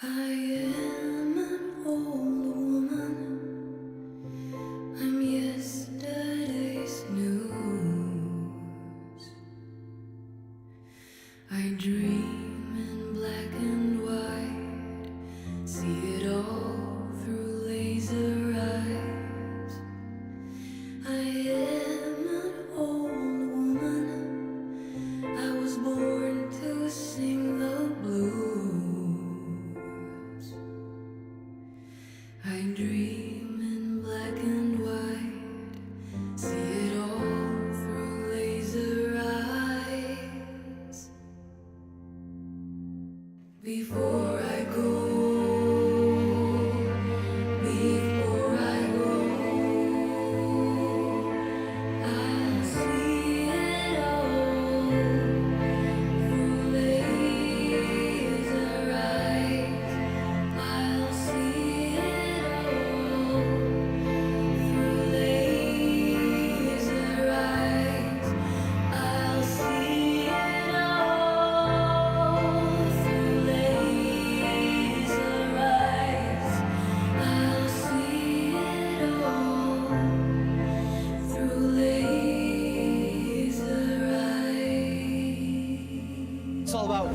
I am an old woman. I'm yesterday's news. I dream in black and white, see it all through laser eyes. I am an old woman. I was born to sing the blues. I dream in black and white, see it all through laser eyes. Before I go, I'll see it all through laser eyes. I'll see it all through laser eyes. I'll see it all through laser eyes. I'll see it all through laser eyes. It's all about,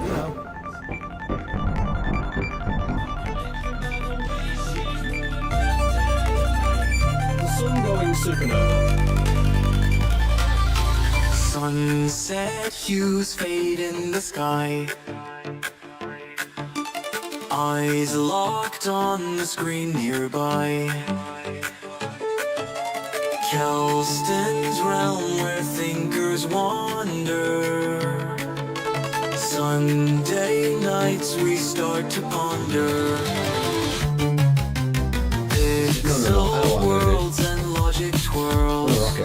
the sun going supernova. Sunset hues fade in the sky. Eyes locked on the screen nearby. Kelston's realm where thinkers wander. Sunday nights we start to ponder. Pixel worlds and logic twirls.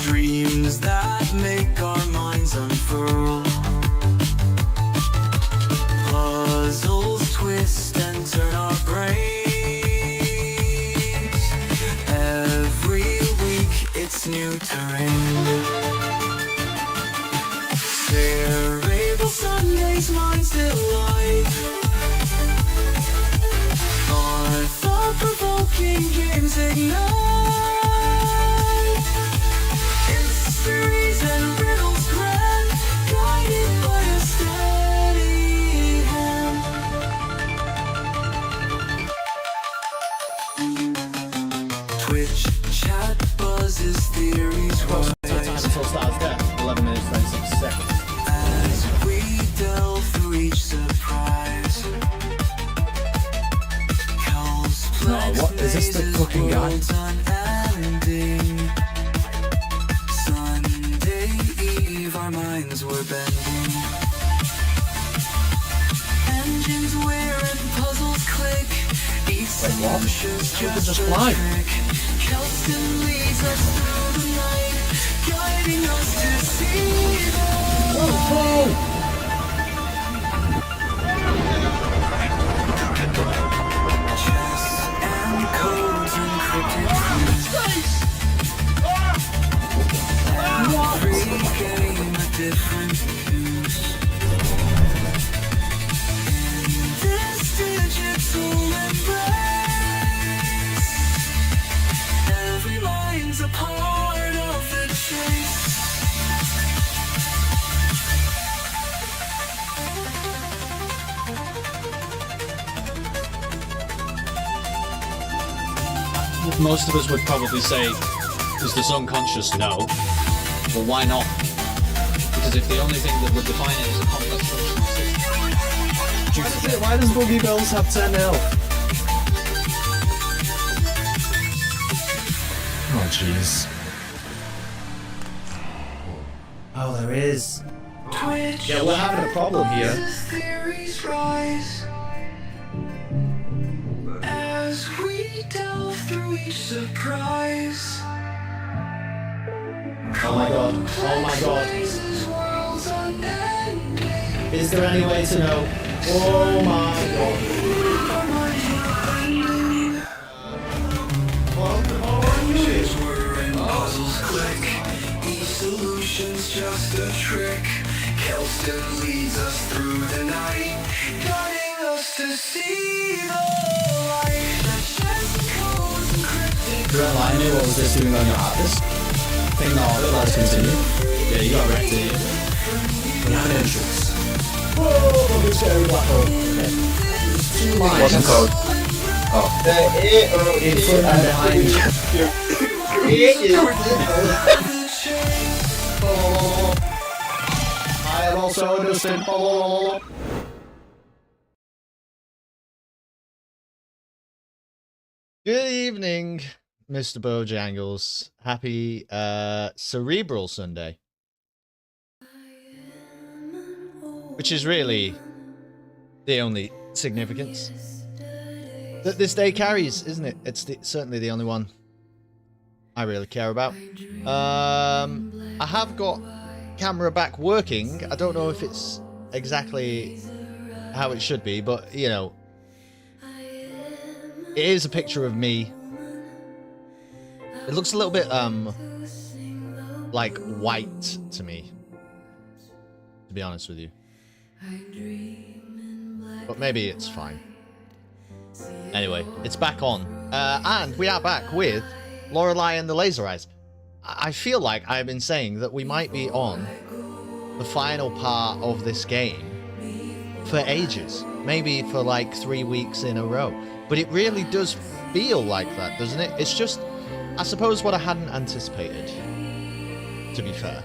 Dreams that make our minds unfurl. Puzzles twist and turn our brains. Every week it's new terrain. Cerebral Sundays, minds delight. Our thought-provoking games ignite. Mysteries and riddles grand, guided by a steady hand. Twitch chat buzzes, theories rise. Time until starts death, 11 minutes 26 seconds. As we delve through each surprise. What is this, the fucking guy? Unending. Sunday Eve, our minds were bending. Engines wear and puzzles click. Each solution's just a fly. trick. Kelston leads us through the night, guiding us to see them. Chess and codes encrypted clues. Every game a different use. In this digital embrace, every mind's a part of the chase. Most of us would probably say, is this unconscious? No. Well, why not? Because if the only thing that would define it is a complex functional system. Why does Boogie Bells have 10 health? Oh, jeez. Oh, there is. Twitch Yeah, we're having a problem here. as theories rise. As we delve through each surprise. Oh my god. Oh my god. Places, worlds unending. Is there any way to know? Oh my god. Our minds were bending. Punches were and puzzles click. Each solution's just a trick. helps and leads us through the night, guiding us to see the light. The chess codes encrypted. Lorelei, I knew what was this doing on your hard disk. Think not of it, let's continue. Yeah, you got wrecked, didn't you? We have an entrance. Whoa, big scary black hole. Okay. 2 lines. What's the code? In front and behind. I am also understand. Good evening, Mr. Bojangles. Happy Cerebral Sunday. Which is really the only significance that this day carries, isn't it? It's certainly the only one I really care about. I have got camera back working. I don't know if it's exactly how it should be, but you know, it is a picture of me. It looks a little bit like white to me, to be honest with you. But maybe it's fine. Anyway, it's back on. And we are back with Lorelei and the Laser Eyes. I feel like I've been saying that we might be on the final part of this game for ages. Maybe for like 3 weeks in a row. But it really does feel like that, doesn't it? It's just, I suppose what I hadn't anticipated, to be fair,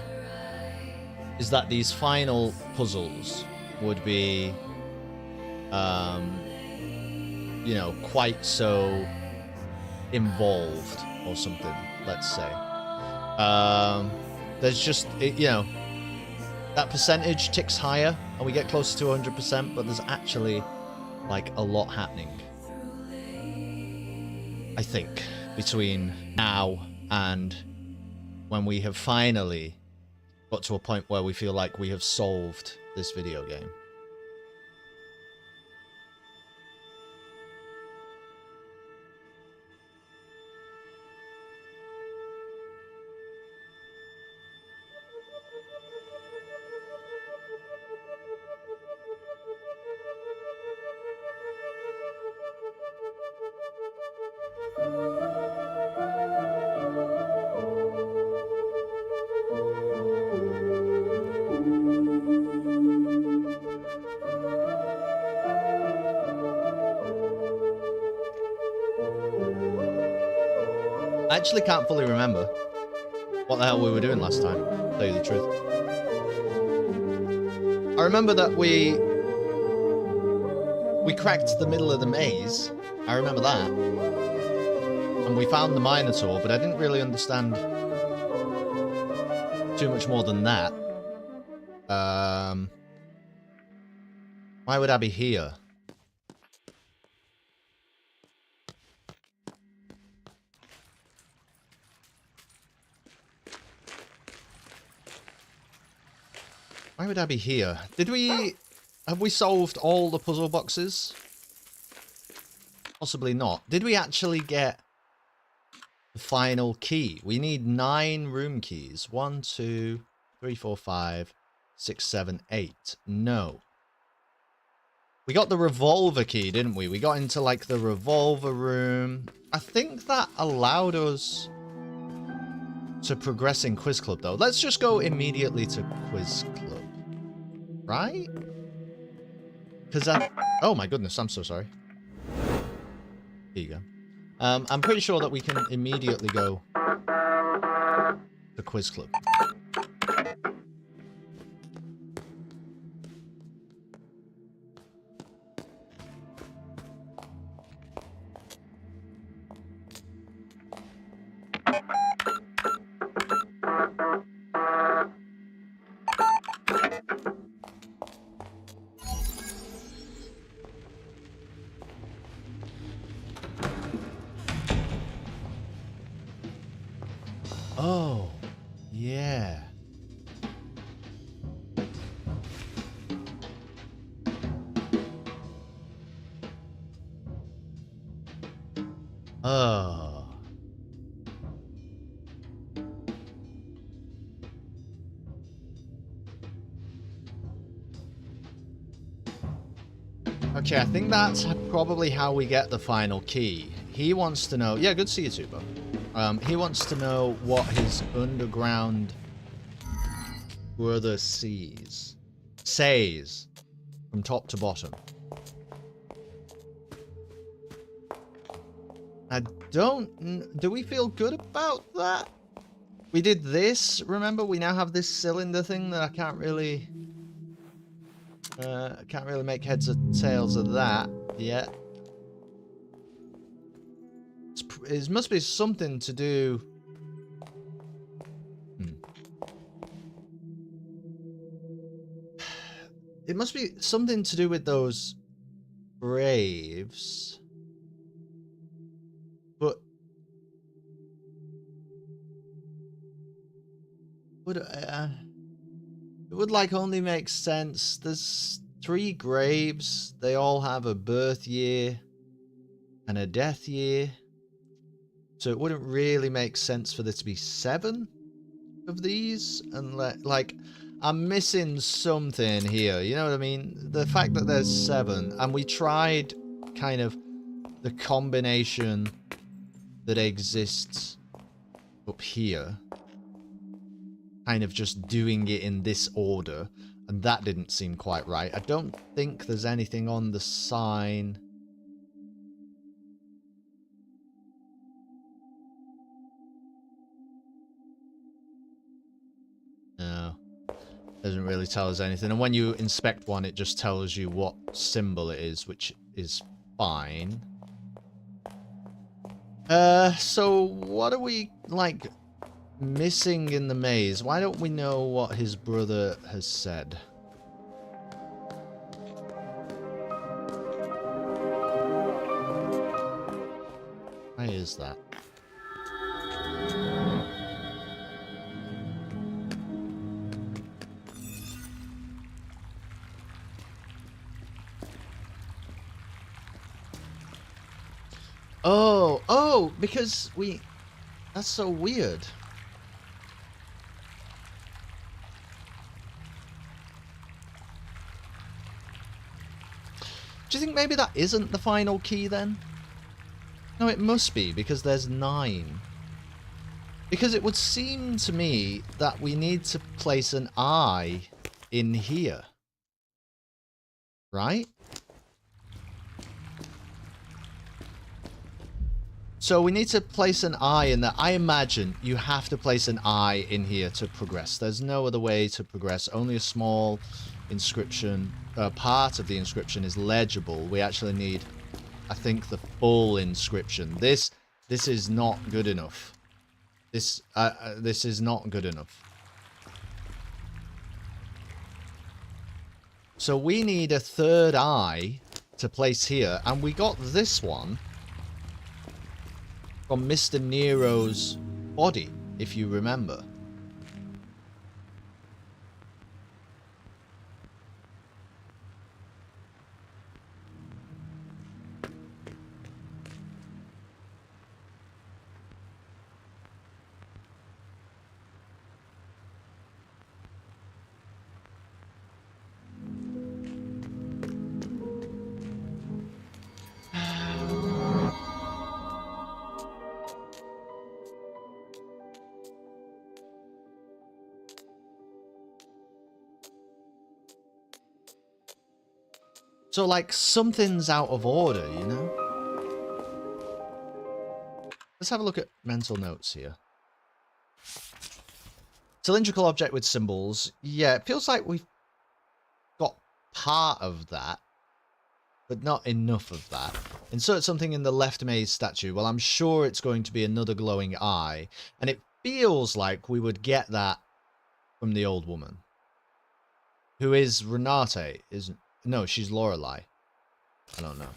is that these final puzzles would be, you know, quite so involved or something, let's say. There's just, you know, that percentage ticks higher and we get closer to 100%, but there's actually like a lot happening, I think, between now and when we have finally got to a point where we feel like we have solved this video game. I actually can't fully remember what the hell we were doing last time, to tell you the truth. I remember that we cracked the middle of the maze. I remember that. And we found the Minotaur, but I didn't really understand too much more than that. Why would I be here? Why would I be here? Have we solved all the puzzle boxes? Possibly not. Did we actually get the final key? We need 9 room keys. 1, 2, 3, 4, 5, 6, 7, 8. No. We got the revolver key, didn't we? We got into like the revolver room. I think that allowed us to progress in Quiz Club though. Let's just go immediately to Quiz Club. Right? Because oh my goodness, I'm so sorry. Here you go. I'm pretty sure that we can immediately go to Quiz Club. Oh, yeah. Oh. Okay, I think that's probably how we get the final key. He wants to know... Yeah, good to see you too, bro. He wants to know what his underground brother says from top to bottom. I don't... Do we feel good about that? We did this, remember? We now have this cylinder thing that I can't really make heads or tails of that yet. It must be something to do... It must be something to do with those graves. But... it would, like, only make sense. There's 3 graves. They all have a birth year and a death year. So it wouldn't really make sense for there to be 7 of these. And, like, I'm missing something here. You know what I mean? The fact that there's 7. And we tried kind of the combination that exists up here. Kind of just doing it in this order, and that didn't seem quite right. I don't think there's anything on the sign. No, doesn't really tell us anything. And when you inspect one, it just tells you what symbol it is, which is fine. So what are we, like, missing in the maze? Why don't we know what his brother has said? Why is that? Oh, because we... That's so weird. Do you think maybe that isn't the final key then? No, it must be, because there's 9. Because it would seem to me that we need to place an eye in here. Right? So we need to place an eye in there. I imagine you have to place an eye in here to progress. There's no other way to progress. Only a small inscription, part of the inscription is legible. We actually need, I think, the full inscription. This is not good enough. This is not good enough. So we need a 3rd eye to place here, and we got this one from Mr. Nero's body, if you remember. So, like, something's out of order, you know? Let's have a look at mental notes here. Cylindrical object with symbols. Yeah, it feels like we've got part of that, but not enough of that. Insert something in the left maze statue. Well, I'm sure it's going to be another glowing eye. And it feels like we would get that from the old woman. Who is Renate, isn't... No, she's Lorelei. I don't know.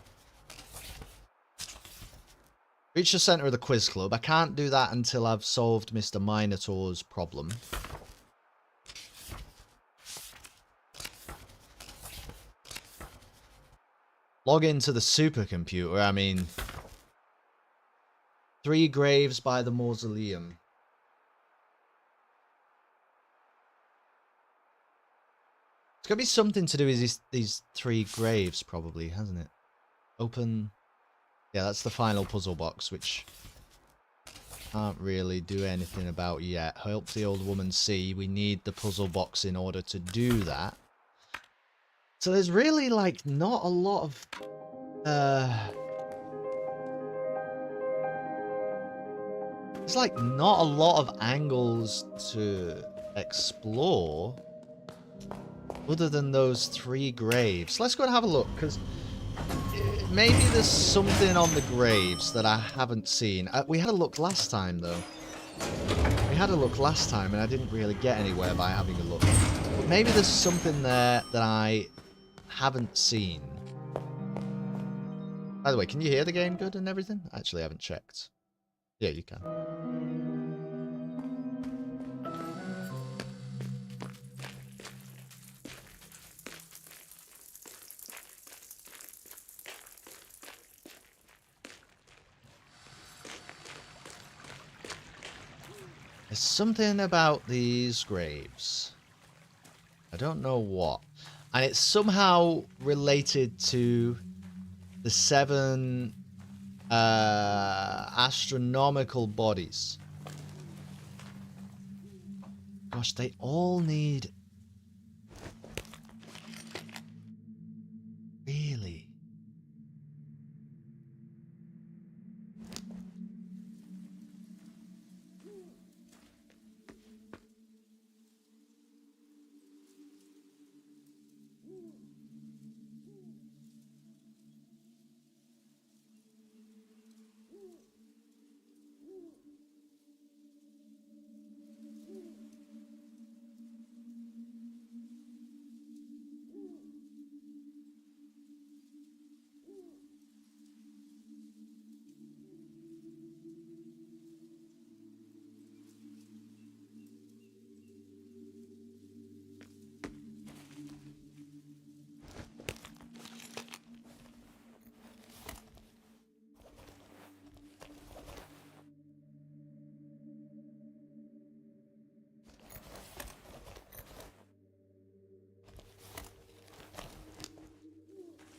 Reach the center of the quiz club. I can't do that until I've solved Mr. Minotaur's problem. Log into the supercomputer. I mean... 3 graves by the mausoleum. It's got to be something to do with these 3 graves, probably, hasn't it? Open. Yeah, that's the final puzzle box, which can't really do anything about yet. Help the old woman see. We need the puzzle box in order to do that. So there's really, like, not a lot of... There's, like, not a lot of angles to explore other than those 3 graves. Let's go and have a look, because maybe there's something on the graves that I haven't seen. We had a look last time, though. We had a look last time, and I didn't really get anywhere by having a look. But maybe there's something there that I haven't seen. By the way, can you hear the game good and everything? Actually, I haven't checked. Yeah, you can. There's something about these graves. I don't know what. And it's somehow related to the 7 astronomical bodies. Gosh, they all need... Really?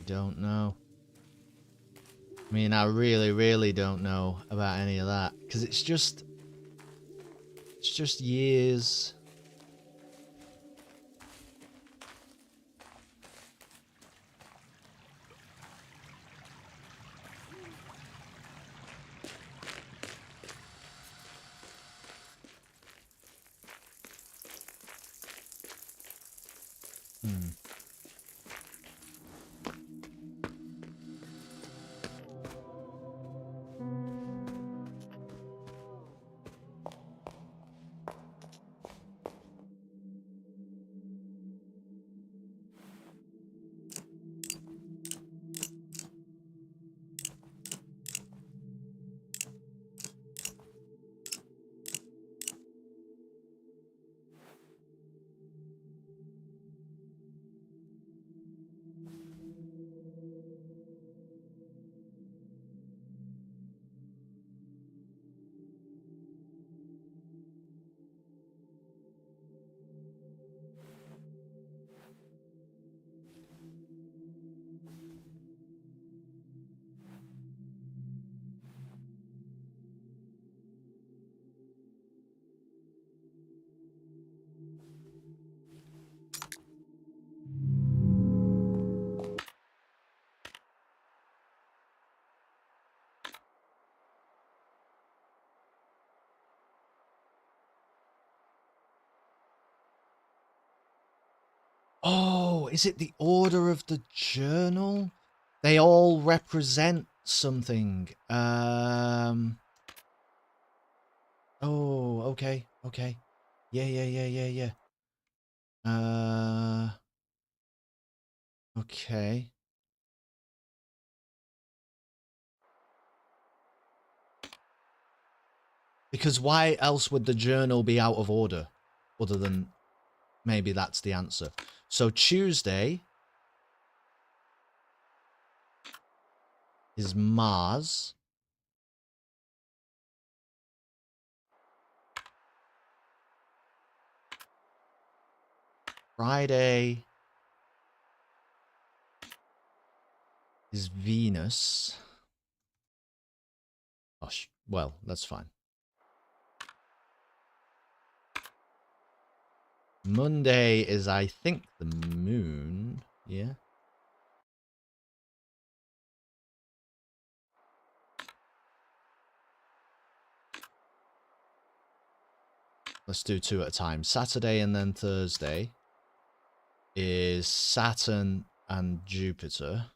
Don't know. I mean, I really, really don't know about any of that. Because it's just years. Oh, is it the order of the journal? They all represent something. Oh, okay, okay. Yeah. Okay. Because why else would the journal be out of order? Other than maybe that's the answer. So Tuesday is Mars. Friday is Venus. Oh, well, that's fine. Monday is, I think, the moon. Yeah. Let's do 2 at a time. Saturday and then Thursday is Saturn and Jupiter.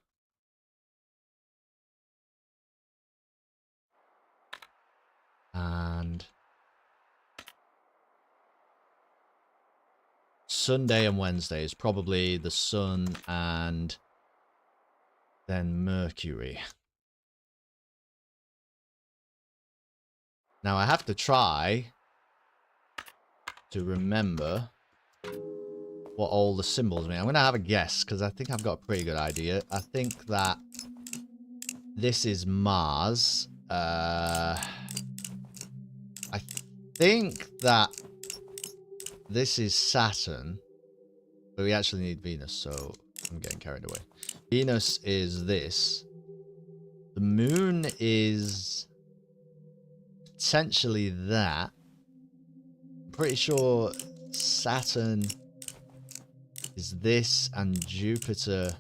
And Sunday and Wednesday is probably the Sun and then Mercury. Now I have to try to remember what all the symbols mean. I'm going to have a guess because I think I've got a pretty good idea. I think that this is Mars. I think that this is Saturn. But we actually need Venus, so I'm getting carried away. Venus is this. The moon is potentially that. I'm pretty sure Saturn is this and Jupiter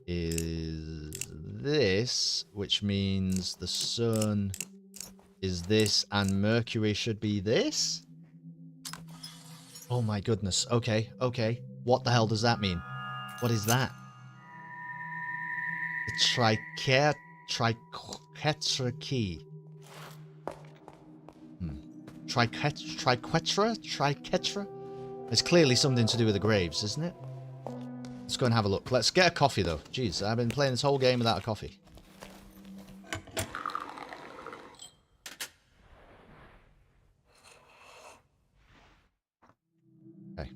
is this, which means the Sun is this and Mercury should be this? Oh my goodness. Okay, okay. What the hell does that mean? What is that? The triquetra key. Triquetra? It's clearly something to do with the graves, isn't it? Let's go and have a look. Let's get a coffee, though. Jeez, I've been playing this whole game without a coffee. Okay.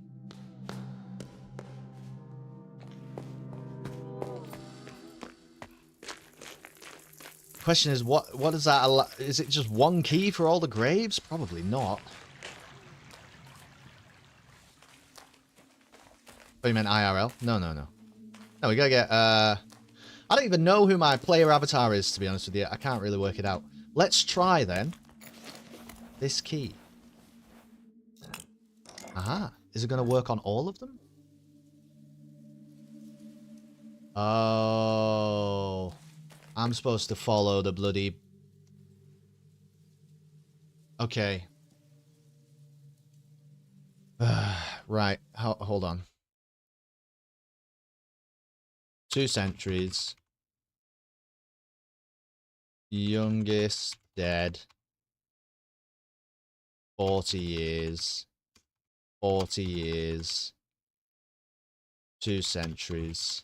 Question is, what does that allow? Is it just one key for all the graves? Probably not. Oh, you meant IRL? No. No, we gotta get, I don't even know who my player avatar is, to be honest with you. I can't really work it out. Let's try, then. This key. Aha. Is it gonna work on all of them? Oh. I'm supposed to follow the bloody... Okay. Right. Hold on. 2 centuries. Youngest dead. 40 years. 40 years. 2 centuries.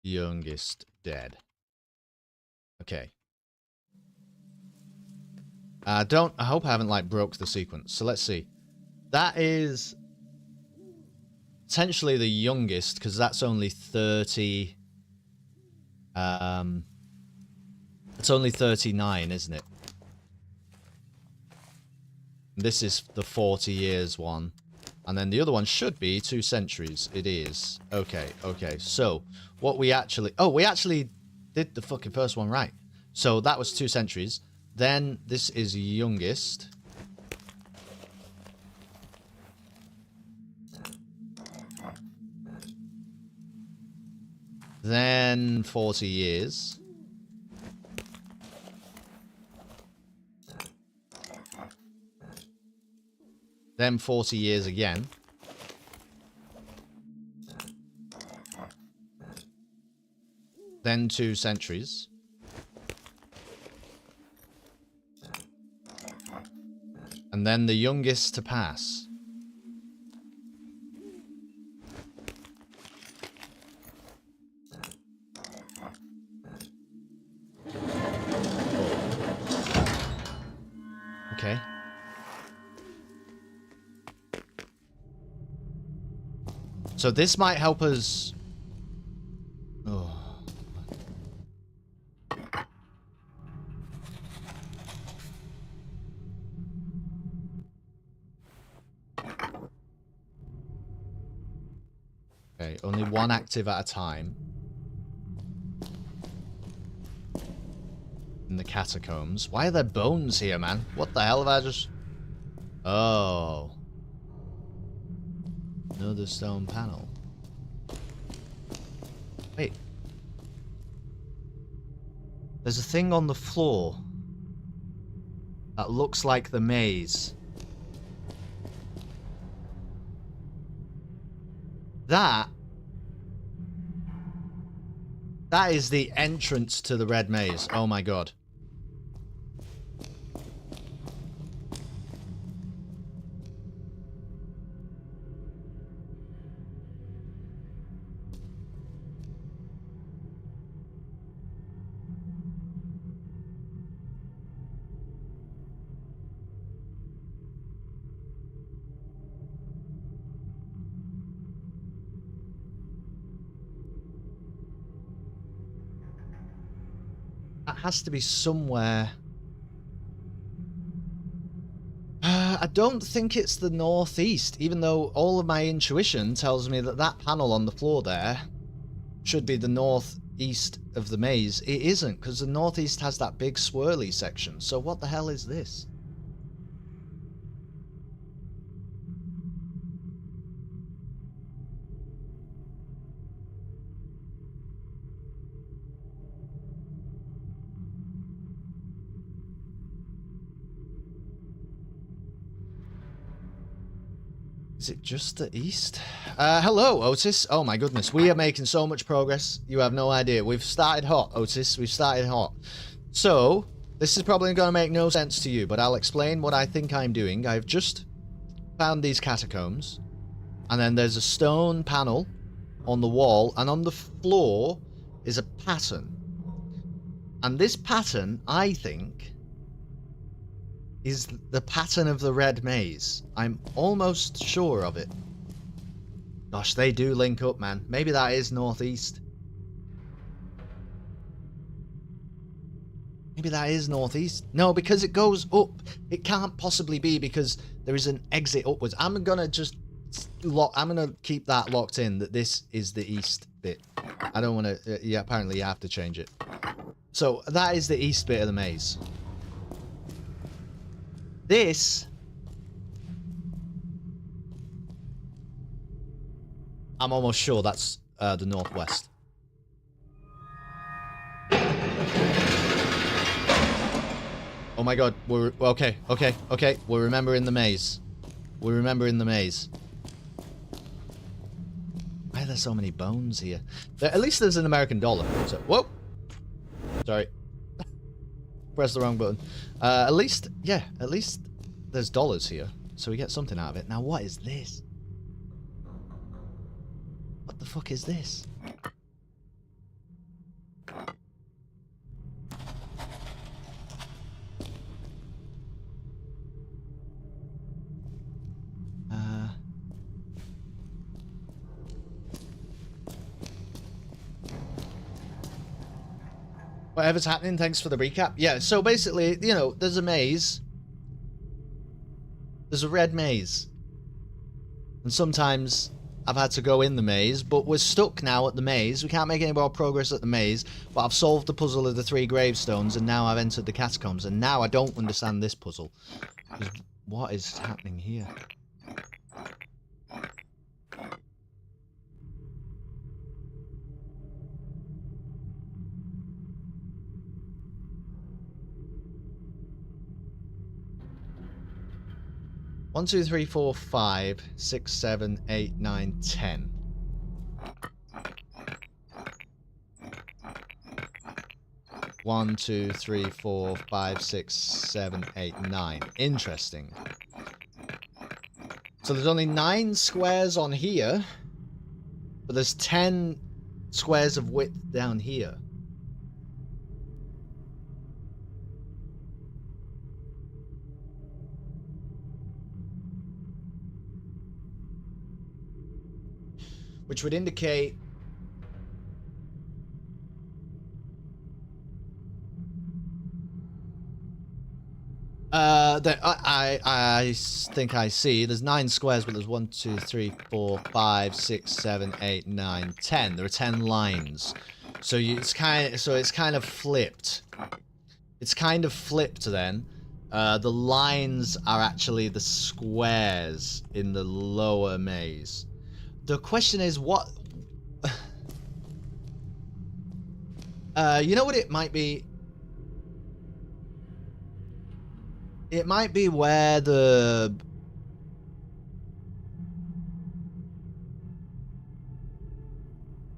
Youngest dead. Okay. I hope I haven't, like, broke the sequence. So let's see. That is potentially the youngest, because that's only 30... It's only 39, isn't it? This is the 40 years one. And then the other one should be 2 centuries. It is. Okay, okay. So, what we actually... Oh, we actually did the fucking first one right. So, that was 2 centuries. Then, this is youngest. Then, 40 years. Then 40 years again. Then 2 centuries. And then the youngest to pass. Okay. So this might help us... Oh. Okay, only one active at a time. In the catacombs. Why are there bones here, man? What the hell have I just... Oh. Another stone panel. Wait. There's a thing on the floor that looks like the maze. That is the entrance to the red maze. Oh my god. That has to be somewhere. I don't think it's the northeast, even though all of my intuition tells me that that panel on the floor there should be the northeast of the maze. It isn't, because the northeast has that big swirly section. So what the hell is this? Is it just the east? Hello, Otis. Oh my goodness, we are making so much progress. You have no idea. We've started hot, Otis. We've started hot. So, this is probably going to make no sense to you, but I'll explain what I think I'm doing. I've just found these catacombs, and then there's a stone panel on the wall, and on the floor is a pattern. And this pattern, I think, is the pattern of the red maze. I'm almost sure of it. Gosh, they do link up, man. Maybe that is northeast. Maybe that is northeast. No, because it goes up. It can't possibly be, because there is an exit upwards. I'm gonna just I'm gonna keep that locked in, that this is the east bit. I don't want to... yeah, apparently you have to change it. So that is the east bit of the maze. This, I'm almost sure that's the northwest. Oh my god, we're okay. We're remembering the maze. We're remembering the maze. Why are there so many bones here? At least there's an American dollar. So, whoa, sorry. Press the wrong button. At least, yeah, at least there's dollars here, so we get something out of it. Now, what is this? What the fuck is this? Whatever's happening, thanks for the recap. Yeah, so basically, you know, there's a maze. There's a red maze. And sometimes I've had to go in the maze, but we're stuck now at the maze. We can't make any more progress at the maze, but I've solved the puzzle of the 3 gravestones, and now I've entered the catacombs, and now I don't understand this puzzle. What is happening here? One, two, three, four, 5, 6, 7, 8, 9, 10. One, two, three, 4, 5, 6, 7, 8, 9. Interesting. So there's only 9 squares on here, but there's 10 squares of width down here. Which would indicate I think I see. There's 9 squares, but there's 1, 2, 3, 4, 5, 6, 7, 8, 9, 10. There are 10 lines. So it's kind of flipped. It's kind of flipped then. The lines are actually the squares in the lower maze. The question is what... you know what it might be? It might be where the...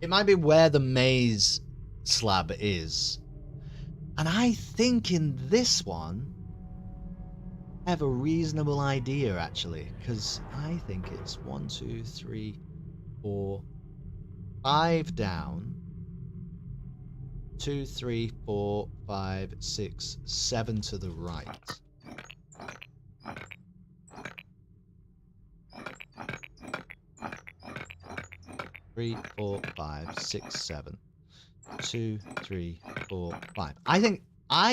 It might be where the maze slab is. And I think in this one, I have a reasonable idea, actually. Because I think it's 1, 2, 3, 4, 5 down. 2, 3, 4, 5, 6, 7 to the right. 3, 4, 5, 6, 7. 2, 3, 4, 5. I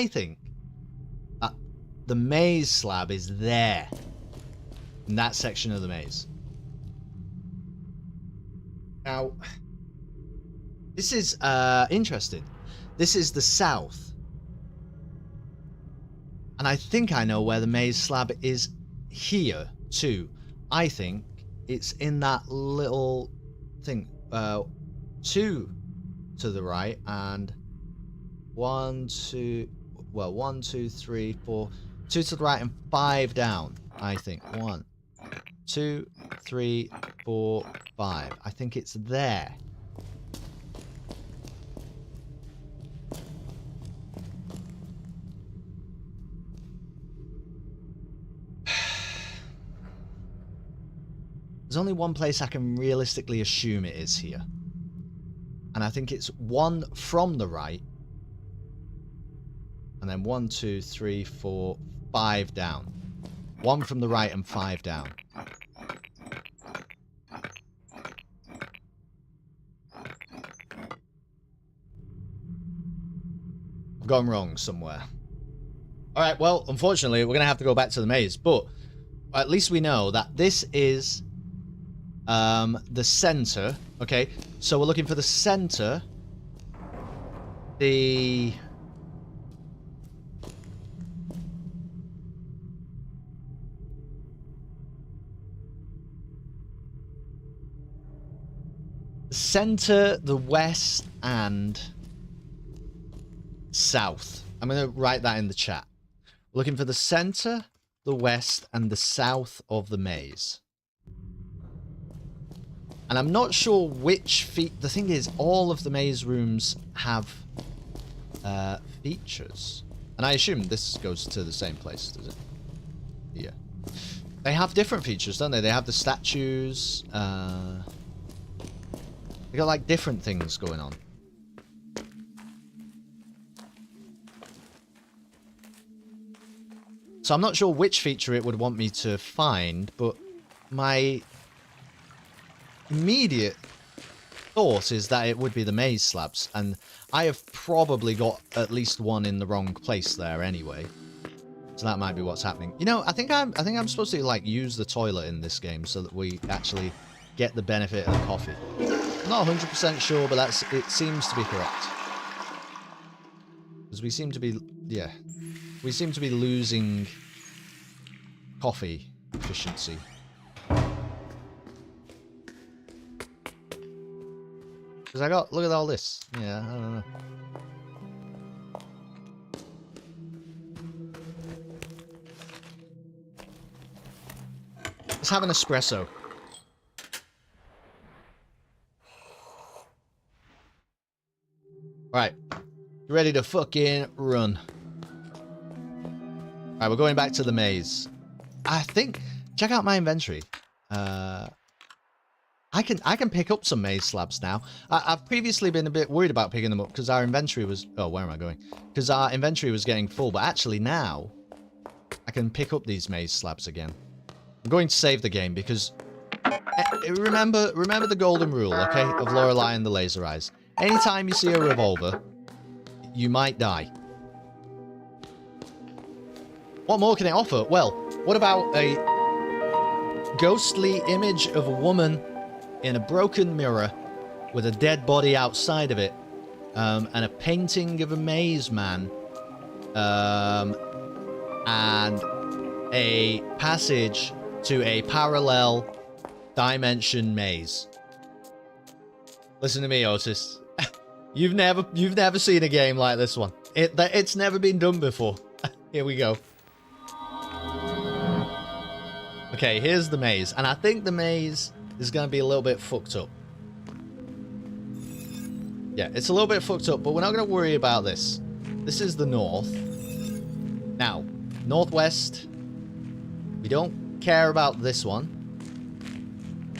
think the maze slab is there. In that section of the maze. Now, this is interesting. This is the south. And I think I know where the maze slab is here, too. I think it's in that little thing. 2 to the right and 1, 2... Well, 1, 2, 3, 4... 2 to the right and 5 down, I think. 1, 2, 3, 4, 5. I think it's there. There's only one place I can realistically assume it is here. And I think it's 1 from the right. And then 1, 2, 3, 4, 5 down. 1 from the right and 5 down. I've gone wrong somewhere. Alright, well, unfortunately, we're going to have to go back to the maze. But at least we know that this is the center. Okay, so we're looking for the center. The... center, the west, and south. I'm going to write that in the chat. We're looking for the center, the west, and the south of the maze. And I'm not sure which the thing is, all of the maze rooms have features. And I assume this goes to the same place, does it? Yeah. They have different features, don't they? They have the statues. They got like different things going on. So I'm not sure which feature it would want me to find, but my immediate thought is that it would be the maze slabs, and I have probably got at least one in the wrong place there anyway. So that might be what's happening. You know, I think I'm supposed to like use the toilet in this game so that we actually get the benefit of the coffee. I'm not 100% sure, but it seems to be correct. Because we seem to be, yeah, we seem to be losing coffee efficiency. Because look at all this. Yeah, I don't know. Let's have an espresso. Right. You ready to fucking run? Alright, we're going back to the maze. I think... Check out my inventory. I can pick up some maze slabs now. I've previously been a bit worried about picking them up because our inventory was... Oh, where am I going? Because our inventory was getting full. But actually now, I can pick up these maze slabs again. I'm going to save the game because... Remember the golden rule, okay? Of Lorelei and the laser eyes. Anytime you see a revolver, you might die. What more can it offer? Well, what about a ghostly image of a woman in a broken mirror with a dead body outside of it, and a painting of a maze man, and a passage to a parallel dimension maze. Listen to me, Otis. You've never seen a game like this one. It's never been done before. Here we go. Okay, here's the maze, and I think the maze is going to be a little bit fucked up. Yeah, it's a little bit fucked up, but we're not going to worry about this. This is the north. Now, northwest, we don't care about this one,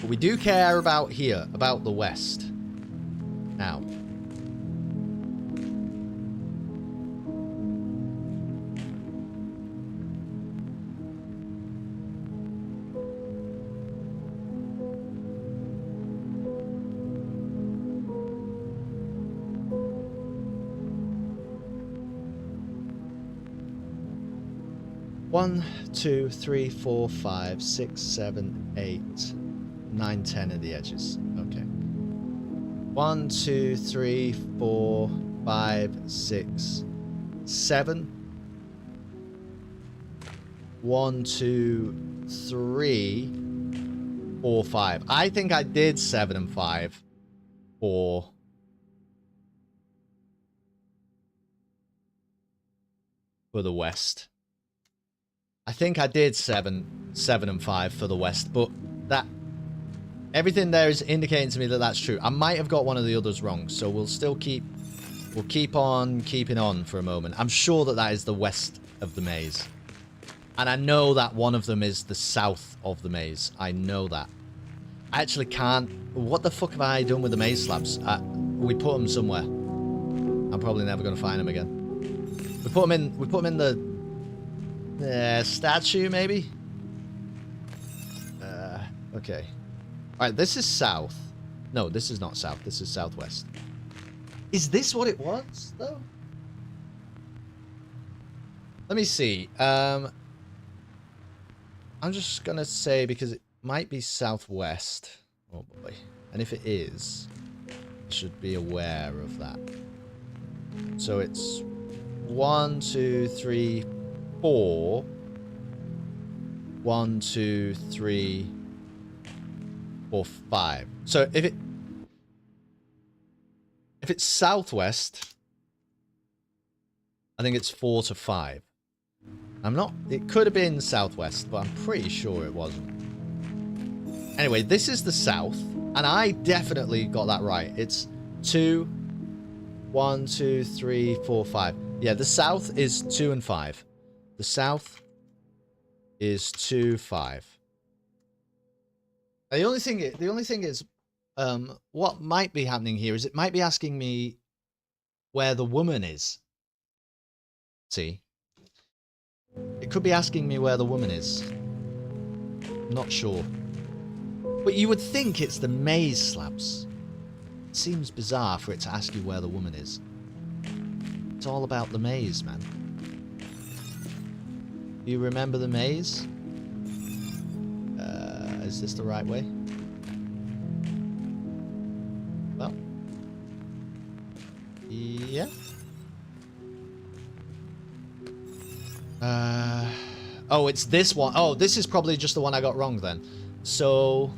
but we do care about here, about the west. Now, one, 2, 3, 4, 5, 6, 7, 8, 9, 10 of the edges. Okay. 1, 2, 3, 4, 5, 6, 7. 1, 2, 3, 4, 5. I think I did 7 and 5 for the west. I think I did 7 and 5 for the west, but that everything there is indicating to me that that's true. I might have got one of the others wrong, so we'll keep on keeping on for a moment. I'm sure that that is the west of the maze, and I know that one of them is the south of the maze. I know that. I actually can't. What the fuck have I done with the maze slabs? We put them somewhere. I'm probably never going to find them again. We put them in the statue, maybe? Okay. Alright, this is south. No, this is not south. This is southwest. Is this what it was, though? Let me see. I'm just gonna say, because it might be southwest. Oh boy. And if it is, I should be aware of that. So it's 1, 2, 3, 4. 1, 2, 3, 4, 5. So if it's southwest, I think it's 4 to 5. I'm not. It could have been southwest, but I'm pretty sure it wasn't. Anyway, this is the south, and I definitely got that right. It's 2, 1, 2, 3, 4, 5. Yeah, the south is 2 and 5. The south is 2, 5. The only thing is, what might be happening here is it might be asking me where the woman is. See? It could be asking me where the woman is. I'm not sure. But you would think it's the maze slabs. It seems bizarre for it to ask you where the woman is. It's all about the maze, man. Do you remember the maze? Is this the right way? Well. Yeah. Oh, it's this one. Oh, this is probably just the one I got wrong then. So...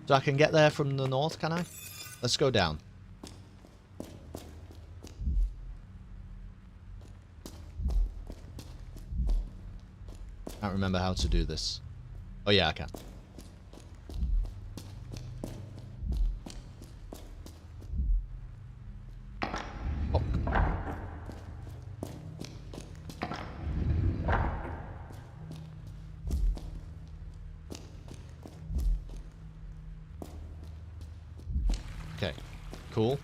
So I can get there from the north, can I? Let's go down. Can't remember how to do this. Oh yeah, I can. Oh. Okay, cool.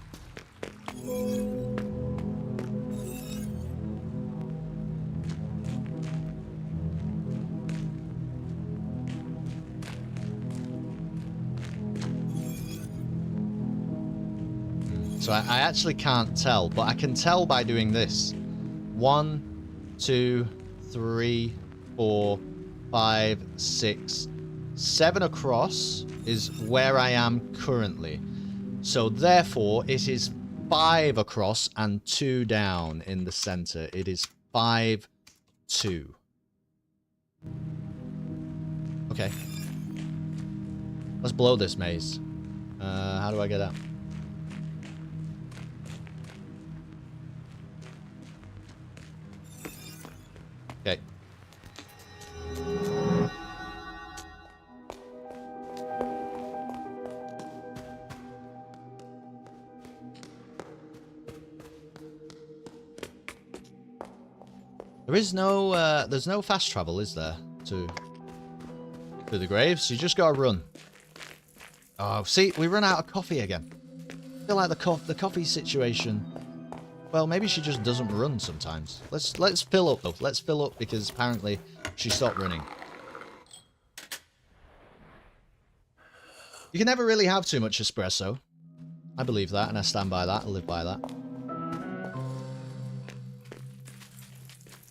So I actually can't tell, but I can tell by doing this. 1, 2, 3, 4, 5, 6, 7 across is where I am currently. So therefore, it is 5 across and 2 down in the center. It is 5, 2. Okay. Let's blow this maze. How do I get out? Okay. There is no, there's no fast travel, is there? To the graves? You just gotta run. Oh, see, we run out of coffee again. I feel like the coffee situation. Well, maybe she just doesn't run sometimes. Let's fill up though. Let's fill up because apparently she stopped running. You can never really have too much espresso. I believe that, and I stand by that. I live by that.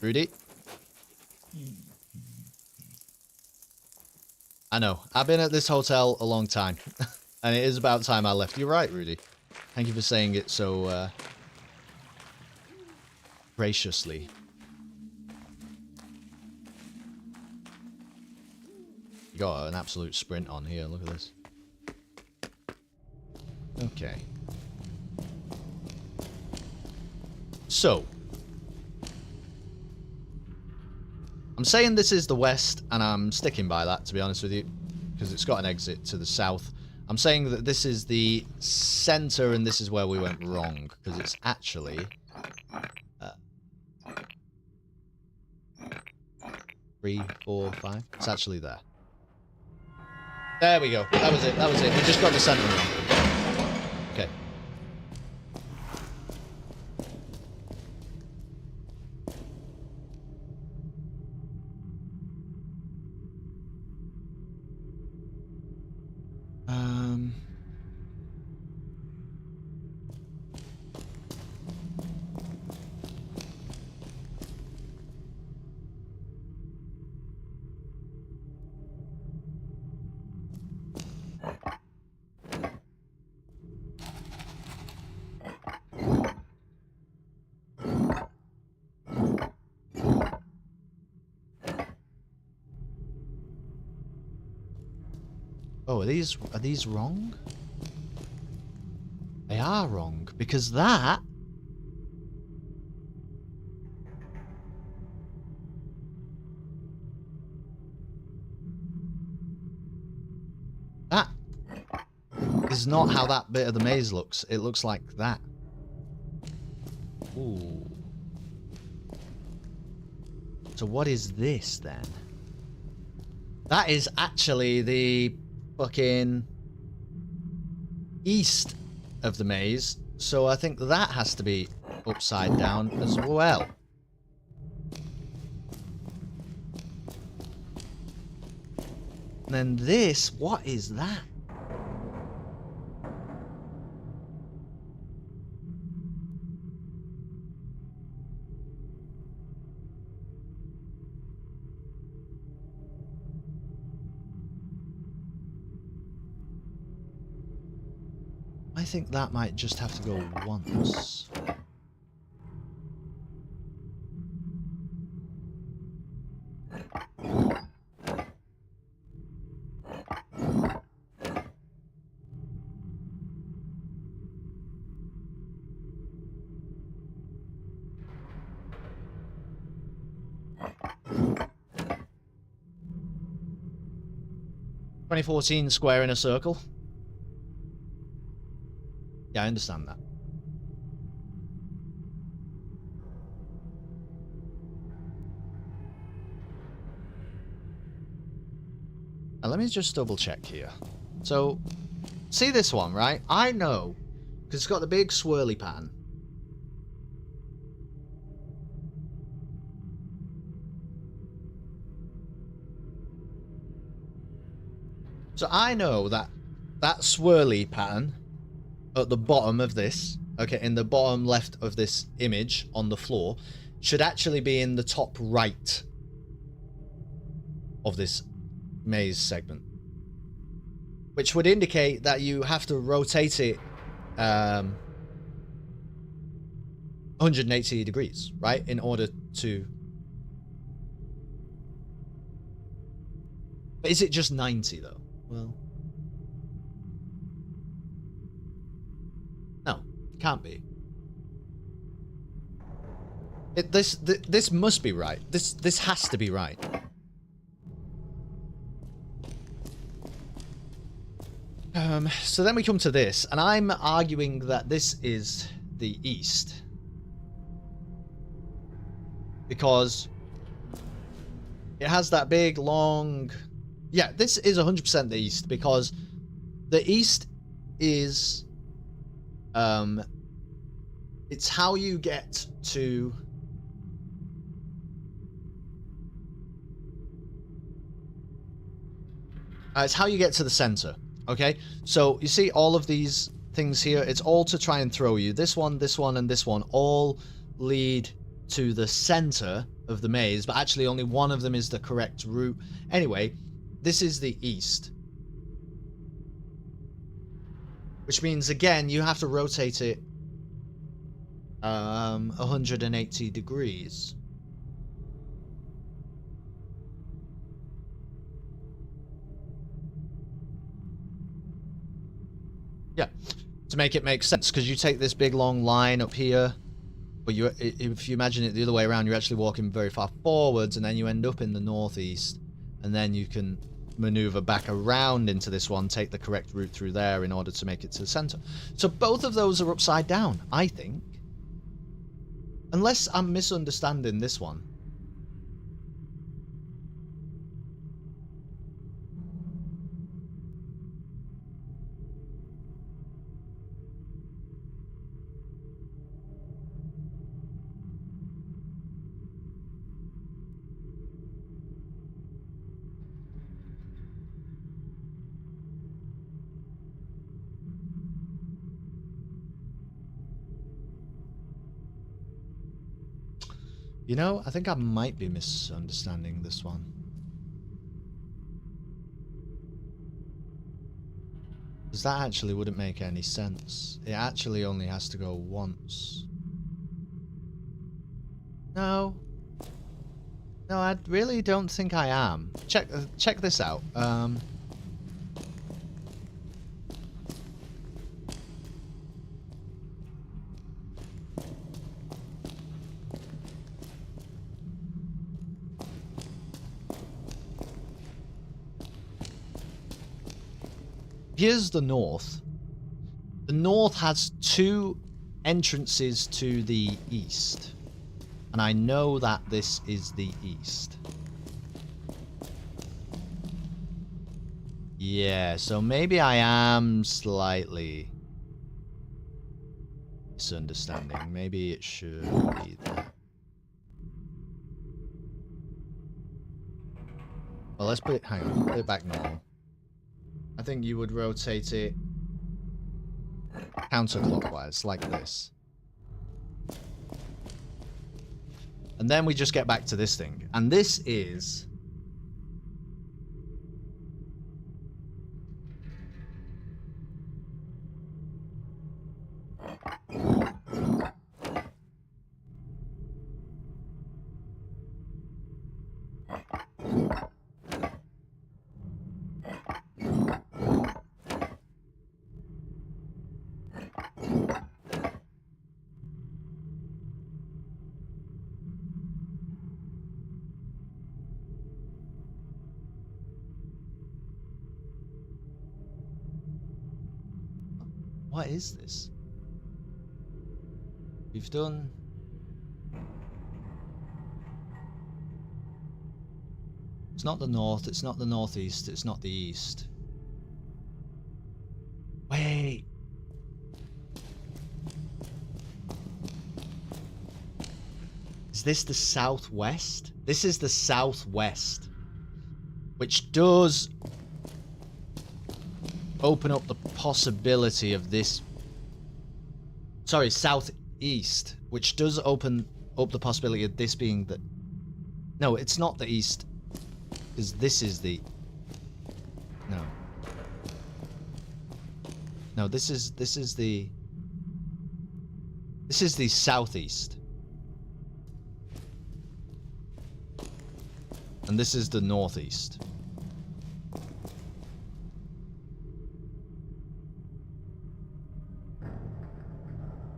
Rudy? I know. I've been at this hotel a long time. And it is about time I left. You're right, Rudy. Thank you for saying it so graciously. You got an absolute sprint on here. Look at this. Okay. So. I'm saying this is the west, and I'm sticking by that, to be honest with you. Because it's got an exit to the south. I'm saying that this is the center, and this is where we went wrong. Because it's actually... 3, 4, 5. It's actually there. There we go. That was it. That was it. We just got the center wrong. Okay. Oh, are these wrong? They are wrong, because that... That is not how that bit of the maze looks. It looks like that. Ooh. So what is this, then? That is actually the fucking east of the maze. So I think that has to be upside down as well. And then this, what is that? I think that might just have to go once. $2014 square in a circle. Yeah, I understand that. Now, let me just double check here. So, see this one, right? I know, because it's got the big swirly pattern. So I know that that swirly pattern at the bottom of this, okay, in the bottom left of this image on the floor, should actually be in the top right of this maze segment, which would indicate that you have to rotate it 180 degrees, right, in order to... But is it just 90 though? Well, no, can't be. This must be right. This has to be right. So then we come to this, and I'm arguing that this is the east, because it has that big long... Yeah, this is 100% the east, because the east is it's how you get to... it's how you get to the center. Okay, so you see all of these things here, it's all to try and throw you. This one, and this one all lead to the center of the maze, but actually only one of them is the correct route. Anyway, this is the east. Which means, again, you have to rotate it 180 degrees. Yeah, to make it make sense, because you take this big long line up here, but you, if you imagine it the other way around, you're actually walking very far forwards, and then you end up in the northeast, and then you can maneuver back around into this one, take the correct route through there in order to make it to the center. So both of those are upside down, I think. Unless I'm misunderstanding this one. You know, I think I might be misunderstanding this one. Because that actually wouldn't make any sense. It actually only has to go once. No. No, I really don't think I am. Check this out. Here's the north. The north has two entrances to the east. And I know that this is the east. Yeah, so maybe I am slightly misunderstanding. Maybe it should be that. Well, let's put it, hang on, put it back normal. I think you would rotate it counterclockwise, like this. And then we just get back to this thing. And this is... What is this? We've done... It's not the north, it's not the northeast, it's not the east. Wait! Is this the southwest? This is the southwest. Which does open up the possibility of this Sorry, southeast, which does open up the possibility of this being the... No, it's not the east, because this is the... No. No, this is the... This is the southeast. And this is the northeast.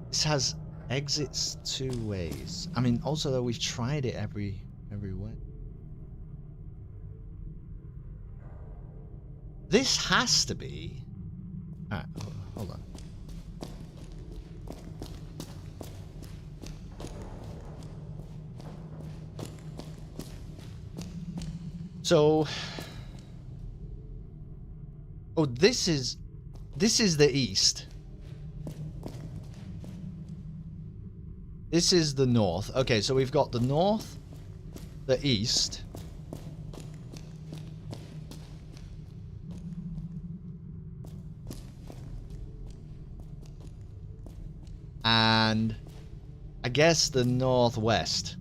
This has exits 2 ways. I mean, also though we've tried it every way. This has to be... Alright, hold on. So... Oh, this is the east. This is the north. Okay, so we've got the north, the east. And I guess the northwest.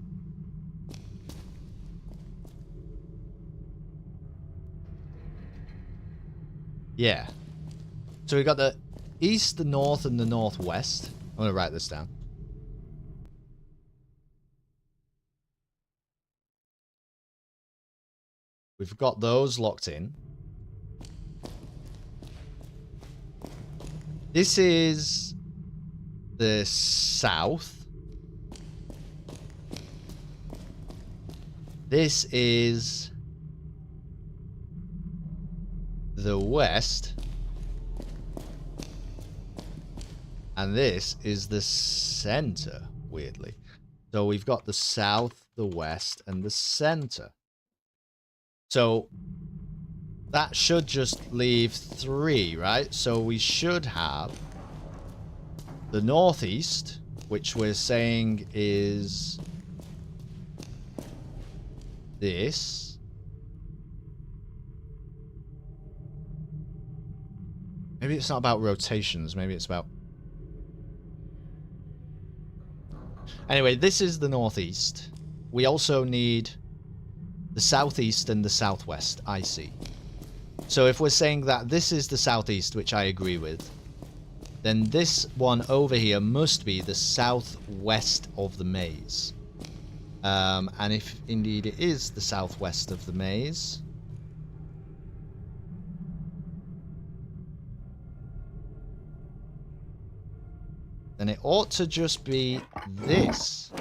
Yeah. So we've got the east, the north, and the northwest. I'm going to write this down. We've got those locked in. This is the south. This is the west. And this is the center, weirdly. So we've got the south, the west, and the center. So that should just leave 3, right? So we should have the northeast, which we're saying is this. Maybe it's not about rotations. Maybe it's about... Anyway, this is the northeast. We also need the southeast and the southwest, I see. So if we're saying that this is the southeast, which I agree with, then this one over here must be the southwest of the maze. And if indeed it is the southwest of the maze, then it ought to just be this.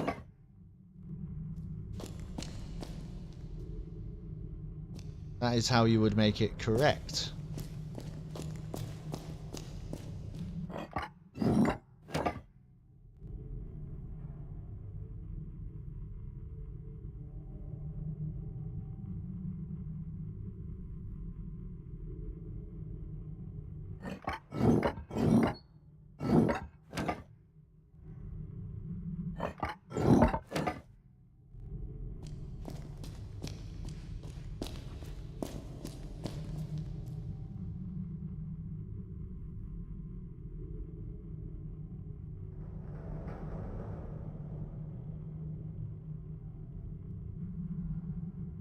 That is how you would make it correct.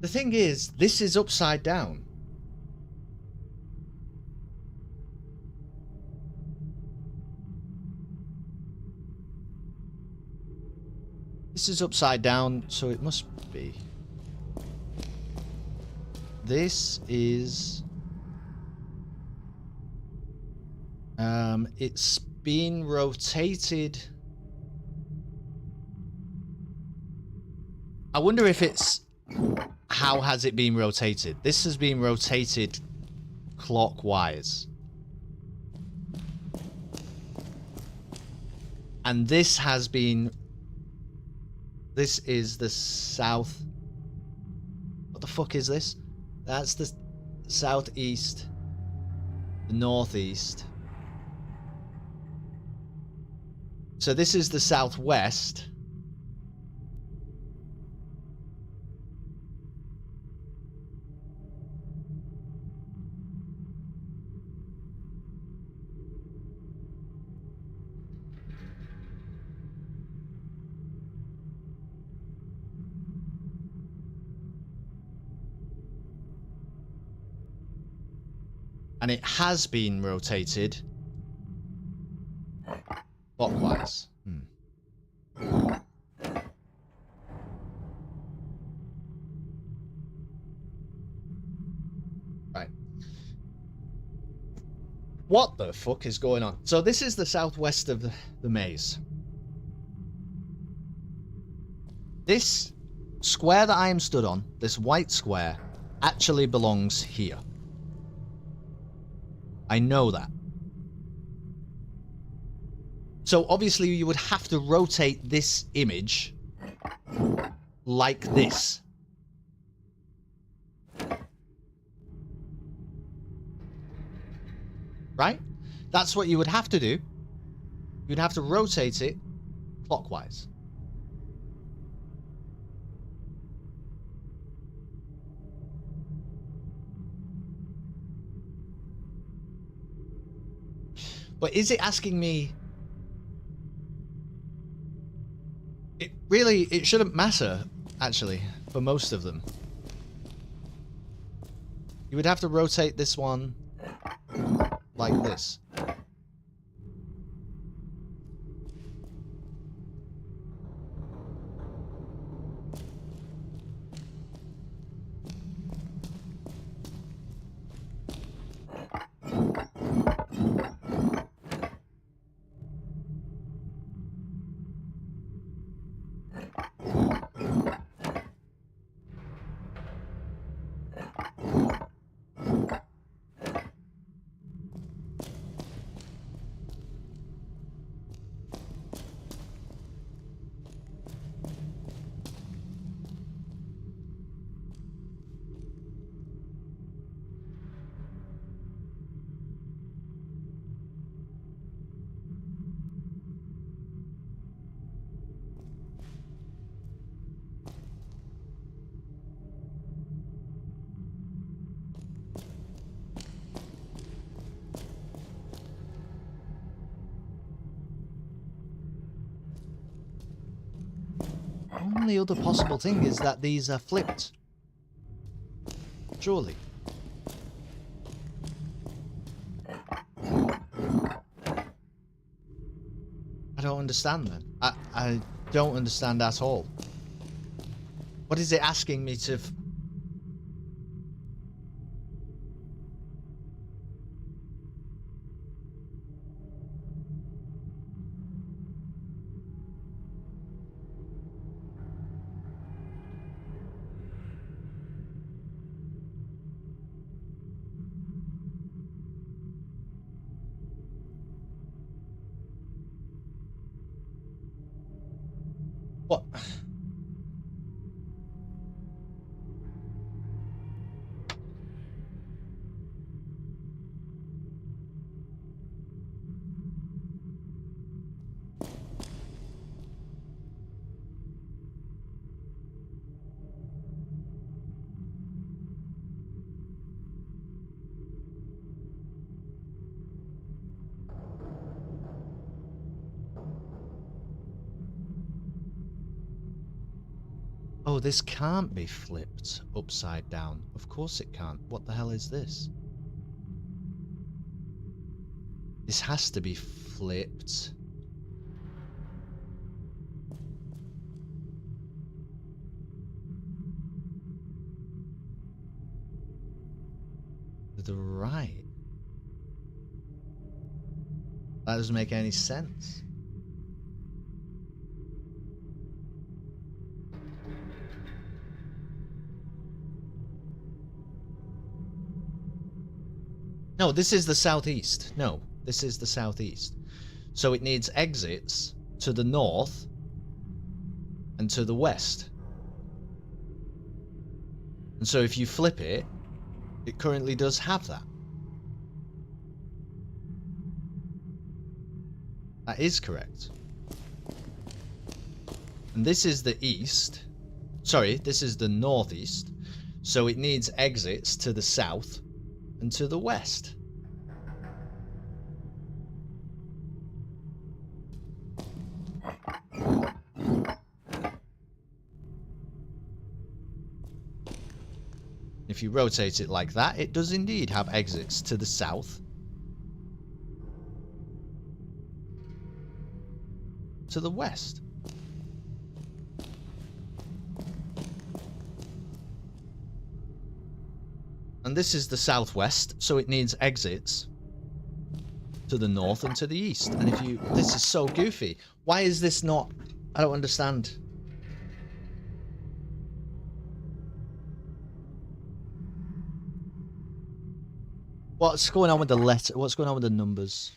The thing is, this is upside down. This is upside down, so it must be. This is... it's been rotated. I wonder if it's... How has it been rotated? This has been rotated clockwise. And this has been... This is the south... What the fuck is this? That's the southeast. The northeast. So this is the southwest. And it has been rotated clockwise. Right. What the fuck is going on? So this is the southwest of the maze. This square that I am stood on, this white square, actually belongs here. I know that. So obviously you would have to rotate this image like this. Right? That's what you would have to do. You'd have to rotate it clockwise. But is it asking me... It shouldn't matter, actually, for most of them. You would have to rotate this one like this. Only other possible thing is that these are flipped. Surely. I don't understand then. I don't understand at all. What is it asking me to... What? Oh, this can't be flipped upside down. Of course it can't. What the hell is this? This has to be flipped. To the right. That doesn't make any sense. No, this is the southeast. No, this is the southeast. So it needs exits to the north and to the west. And so if you flip it, it currently does have that. That is correct. And this is the east. Sorry, this is the northeast. So it needs exits to the south and to the west. If if you rotate it like that, it does indeed have exits to the south, to the west. And this is the southwest, so it needs exits to the north and to the east. And if you... This is so goofy. Why is this not... I don't understand. What's going on with the letter? What's going on with the numbers?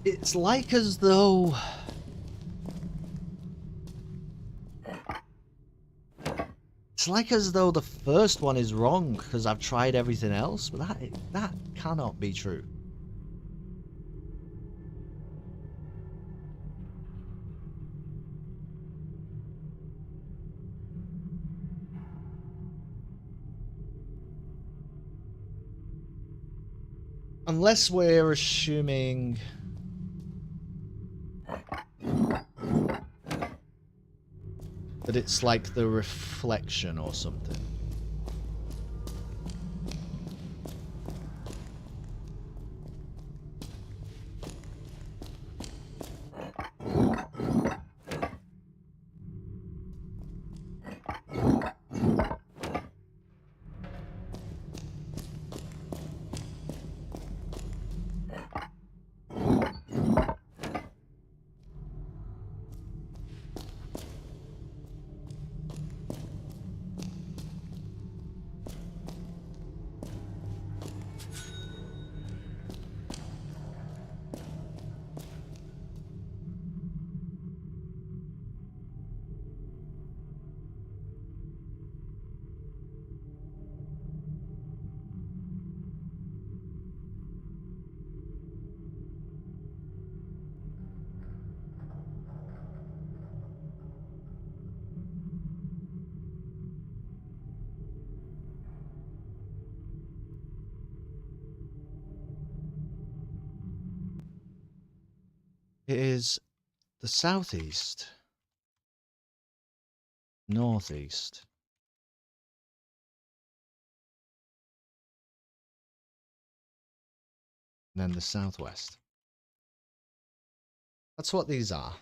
It's like as though... It's like as though the first one is wrong because I've tried everything else, but that cannot be true. Unless we're assuming... that it's like the reflection or something. It is the southeast, northeast, and then the southwest. That's what these are.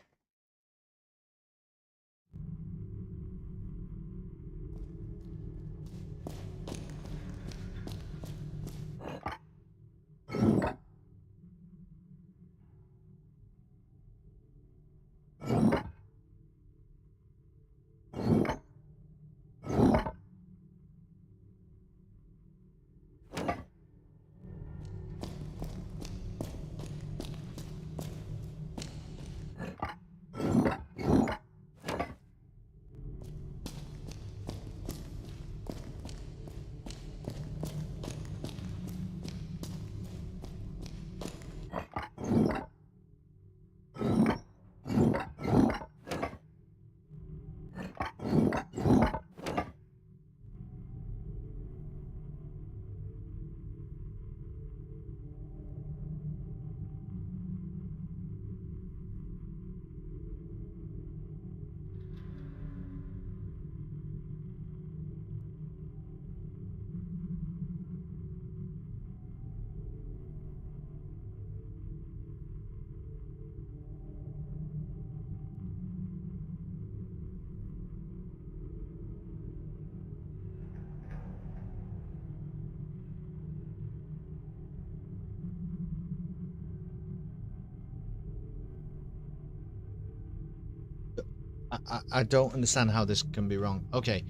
I don't understand how this can be wrong. Okay.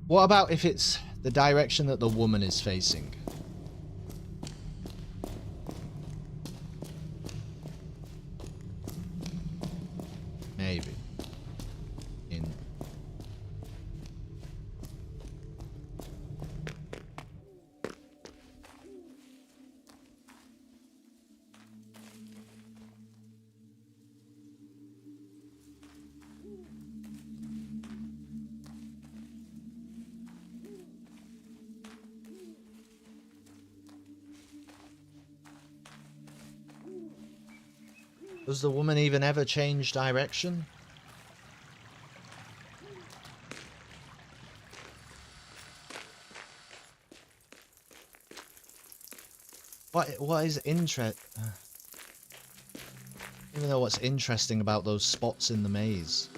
What about if it's the direction that the woman is facing? Maybe. In... Does the woman even ever change direction? What is even though what's interesting about those spots in the maze?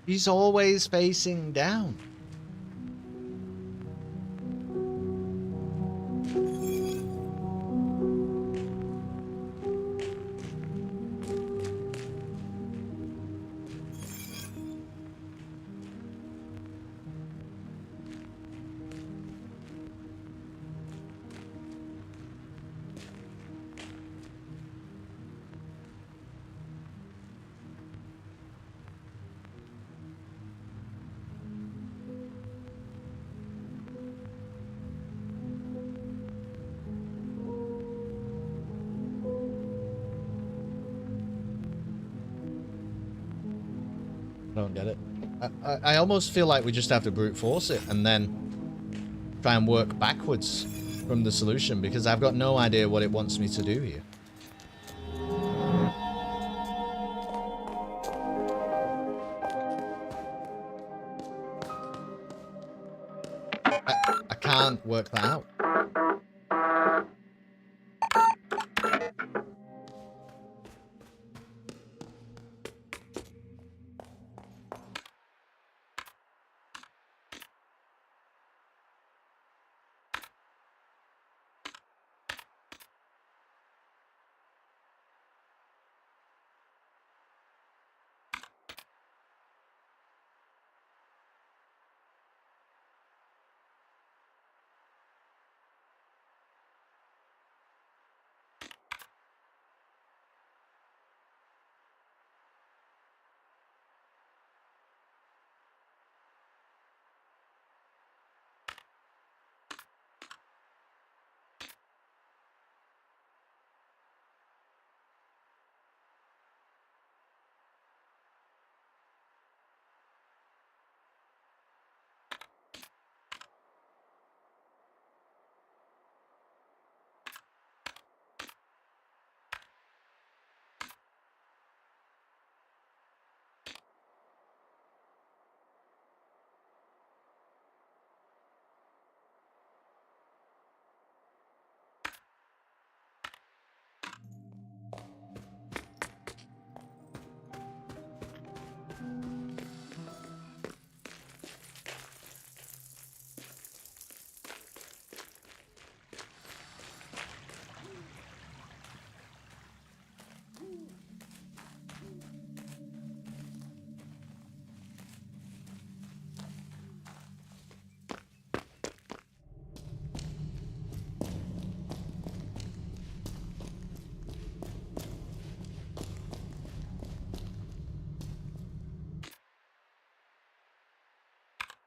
He's always facing down. I don't get it. I almost feel like we just have to brute force it and then try and work backwards from the solution, because I've got no idea what it wants me to do here. I can't work that out.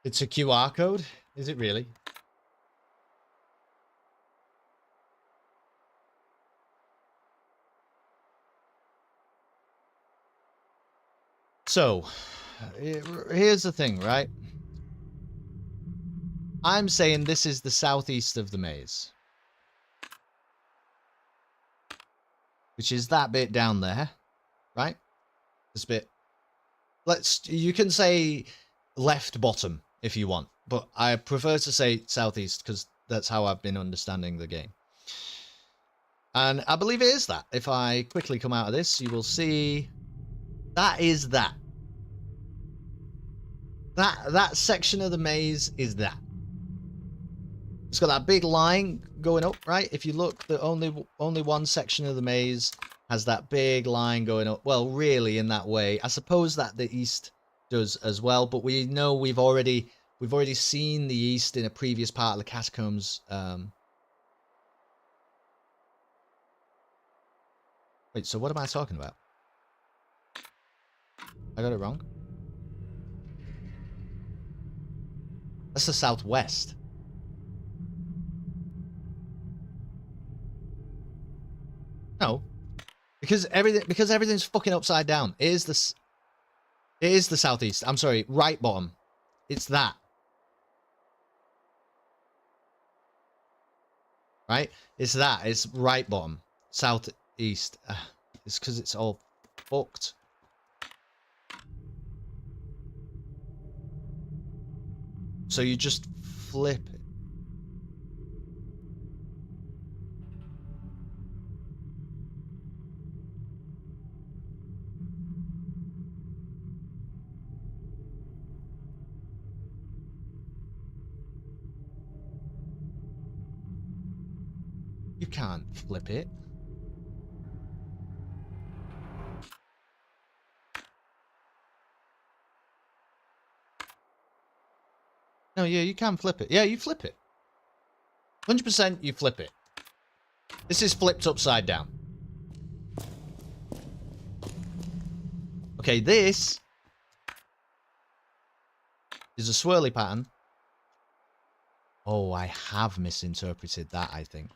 It's a QR code? Is it really? So, here's the thing, right? I'm saying this is the southeast of the maze. Which is that bit down there, right? This bit. You can say left bottom if you want, but I prefer to say southeast because that's how I've been understanding the game. And I believe it is that. If I quickly come out of this, you will see that is that. That section of the maze is that. It's got that big line going up, right? If you look, the only one section of the maze has that big line going up. Well, really, in that way. I suppose that the east does as well, but we know we've already seen the east in a previous part of the catacombs. Wait, so what am I talking about? I got it wrong. That's the southwest. No, because everything's fucking upside down. It is the southeast. I'm sorry, right bottom. It's that. Right? It's that. It's right bottom. Southeast. It's because it's all fucked. So you just flip it. You can't flip it. No, yeah, you can flip it. Yeah, you flip it. 100% you flip it. This is flipped upside down. Okay, this is a swirly pattern. Oh, I have misinterpreted that, I think.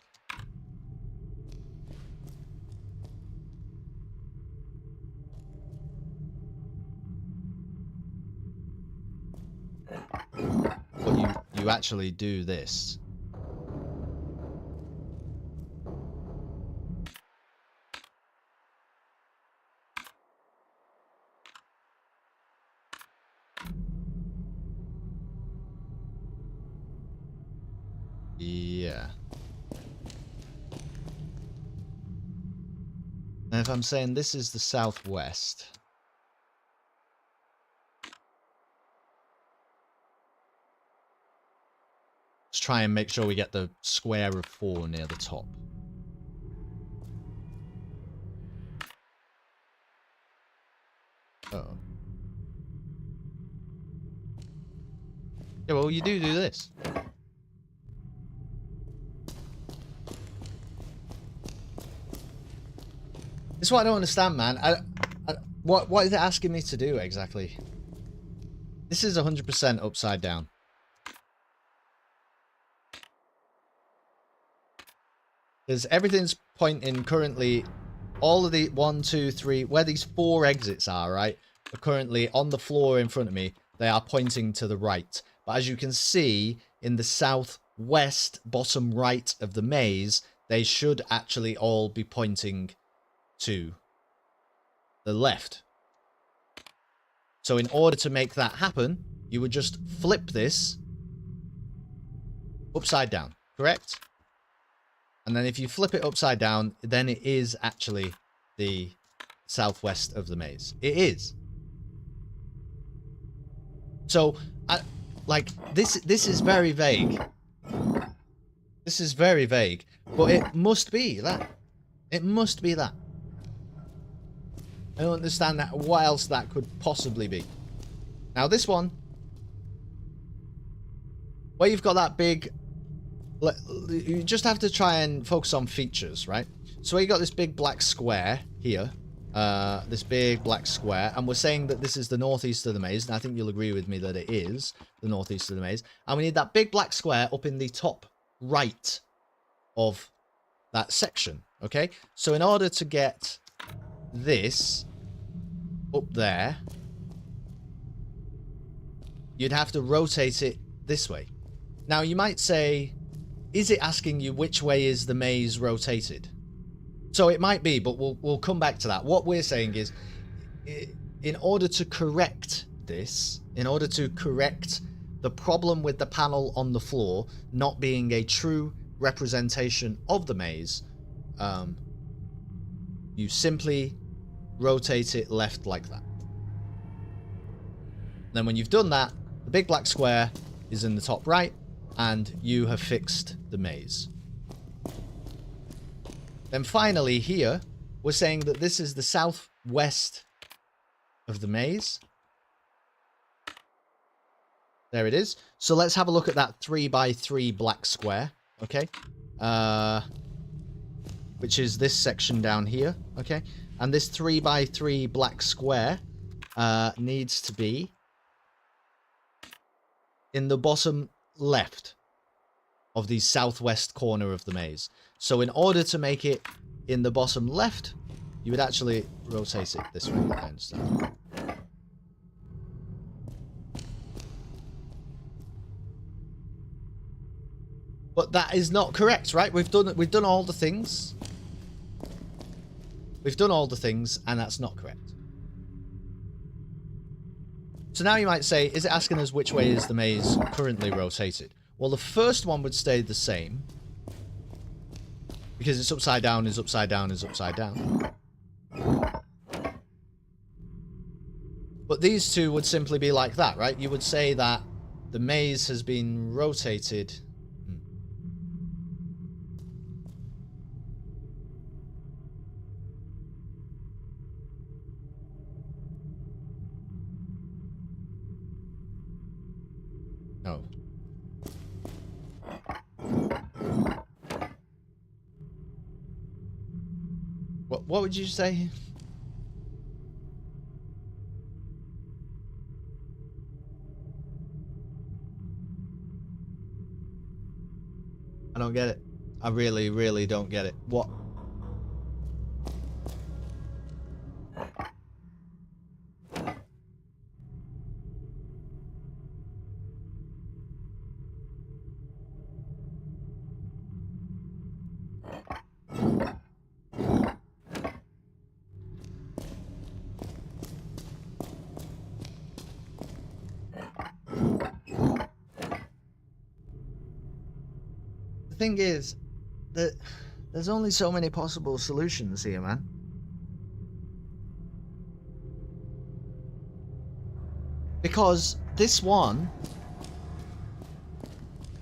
But you actually do this. Yeah. And if I'm saying this is the southwest, let's try and make sure we get the square of 4 near the top. Uh-oh. Yeah, well, you do this. This is what I don't understand, man. What is it asking me to do exactly? This is 100% upside down. Because everything's pointing currently, all of the 1, 2, 3, where these 4 exits are, right, are currently on the floor in front of me. They are pointing to the right. But as you can see, in the southwest bottom right of the maze, they should actually all be pointing to the left. So in order to make that happen, you would just flip this upside down, correct? And then if you flip it upside down, then it is actually the southwest of the maze. It is. So, this is very vague. This is very vague. But it must be that. It must be that. I don't understand that. What else that could possibly be. Now this one, where you've got that big, you just have to try and focus on features, right? So where you got this big black square here, this big black square, and we're saying that this is the northeast of the maze, and I think you'll agree with me that it is the northeast of the maze, and we need that big black square up in the top right of that section, okay? So in order to get this up there, you'd have to rotate it this way. Now, you might say, is it asking you which way is the maze rotated? So it might be, but we'll come back to that. What we're saying is, in order to correct this, in order to correct the problem with the panel on the floor not being a true representation of the maze, you simply rotate it left like that. Then when you've done that, the big black square is in the top right, and you have fixed the maze. Then finally here, we're saying that this is the southwest of the maze. There it is. So let's have a look at that 3x3 black square, okay? Which is this section down here, okay? And this 3x3 black square needs to be in the bottom left of the southwest corner of the maze. So in order to make it in the bottom left, you would actually rotate it this way, I understand. But that is not correct, right? We've done all the things. We've done all the things, and that's not correct. So now you might say, is it asking us which way is the maze currently rotated? Well, the first one would stay the same, because it's upside down is upside down is upside down. But these two would simply be like that, right? You would say that the maze has been rotated. No. What would you say? I don't get it. I really, really don't get it. What? The thing is that there's only so many possible solutions here, man. Because this one,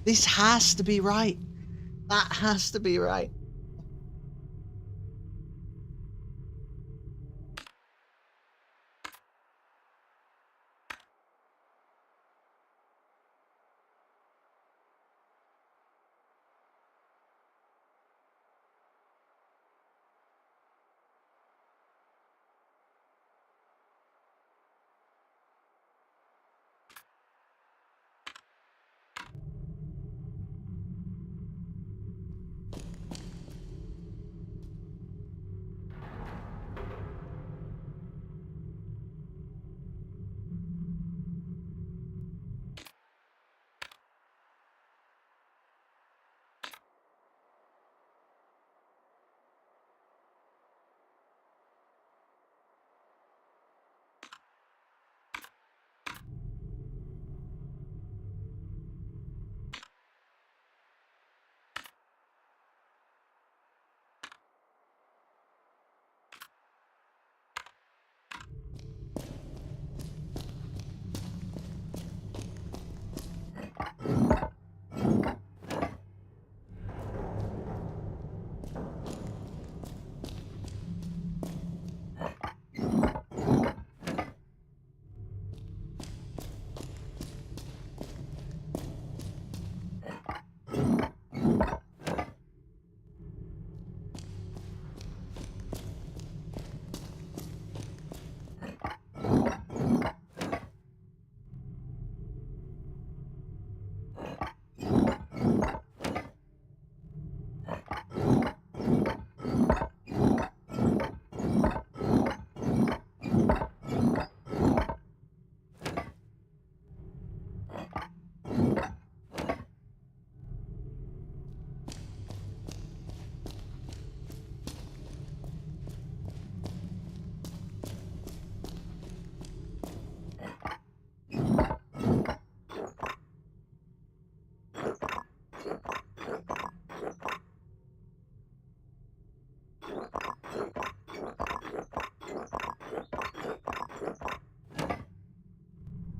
this has to be right. That has to be right.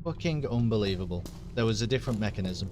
Fucking unbelievable. There was a different mechanism.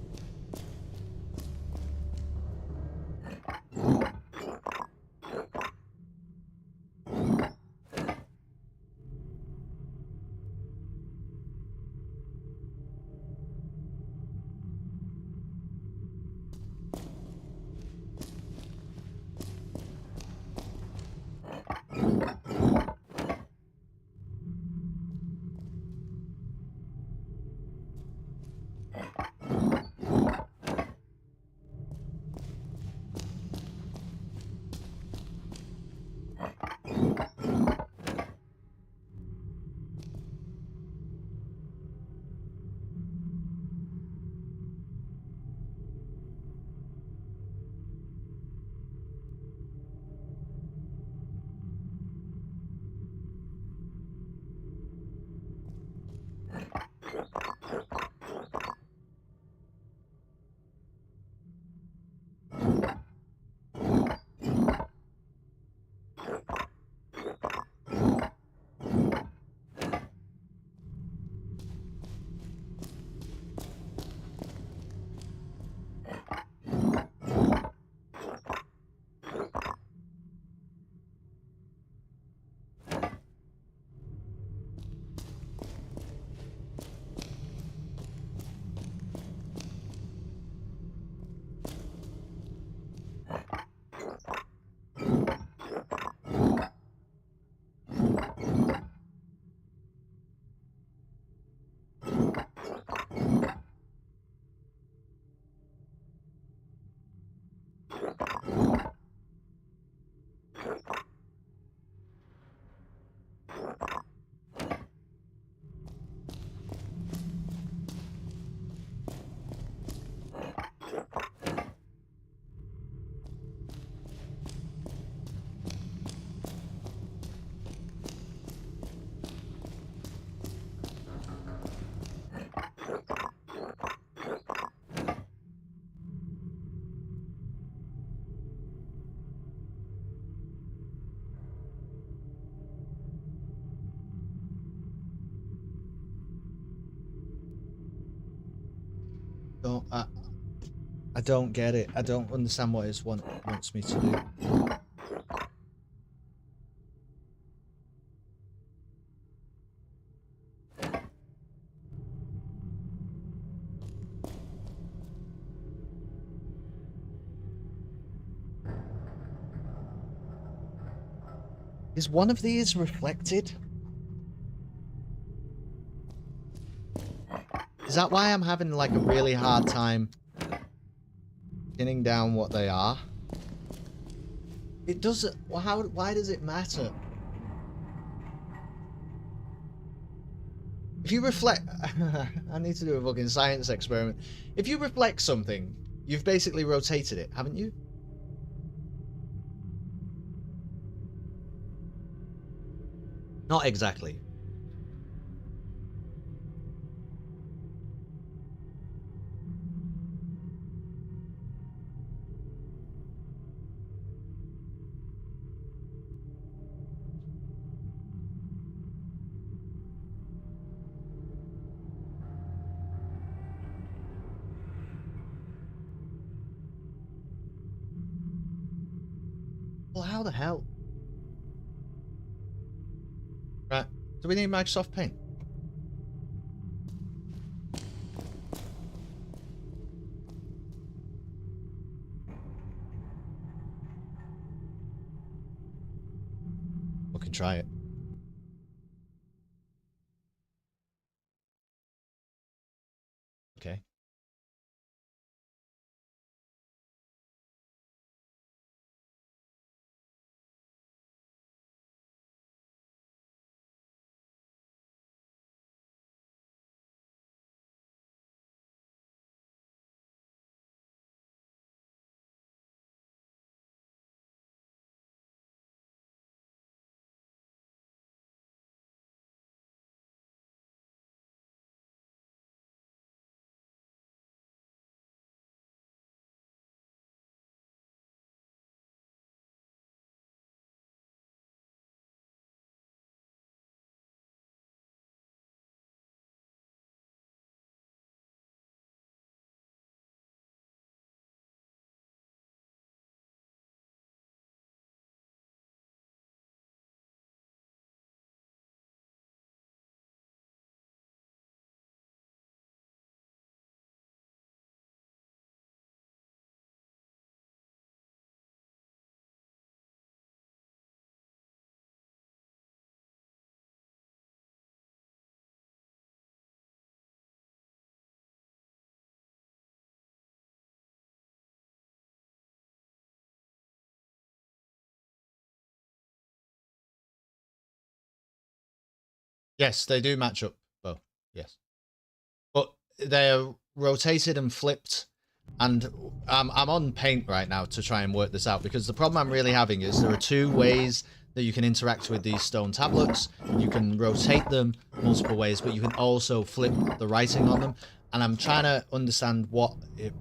Don't I don't get it. I don't understand what it wants me to do. Is one of these reflected? Is that why I'm having like a really hard time pinning down what they are? It doesn't. Well, why does it matter? If you reflect, I need to do a fucking science experiment. If you reflect something, you've basically rotated it, haven't you? Not exactly. Well, how the hell? Right. Do we need Microsoft Paint? We can try it. Okay. Yes, they do match up, Bo. Yes. But they're rotated and flipped, and I'm on paint right now to try and work this out, because the problem I'm really having is there are two ways that you can interact with these stone tablets. You can rotate them multiple ways, but you can also flip the writing on them, and I'm trying to understand what it,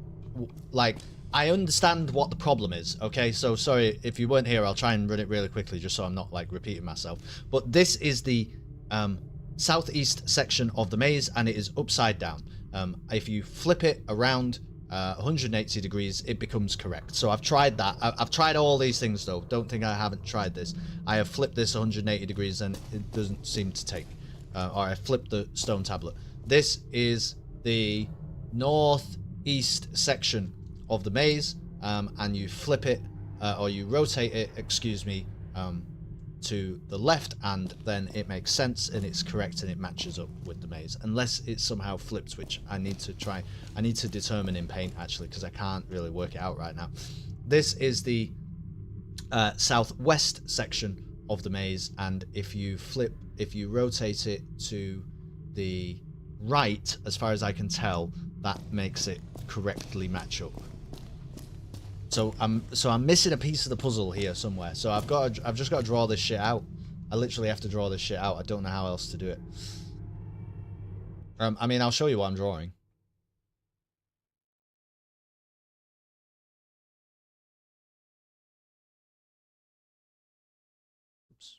like, I understand what the problem is, okay? So sorry if you weren't here, I'll try and run it really quickly just so I'm not like repeating myself. But this is the southeast section of the maze, and it is upside down. If you flip it around 180 degrees, it becomes correct. So I've tried that. I've tried all these things though. Don't think I haven't tried this. I have flipped this 180 degrees and it doesn't seem to take. Or I flipped the stone tablet. This is the northeast section of the maze, and you flip it, or you rotate it, excuse me, to the left, and then it makes sense and it's correct and it matches up with the maze, unless it's somehow flipped, which I need to determine in paint actually, because I can't really work it out right now. This is the southwest section of the maze, and if you rotate it to the right, as far as I can tell, that makes it correctly match up. So I'm missing a piece of the puzzle here somewhere. So I've just got to draw this shit out. I literally have to draw this shit out. I don't know how else to do it. I mean, I'll show you what I'm drawing. Oops.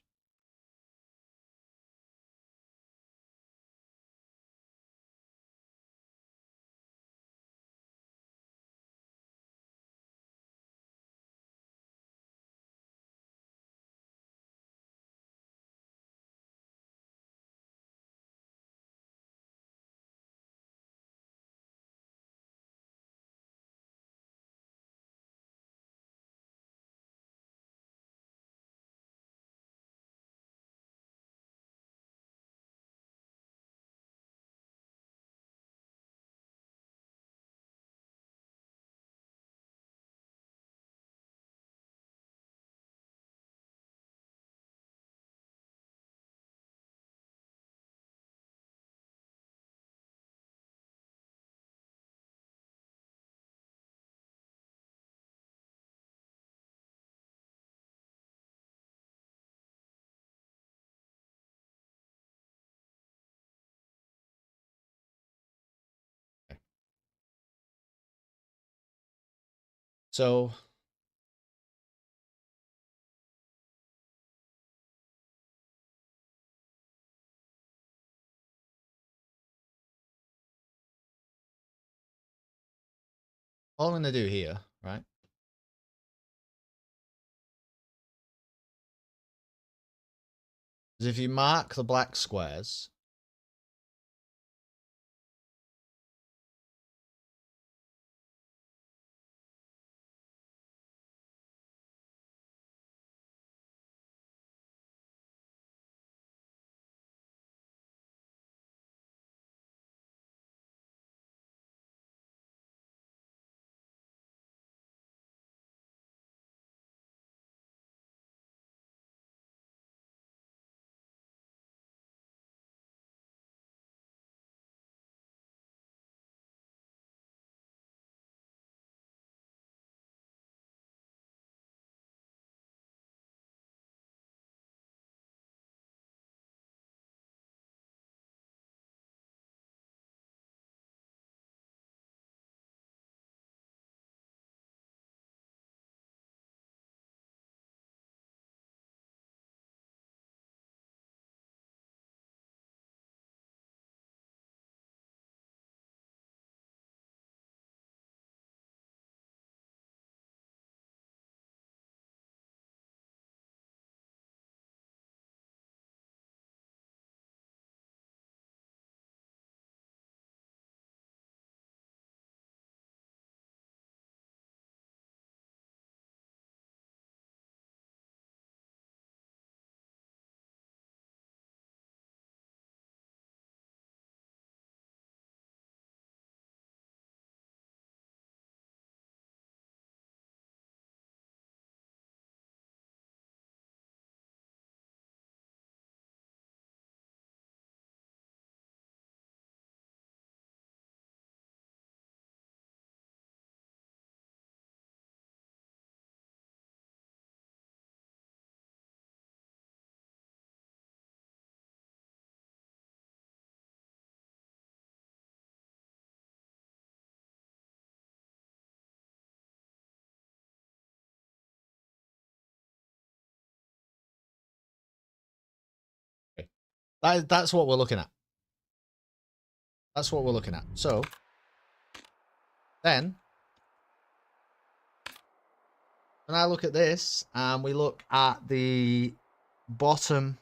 So all I'm going to do here, right, is if you mark the black squares, That's what we're looking at. That's what we're looking at. So, then, when I look at this, and we look at the bottom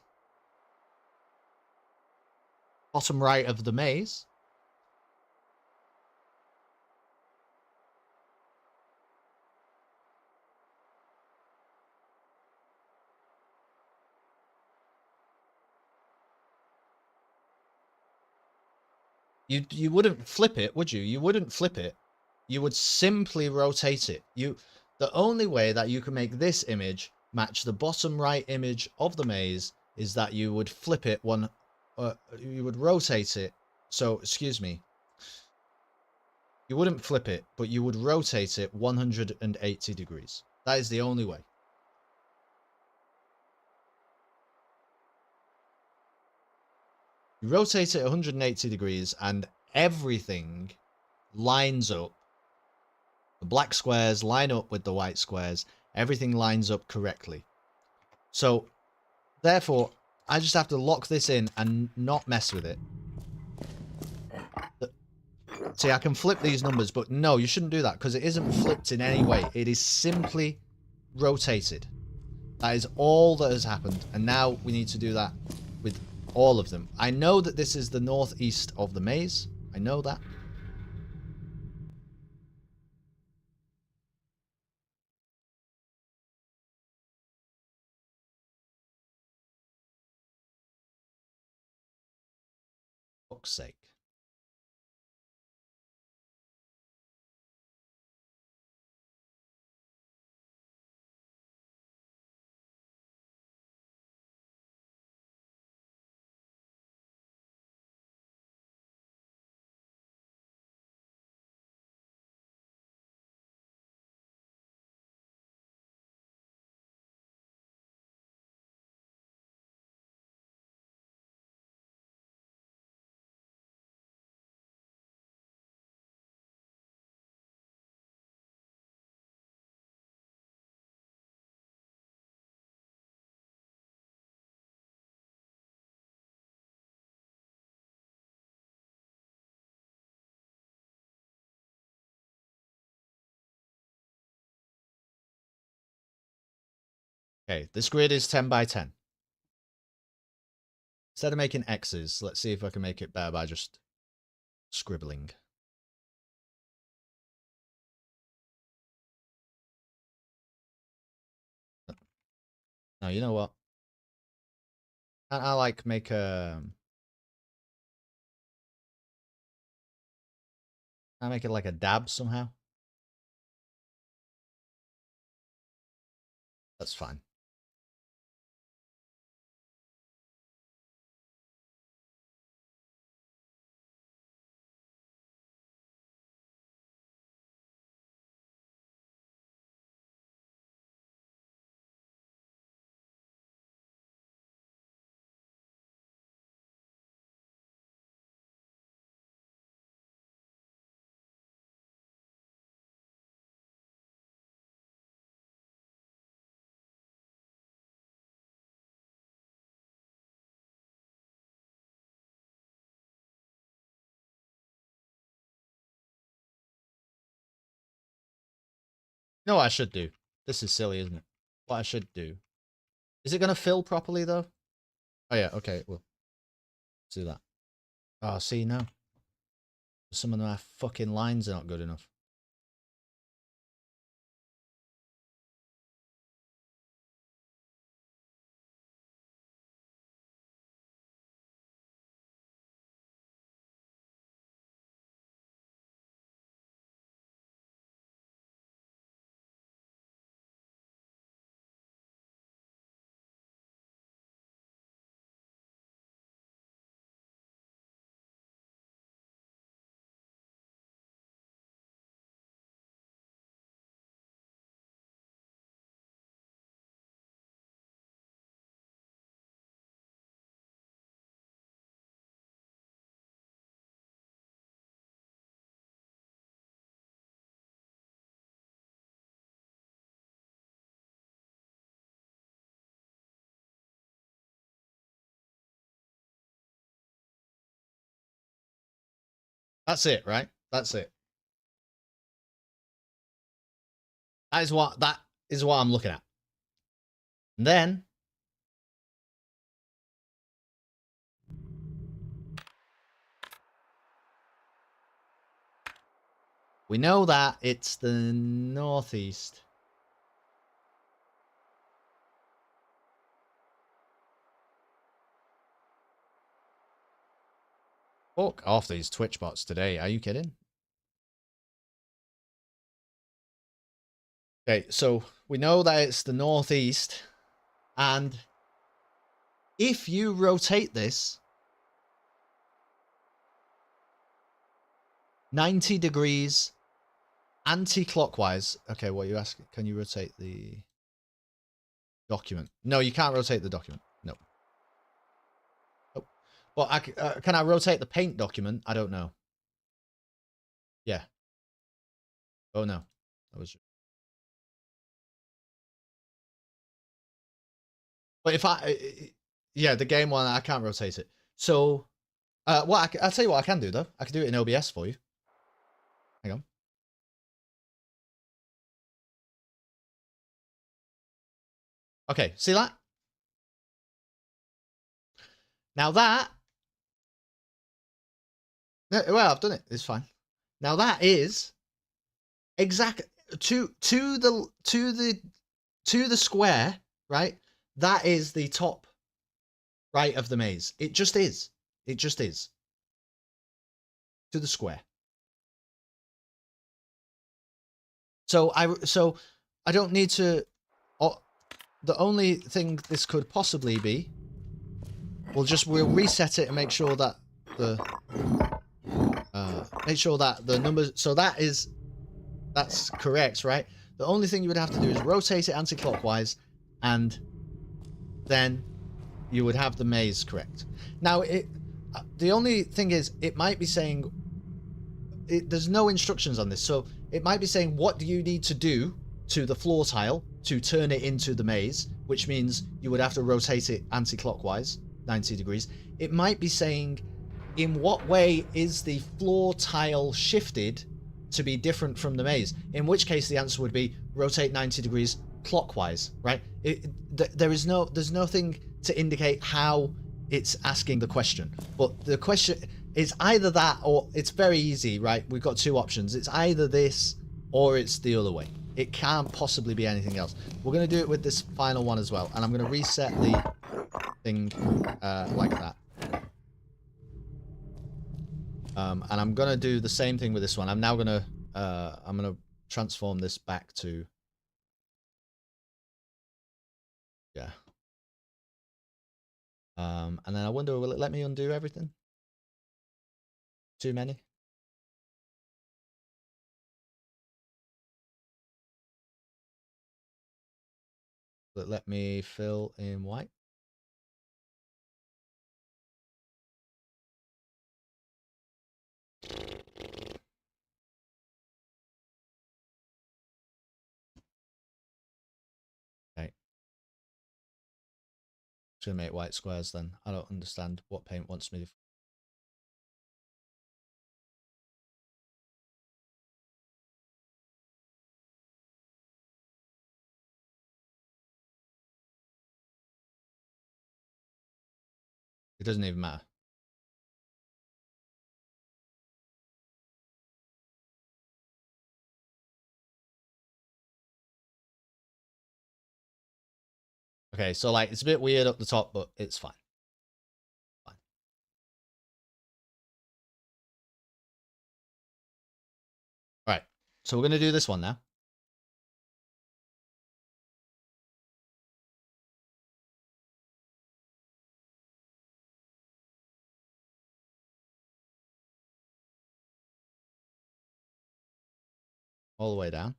right of the maze, you wouldn't flip it, would you? You wouldn't flip it. You would simply rotate it. The only way that you can make this image match the bottom right image of the maze is that you would flip it you would rotate it. So, excuse me. You wouldn't flip it, but you would rotate it 180 degrees. That is the only way. You rotate it 180 degrees and everything lines up. The black squares line up with the white squares. Everything lines up correctly. So, therefore, I just have to lock this in and not mess with it. See, I can flip these numbers, but no, you shouldn't do that because it isn't flipped in any way. It is simply rotated. That is all that has happened. And now we need to do that with all of them. I know that this is the northeast of the maze. I know that. For fuck's sake. Okay, this grid is 10 by 10. Instead of making X's, let's see if I can make it better by just scribbling. No, you know what? I like make a... I make it like a dab somehow. That's fine. You know what I should do? This is silly, isn't it? What I should do. Is it going to fill properly, though? Oh, yeah. Okay, well. Let's do that. Oh, see, no. Some of my fucking lines are not good enough. That's it, right? That's it. That is what I'm looking at. And then we know that it's the northeast. Fuck off these Twitch bots today. Are you kidding? Okay, so we know that it's the northeast. And if you rotate this 90 degrees anti-clockwise. Okay, what are you asking? Can you rotate the document? No, you can't rotate the document. No. Oh. Well, can I rotate the paint document? I don't know. Yeah. Oh, no. That was... But if yeah, the game one, I can't rotate it. So, well, I'll tell you what I can do, though. I can do it in OBS for you. Hang on. Okay, see that? Now that... Well, I've done it. It's fine. Now that is exact to the square, right? That is the top right of the maze. It just is. It just is. To the square. So I don't need to... the only thing this could possibly be, we'll reset it and make sure that the numbers... So that's correct, right? The only thing you would have to do is rotate it anti-clockwise, and then you would have the maze correct. Now, the only thing is, it might be saying... there's no instructions on this, so it might be saying, what do you need to do to the floor tile to turn it into the maze, which means you would have to rotate it anti-clockwise 90 degrees. It might be saying, in what way is the floor tile shifted to be different from the maze, in which case the answer would be rotate 90 degrees clockwise, right? There's nothing to indicate how it's asking the question, but the question is either that, or it's very easy, right? We've got two options. It's either this or it's the other way. It can't possibly be anything else. We're going to do it with this final one as well, and I'm going to reset the thing like that. And I'm going to do the same thing with this one. I'm now going to transform this back to... Yeah. And then I wonder, will it let me undo everything? Too many? Will it let me fill in white? Okay. Just gonna make white squares then. I don't understand what Paint wants me to... It doesn't even matter. Okay, so like it's a bit weird up the top, but it's fine. Fine. All right, so we're gonna do this one now. All the way down.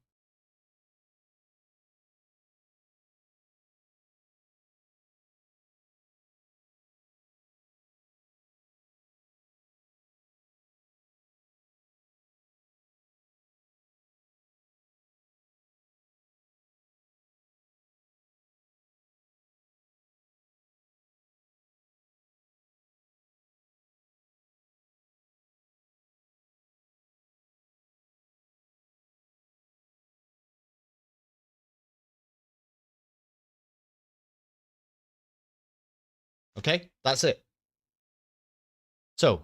Okay, that's it. So,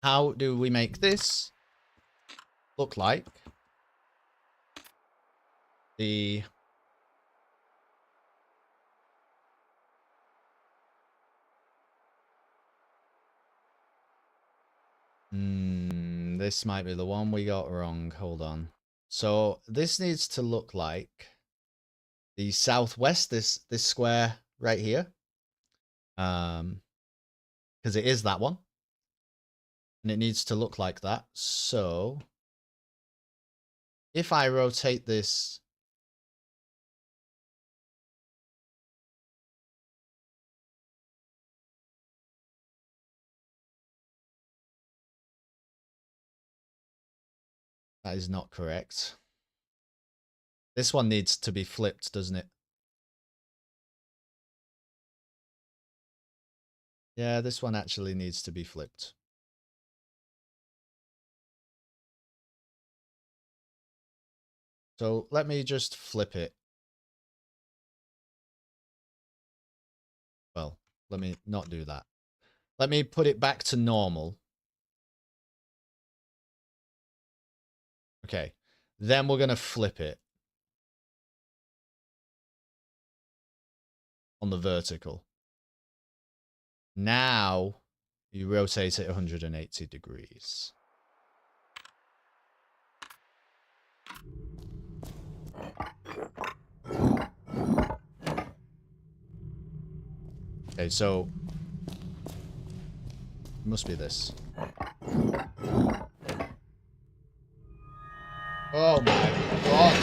how do we make this look like the this might be the one we got wrong. Hold on. So this needs to look like the southwest, this square right here. Because it is that one. And it needs to look like that. So if I rotate this that is not correct. This one needs to be flipped, doesn't it? Yeah, this one actually needs to be flipped. So let me just flip it. Well, let me not do that. Let me put it back to normal. Okay, then we're going to flip it on the vertical. Now you rotate it 180 degrees. Okay, so it must be this. Oh my god.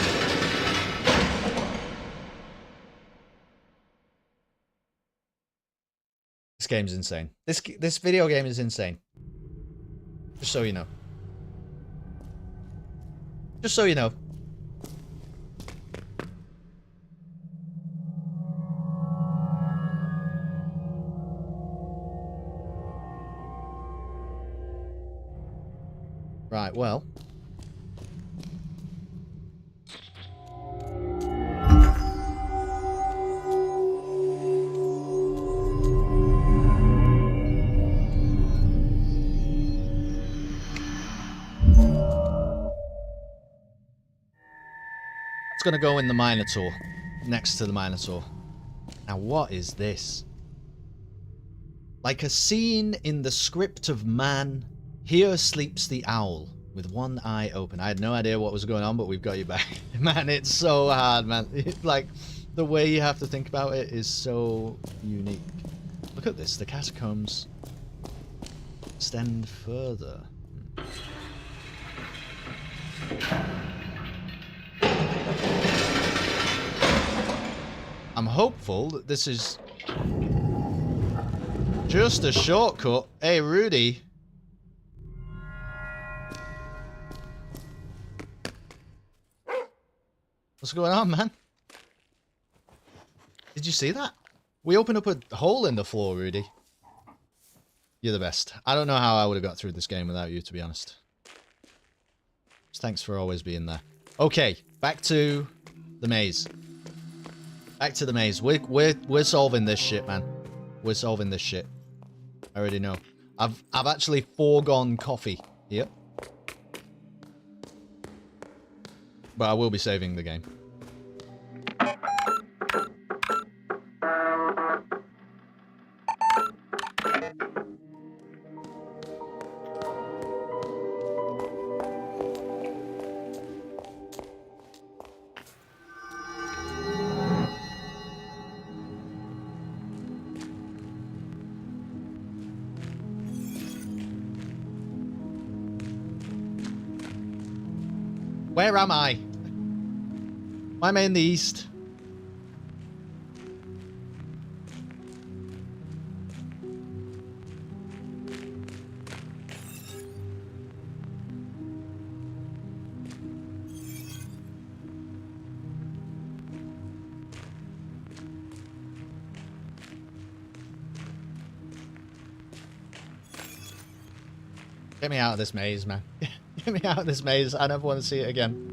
This game's insane. This video game is insane. Just so you know. Just so you know. Right, well. It's gonna go in the Minotaur. Next to the Minotaur. Now what is this? Like a scene in the script of Man, here sleeps the owl with one eye open. I had no idea what was going on, but we've got you back. Man, it's so hard, man. Like, the way you have to think about it is so unique. Look at this, the catacombs extend further. I'm hopeful that this is just a shortcut. Hey, Rudy. What's going on, man? Did you see that? We opened up a hole in the floor, Rudy. You're the best. I don't know how I would have got through this game without you, to be honest. Just thanks for always being there. Okay, back to the maze. Back to the maze. We're solving this shit, man. We're solving this shit. I already know. I've actually foregone coffee here. But I will be saving the game. Where am I? Why am I in the east? Get me out of this maze, man. Get me out of this maze. I never want to see it again.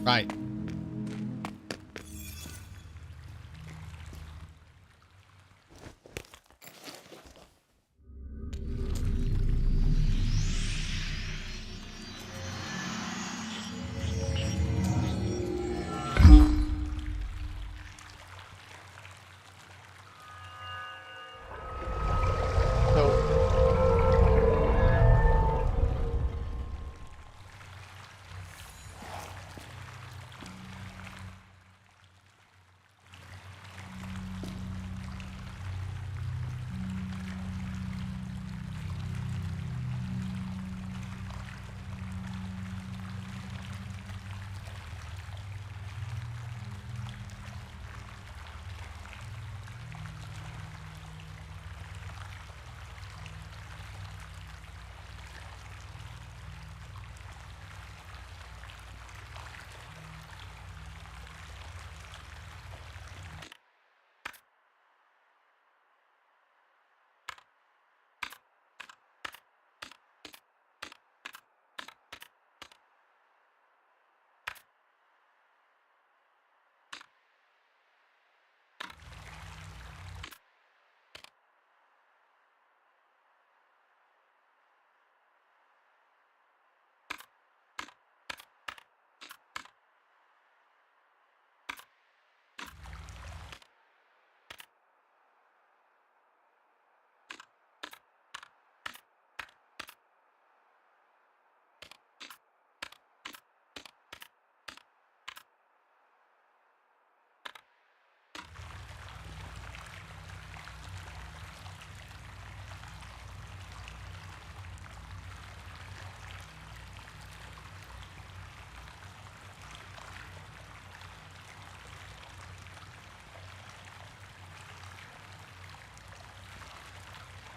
Right.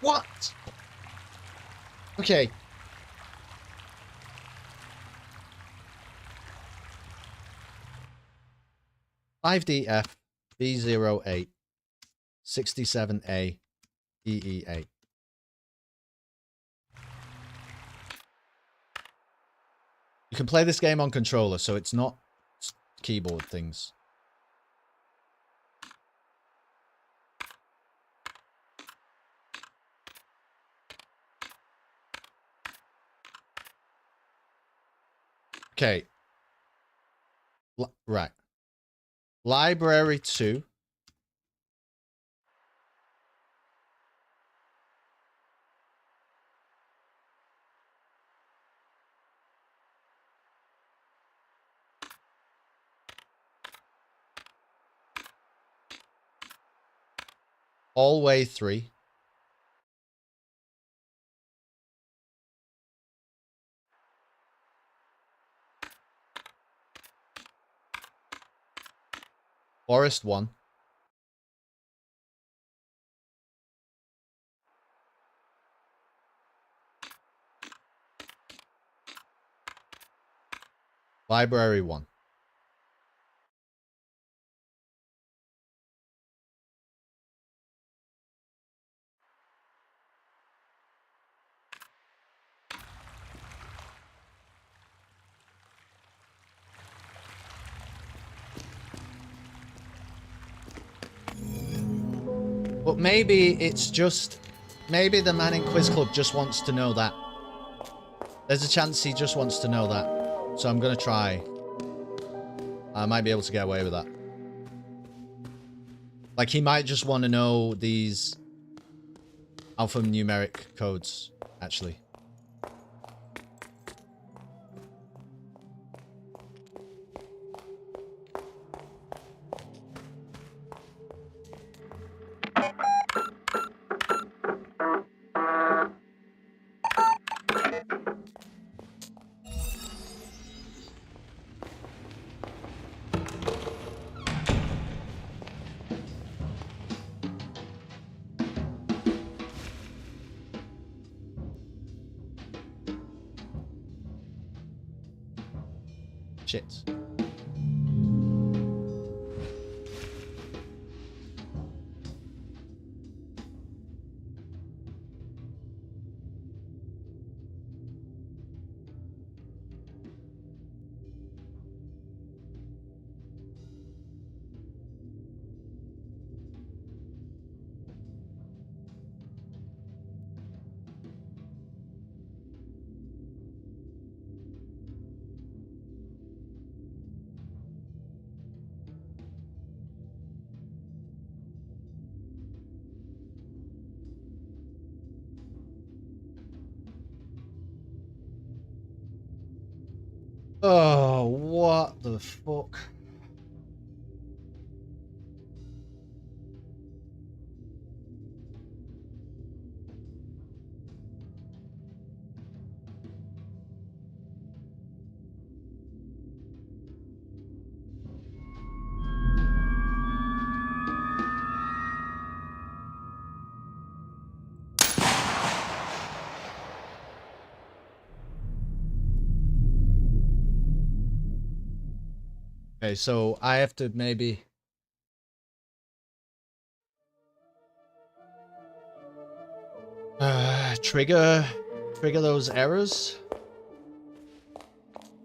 What? Okay. $5DF B08 67A EE8. You can play this game on controller, so it's not keyboard things. Okay. Right. Library 2. Hallway 3. Forest 1. Library 1. But maybe it's just... Maybe the man in Quiz Club just wants to know that. There's a chance he just wants to know that. So I'm going to try. I might be able to get away with that. Like, he might just want to know these alphanumeric codes, actually. Shit. Oh, what the fuck? Okay, so I have to maybe... trigger those errors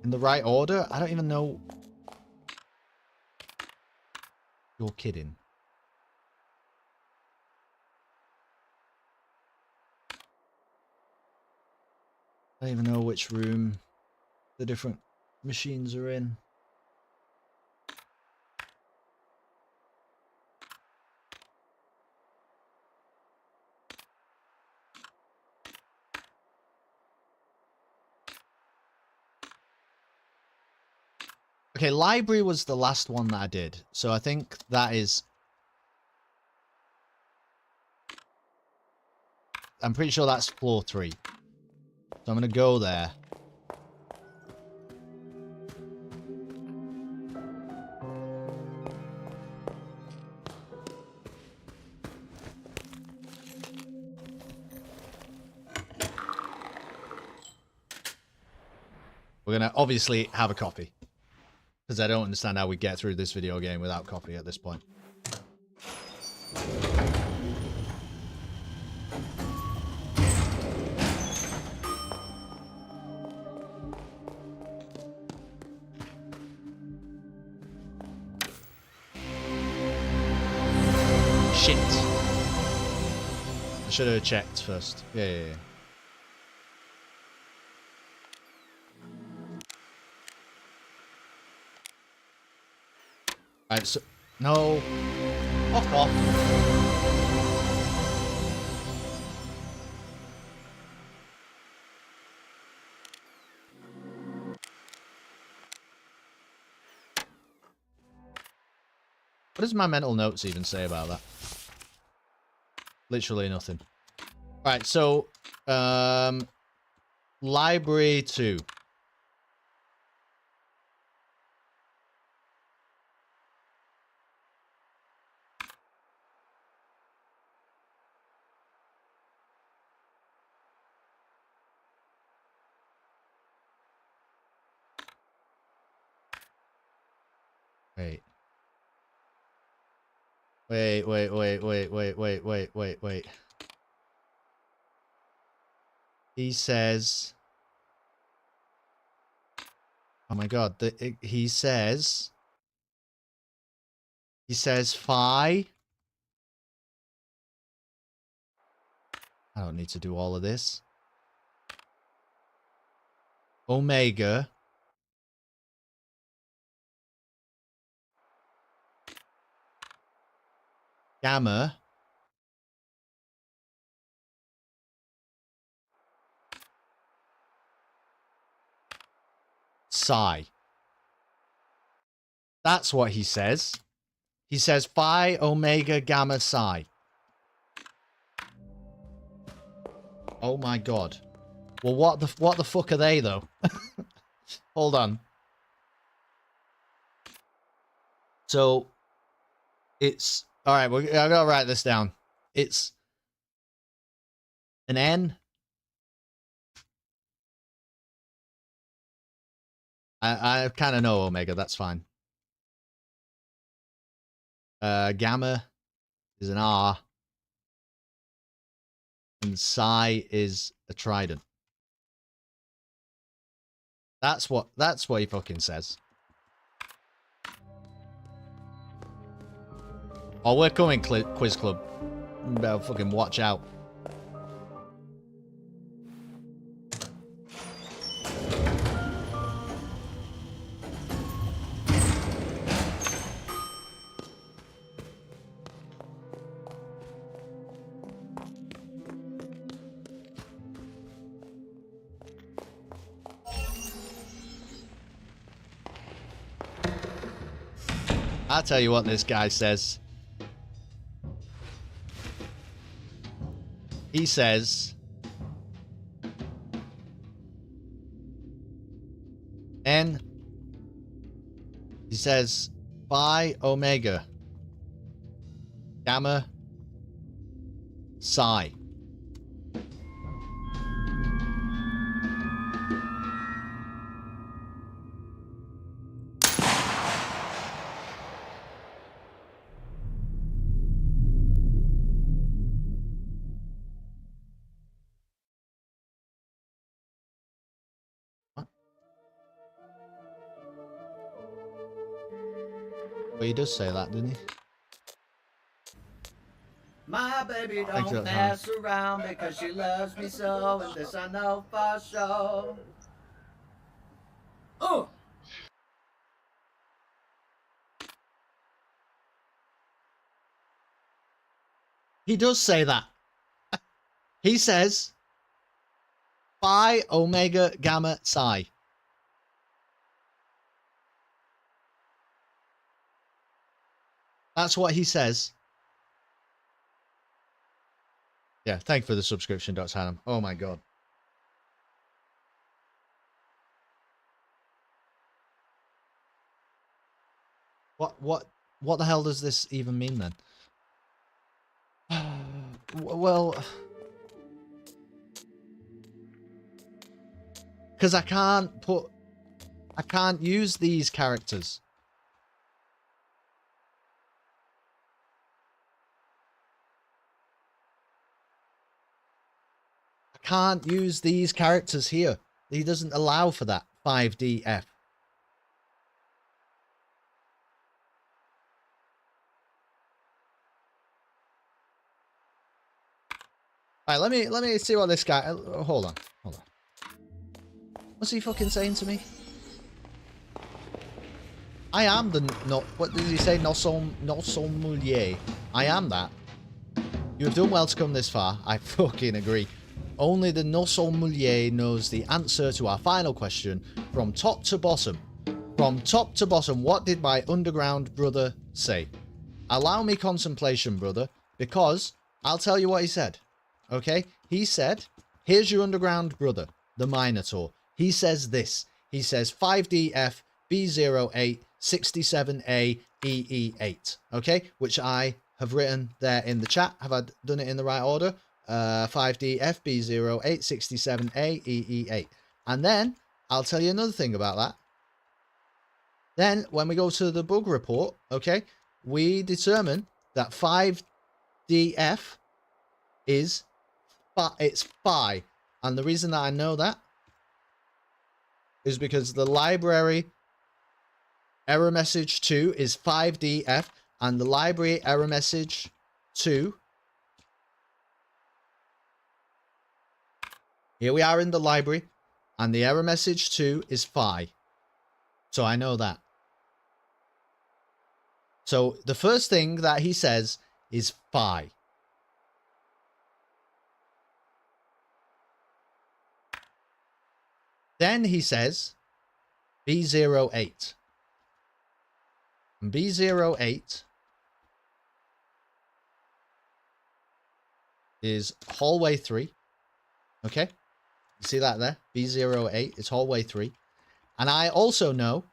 in the right order? I don't even know. You're kidding. I don't even know which room the different machines are in. Okay, library was the last one that I did. So I think that is... I'm pretty sure that's floor 3. So I'm going to go there. We're going to obviously have a coffee. Because I don't understand how we get through this video game without coffee at this point. Shit. I should have checked first. Yeah. Alright, so... No. Fuck off. What does my mental notes even say about that? Literally nothing. Alright, so... Library 2. Wait. Wait. He says... Oh my god, he says... He says phi. I don't need to do all of this. Omega. Gamma. Psi. That's what he says. He says phi, omega, gamma, psi. Oh my god. Well, what the fuck are they though? Hold on. So it's all right. I gotta write this down. It's an N. I kind of know omega. That's fine. Gamma is an R, and psi is a trident. That's what he fucking says. Oh, we're coming, Quiz Club. You better fucking watch out. I'll tell you what this guy says. He says... N... He says... Phi Omega. Gamma. Psi. What? Well, he does say that, didn't he? My baby Thanks for don't that, mess around because she loves me so, and this I know for sure. Oh! He does say that. He says Phi Omega Gamma Psi. That's what he says. Yeah, thank you for the subscription, Dr. Hannum. Oh my god. What the hell does this even mean then? Well, because I can't use these characters. I can't use these characters here. He doesn't allow for that 5DF. All right, let me see what this guy. Hold on. What's he fucking saying to me? I am the no. What did he say? No sommelier. I am that. You have done well to come this far. I fucking agree. Only the no sommelier knows the answer to our final question from top to bottom. From top to bottom, what did my underground brother say? Allow me contemplation, brother, because I'll tell you what he said. Okay? He said, here's your underground brother, the Minotaur. He says this. He says 5DF B08 67A EE8. Okay? Which I have written there in the chat. Have I done it in the right order? 5DF B08 67A EE8. And then, I'll tell you another thing about that. Then, when we go to the bug report, okay, we determine that 5DF is it's phi, and the reason that I know that is because the library error message 2 is 5DF, and the library error message 2, here we are in the library, and the error message 2 is phi. So I know that. So the first thing that he says is phi. Then he says B08. And B08 is hallway 3. Okay? You see that there? B08 is hallway 3. And I also know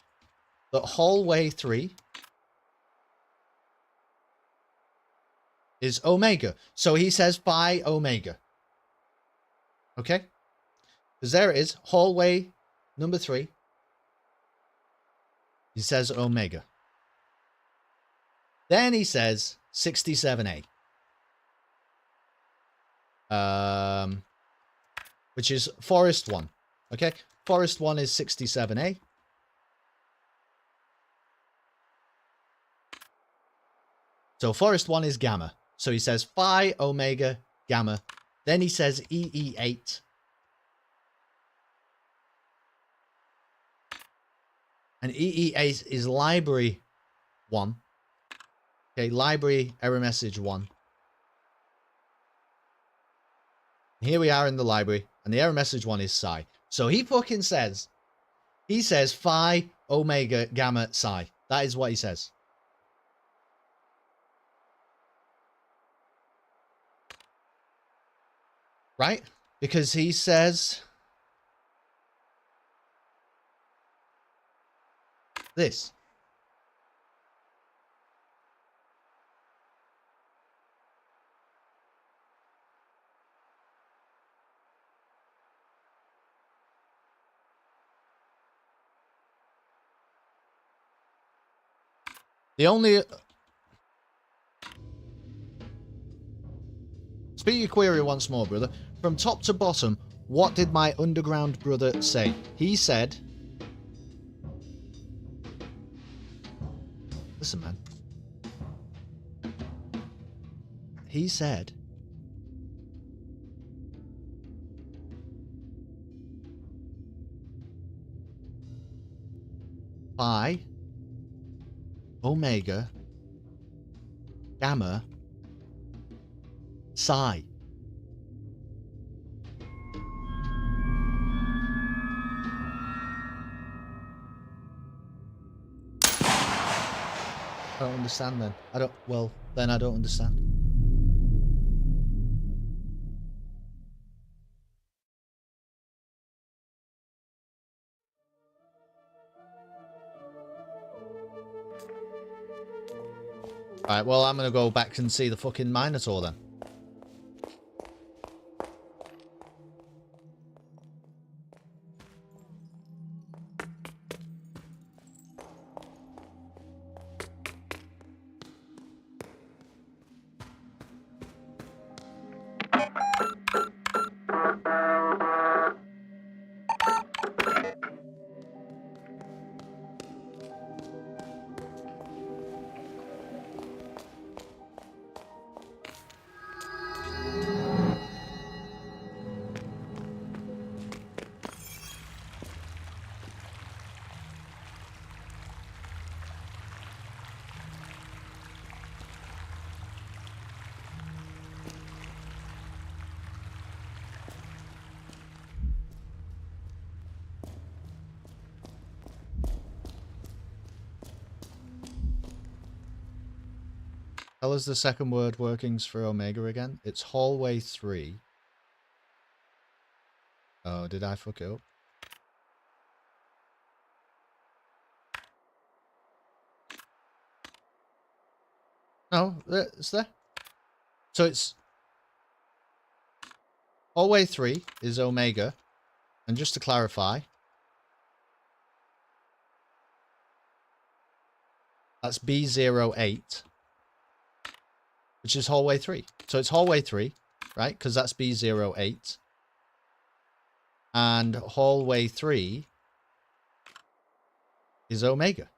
that hallway 3 is omega. So he says phi omega. Okay? Because there it is, hallway number 3. He says omega. Then he says 67A. Which is forest 1. Okay? Forest 1 is 67A. So forest 1 is gamma. So he says phi omega gamma. Then he says EE8. And EE8 is library 1. Okay, library error message 1. Here we are in the library, and the error message 1 is psi. So he fucking says, phi omega gamma psi. That is what he says. Right? Because he says this. The only... Speak your query once more, brother. From top to bottom, what did my underground brother say? He said... Listen, man. He said... Pi, Omega, Gamma, Psi. I don't understand then. I don't... Well, then I don't understand. Right, well, I'm going to go back and see the fucking Minotaur then. Tell us the second word workings for Omega again. It's hallway 3. Oh, did I fuck it up? No, it's there. So it's... Hallway 3 is Omega. And just to clarify... That's B08. Which is hallway 3. So it's hallway 3, right? Because that's B08. And hallway 3 is Omega.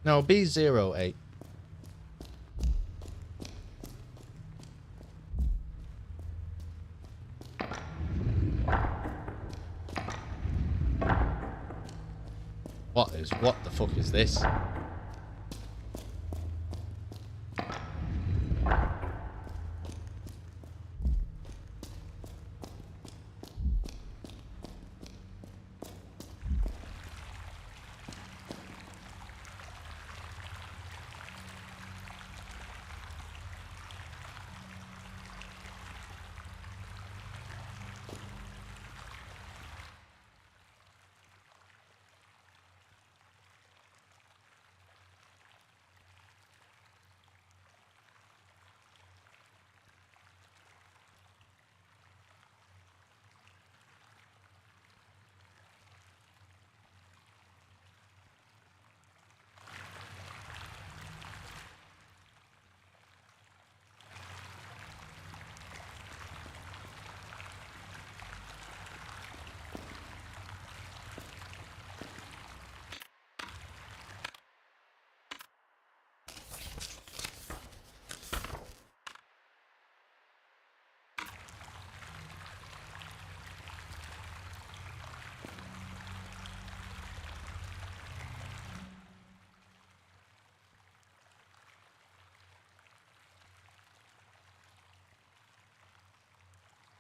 No, B08. What the fuck is this?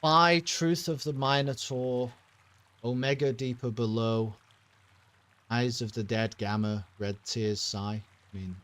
Phi, Truth of the Minotaur, Omega Deeper Below, Eyes of the Dead, Gamma, Red Tears, Psi. I mean...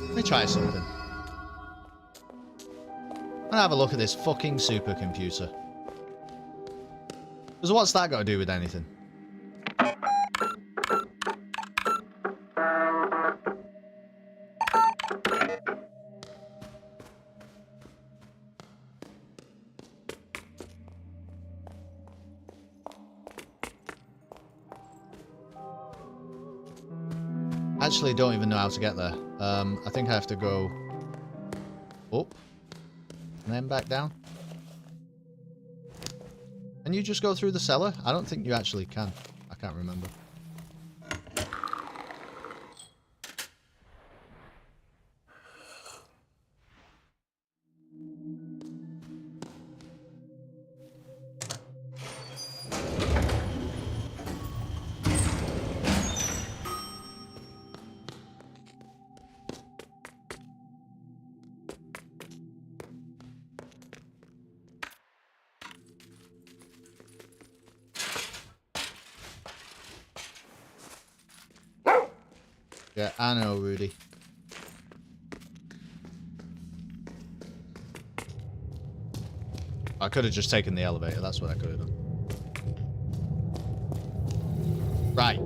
Let me try something. I'm gonna have a look at this fucking supercomputer. Because what's that got to do with anything? Actually, don't even know how to get there. I think I have to go up and then back down. Can you just go through the cellar? I don't think you actually can. I can't remember. Yeah, I know, Rudy. I could have just taken the elevator. That's what I could have done. Right.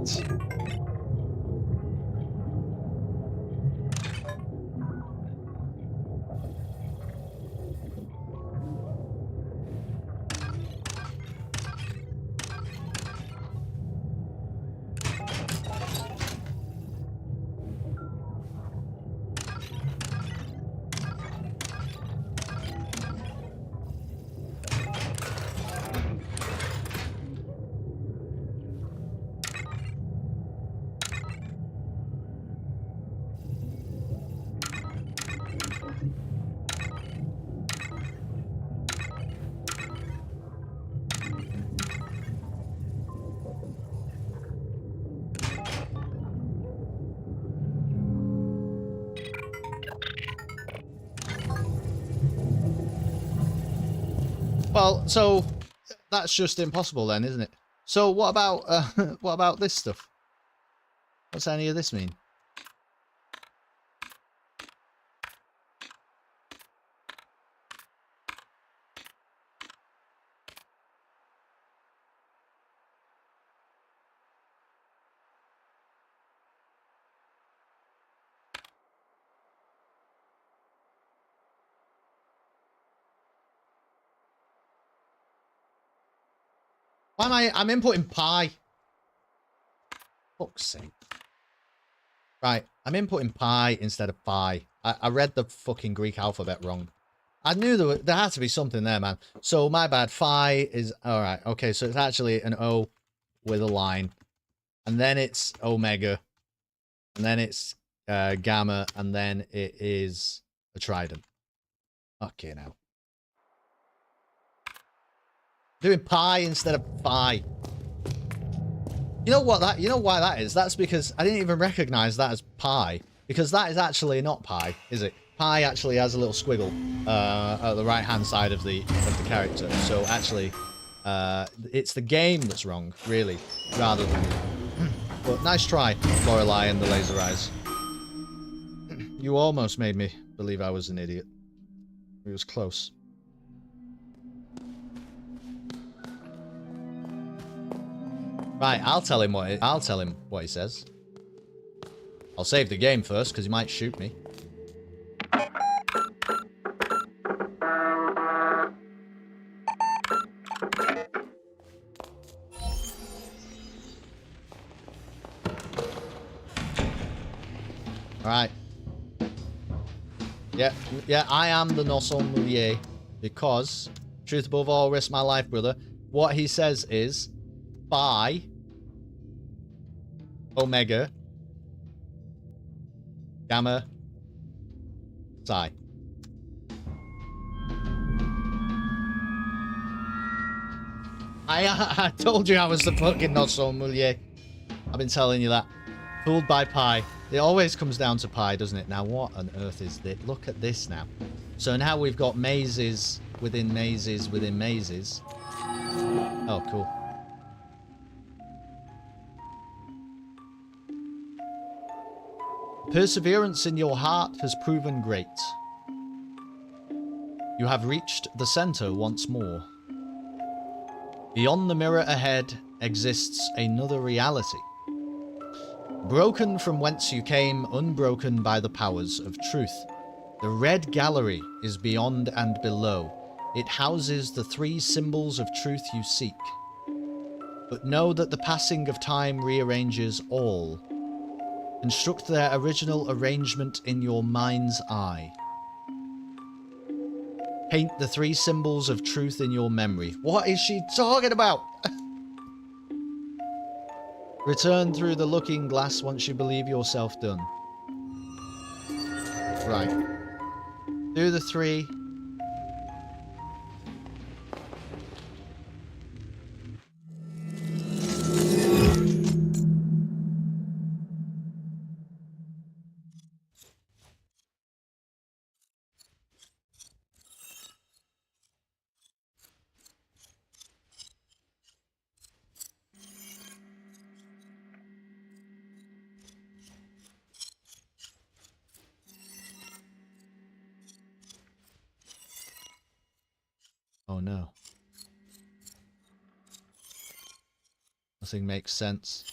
Well, so that's just impossible then, isn't it? So what about what about this stuff? What's any of this mean? Why am I'm inputting pi. Fuck's sake. Right, I'm inputting pi instead of phi. I read the fucking Greek alphabet wrong. I knew there had to be something there, man. So my bad. Phi is alright. Okay, so it's actually an O with a line. And then it's omega. And then it's gamma. And then it is a trident. Okay, now. Doing pi instead of phi. You know what that? You know why that is? That's because I didn't even recognize that as pi, because that is actually not pi, is it? Pi actually has a little squiggle at the right-hand side of the character. So actually, it's the game that's wrong, really, rather than. But nice try, Lorelei and the laser eyes. You almost made me believe I was an idiot. It was close. Right, I'll tell him what he says. I'll save the game first, because he might shoot me. Alright. Yeah, I am the no sommelier. Because, truth above all, risk my life, brother. What he says is, Phi, Omega, Gamma, Psi. I told you I was the fucking not sommelier. I've been telling you that. Fooled by pi. It always comes down to pi, doesn't it? Now, what on earth is this? Look at this now. So now we've got mazes within mazes within mazes. Oh, cool. Perseverance in your heart has proven great. You have reached the center once more. Beyond the mirror ahead exists another reality. Broken from whence you came, unbroken by the powers of truth. The red gallery is beyond and below. It houses the three symbols of truth you seek. But know that the passing of time rearranges all. Construct their original arrangement in your mind's eye. Paint the three symbols of truth in your memory. What is she talking about? Return through the looking glass once you believe yourself done. Right. Do the three. Oh no. Nothing makes sense.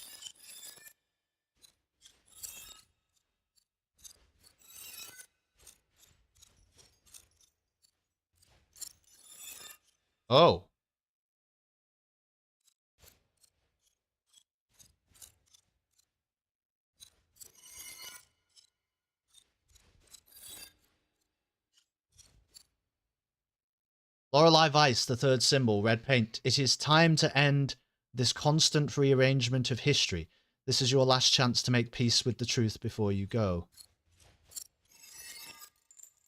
Oh. Lorelei Vice, the third symbol, red paint. It is time to end this constant rearrangement of history. This is your last chance to make peace with the truth before you go.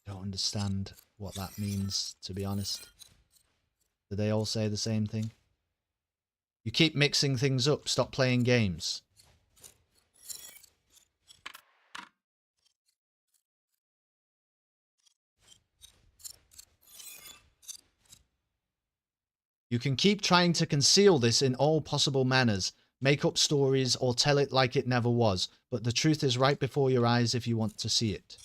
Don't understand what that means, to be honest. Do they all say the same thing? You keep mixing things up. Stop playing games. You can keep trying to conceal this in all possible manners, make up stories, or tell it like it never was, but the truth is right before your eyes if you want to see it.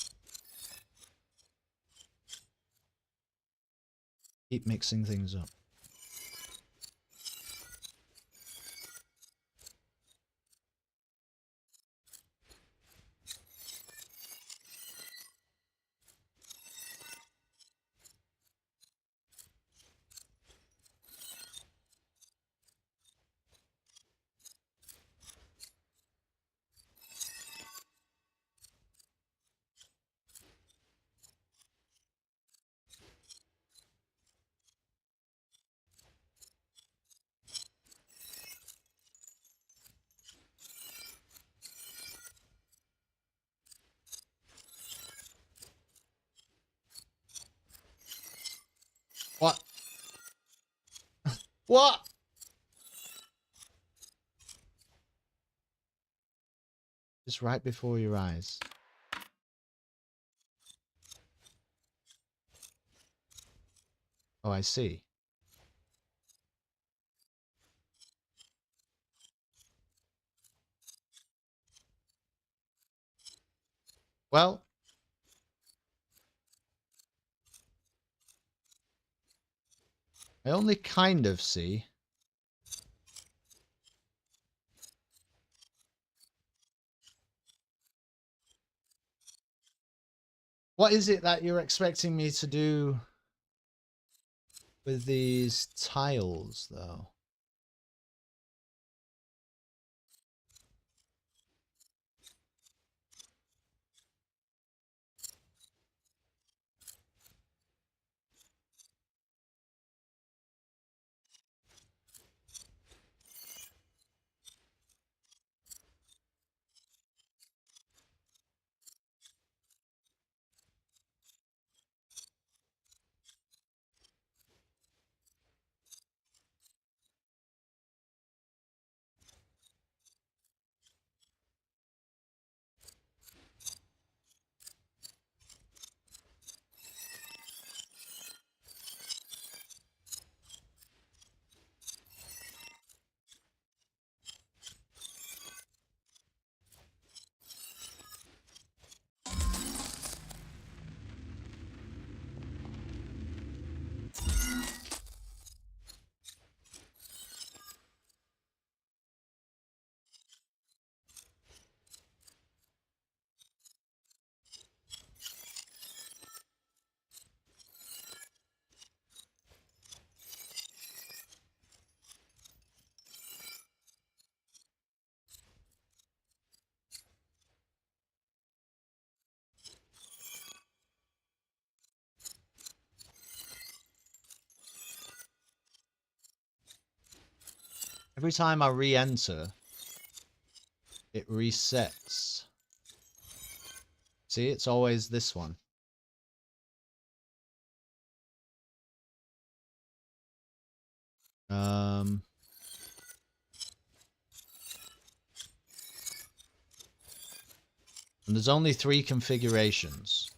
Keep mixing things up. What? What? Just right before your eyes. Oh, I see. Well, I only kind of see. What is it that you're expecting me to do with these tiles, though? Every time I re-enter, it resets. See, it's always this one. And there's only 3 configurations.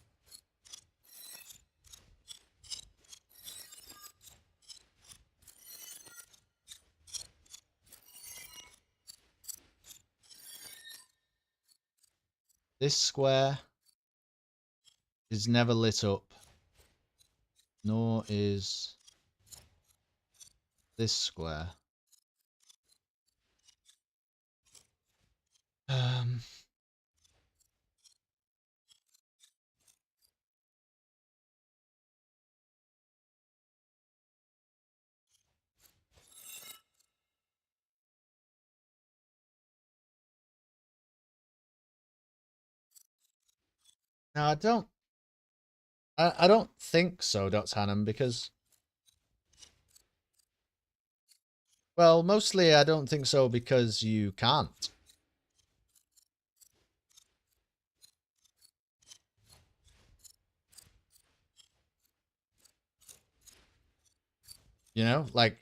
This square is never lit up, nor is this square. Now I don't think so, Dr. Hannum, because, well, mostly I don't think so because you can't. You know, like,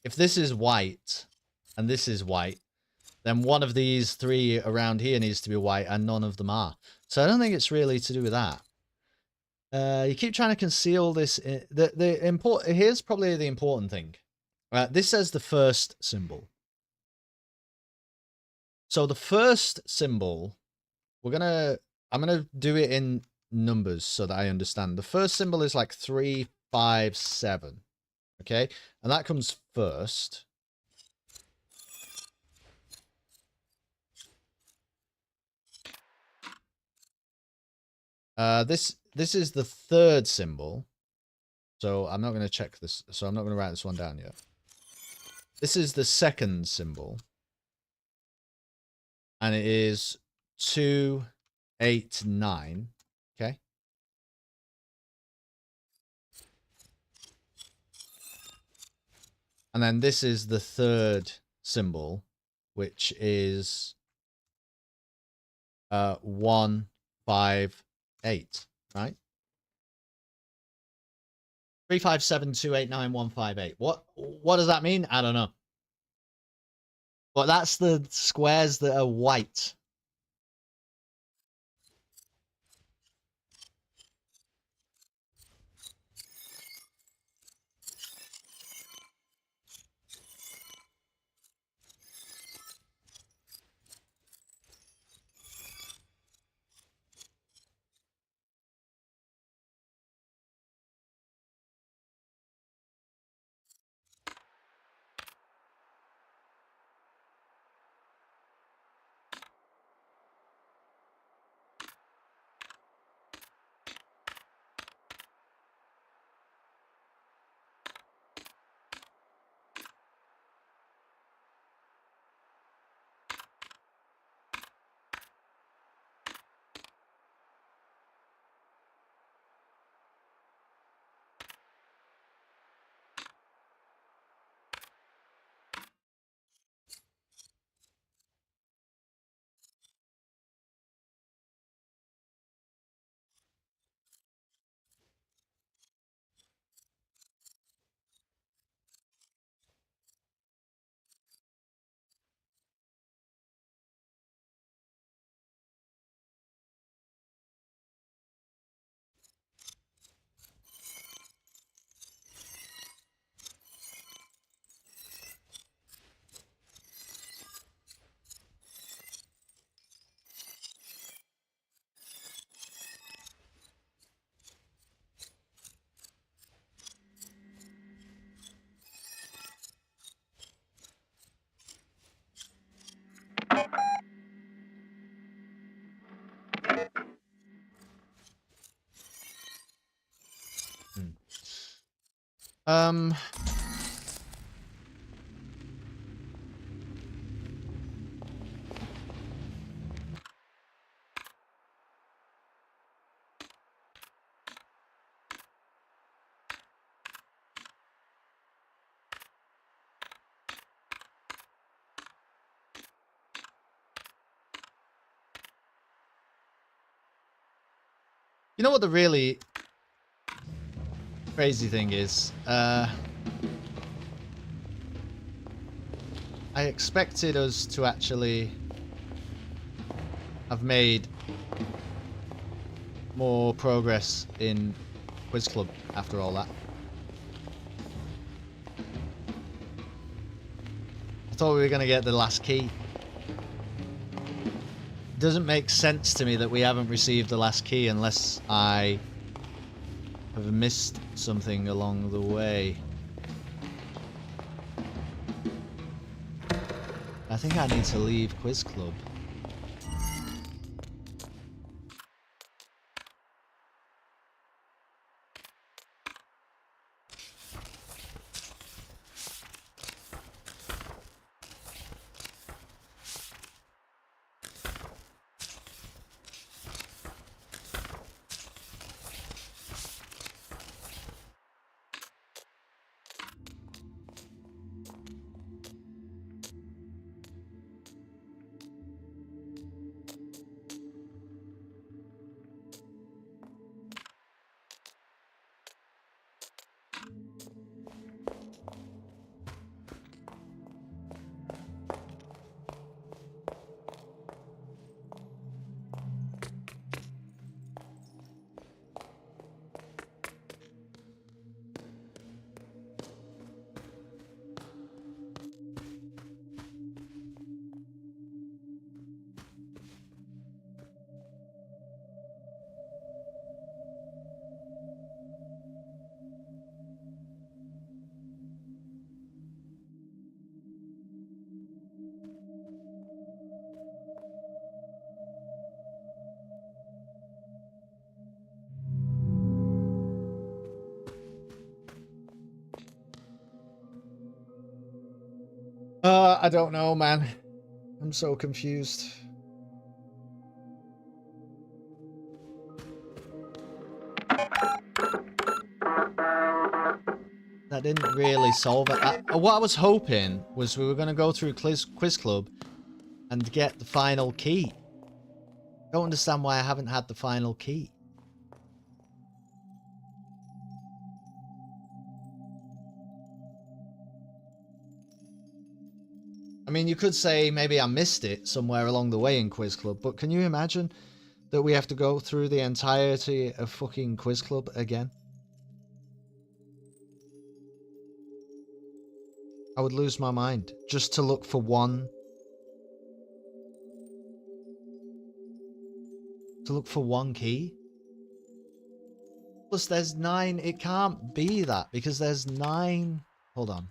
if this is white and this is white, then one of these 3 around here needs to be white and none of them are. So I don't think it's really to do with that. You keep trying to conceal this. Here's probably the important thing. This says the first symbol. So the first symbol, I'm gonna do it in numbers so that I understand. The first symbol is like 3, 5, 7. Okay, and that comes first. This is the third symbol. So I'm not going to check this. So I'm not going to write this one down yet. This is the second symbol. And it is 2, 8, 9. Okay. And then this is the third symbol, which is 1, 5, 8. Right? 3, 5, 7, 2, 8, 9, 1, 5, 8. What does that mean? I don't know. But that's the squares that are white. Um, You know what the really crazy thing is? I expected us to actually have made more progress in Quiz Club after all that. I thought we were going to get the last key. It doesn't make sense to me that we haven't received the last key unless I have missed something along the way. I think I need to leave Quiz Club. I don't know, man. I'm so confused. That didn't really solve it. What I was hoping was we were going to go through Quiz Club and get the final key. Don't understand why I haven't had the final key. I mean, you could say maybe I missed it somewhere along the way in Quiz Club, but can you imagine that we have to go through the entirety of fucking Quiz Club again? I would lose my mind just to look for one. To look for one key? Plus there's 9. It can't be that because there's 9. Hold on.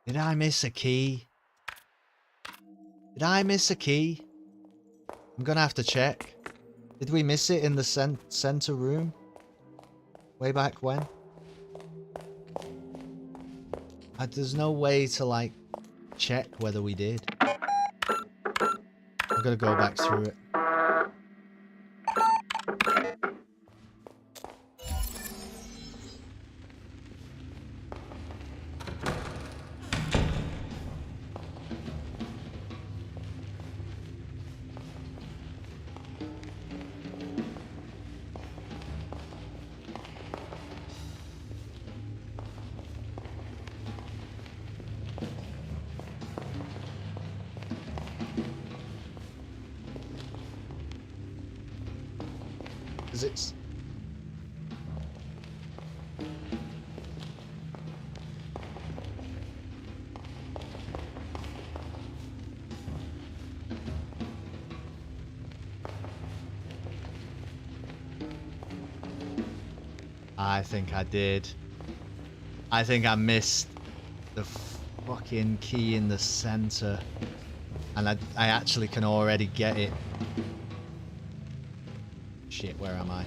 Did I miss a key? Did I miss a key? I'm gonna have to check. Did we miss it in the center room? Way back when? There's no way to, like, check whether we did. I've got to go back through it. It's... I think I did. I think I missed the fucking key in the center. And I actually can already get it. Shit, where am I?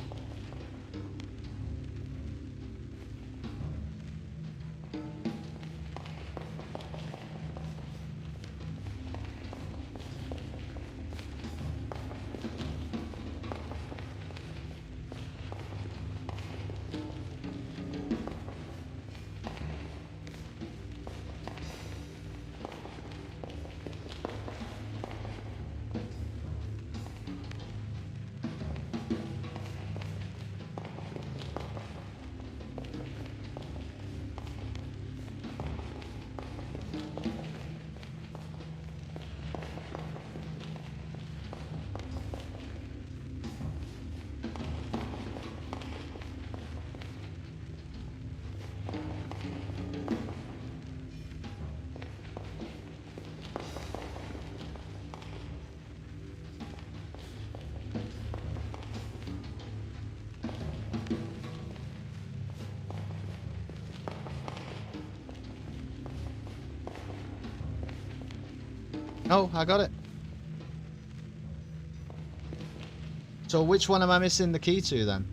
Oh, I got it. So which one am I missing the key to then?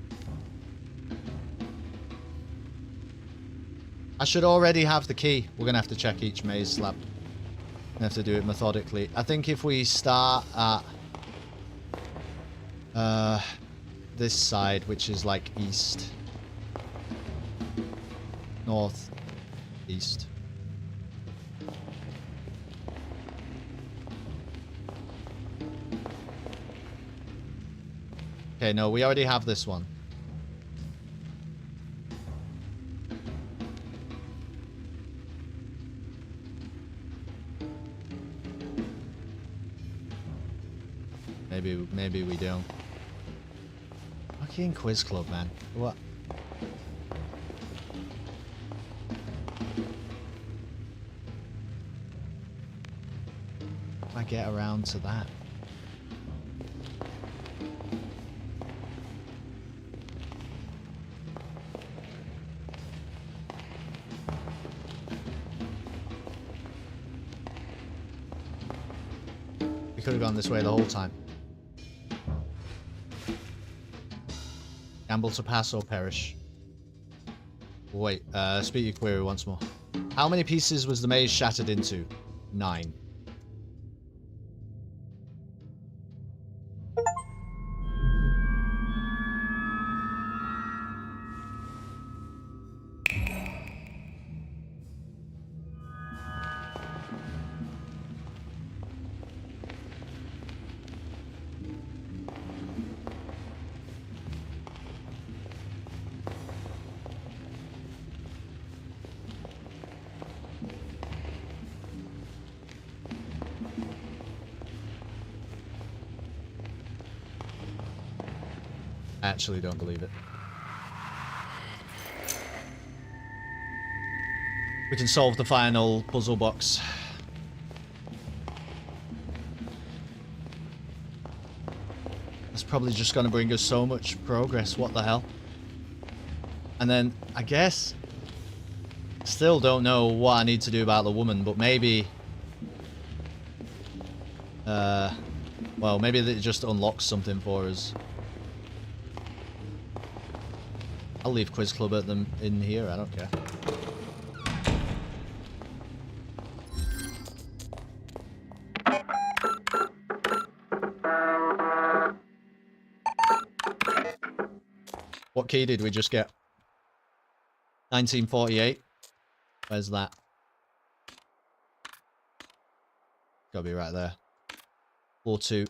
I should already have the key. We're gonna have to check each maze slab. We have to do it methodically. I think if we start at this side, which is like east, north, east. Okay, no, we already have this one. Maybe we don't. Fucking quiz club, man. What? If I get around to that. We could have gone this way the whole time. Gamble to pass or perish. Wait, speak your query once more. How many pieces was the maze shattered into? 9. I actually don't believe it. We can solve the final puzzle box. That's probably just going to bring us so much progress. What the hell? And then, I guess... Still don't know what I need to do about the woman, but maybe... well, maybe it just unlocks something for us. I'll leave Quiz Club at them in here, I don't care. What key did we just get? 1948. Where's that? Gotta be right there. Floor 2.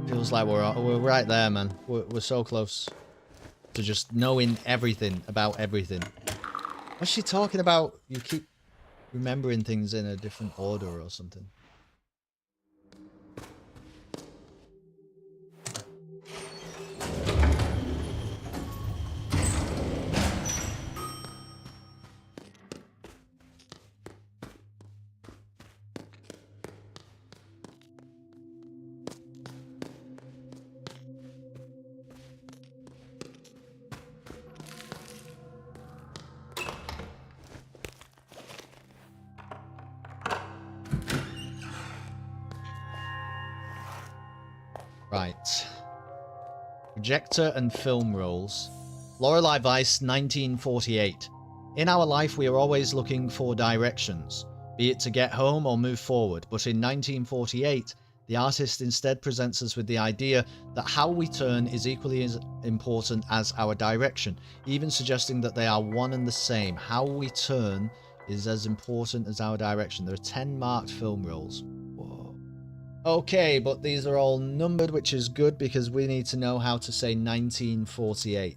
Feels like we're right there, man. We're so close to just knowing everything about everything. What's she talking about? You keep remembering things in a different order or something. Right. Projector and film rolls. Lorelei Weiss, 1948. In our life, we are always looking for directions, be it to get home or move forward. But in 1948, the artist instead presents us with the idea that how we turn is equally as important as our direction, even suggesting that they are one and the same. How we turn is as important as our direction. There are 10 marked film rolls. Whoa. Okay, but these are all numbered, which is good because we need to know how to say 1948.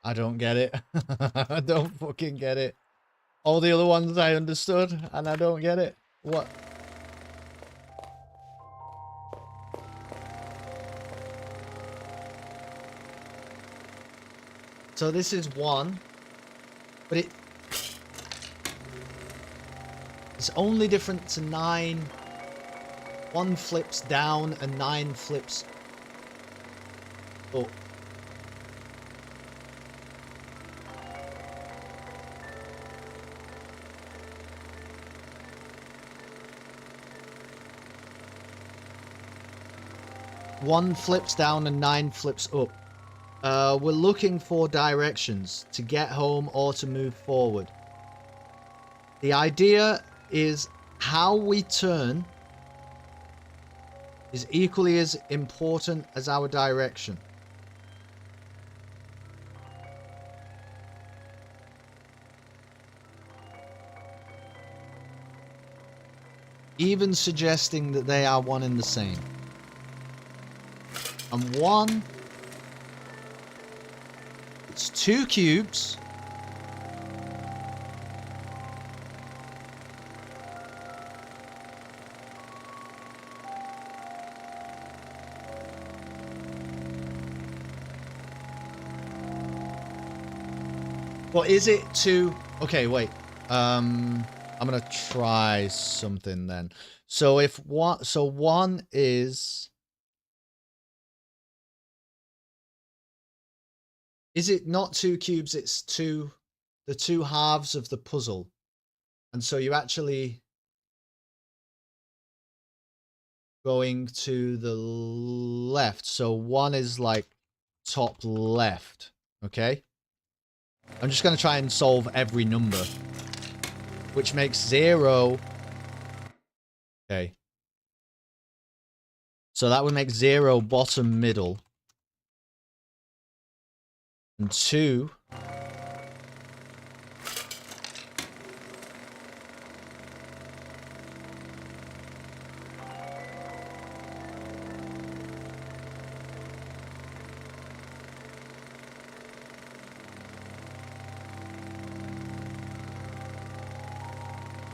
I don't get it. I don't fucking get it. All the other ones I understood, and I don't get it. What? So this is 1, but it's only different to 9. 1 flips down and 9 flips up. One flips down and 9 flips up. We're looking for directions to get home or to move forward. The idea is how we turn is equally as important as our direction. Even suggesting that they are one and the same. And 1, it's 2 cubes. Well, is it 2? Okay, wait. I'm gonna try something then. So if 1 is it not 2 cubes? It's the 2 halves of the puzzle. And so you actually going to the left. So 1 is like top left. Okay. I'm just going to try and solve every number, which makes 0. Okay. So that would make 0 bottom middle. And 2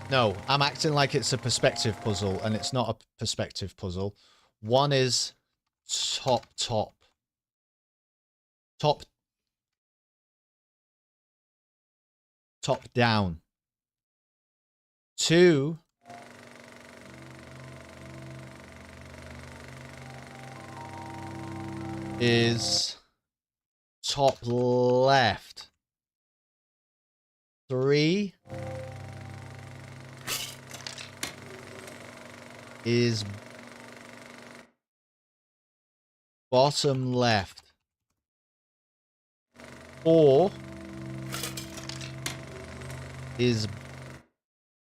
No, I'm acting like it's a perspective puzzle, and it's not a perspective puzzle. 1 is top down. 2 is top left. 3 is bottom left. 4 is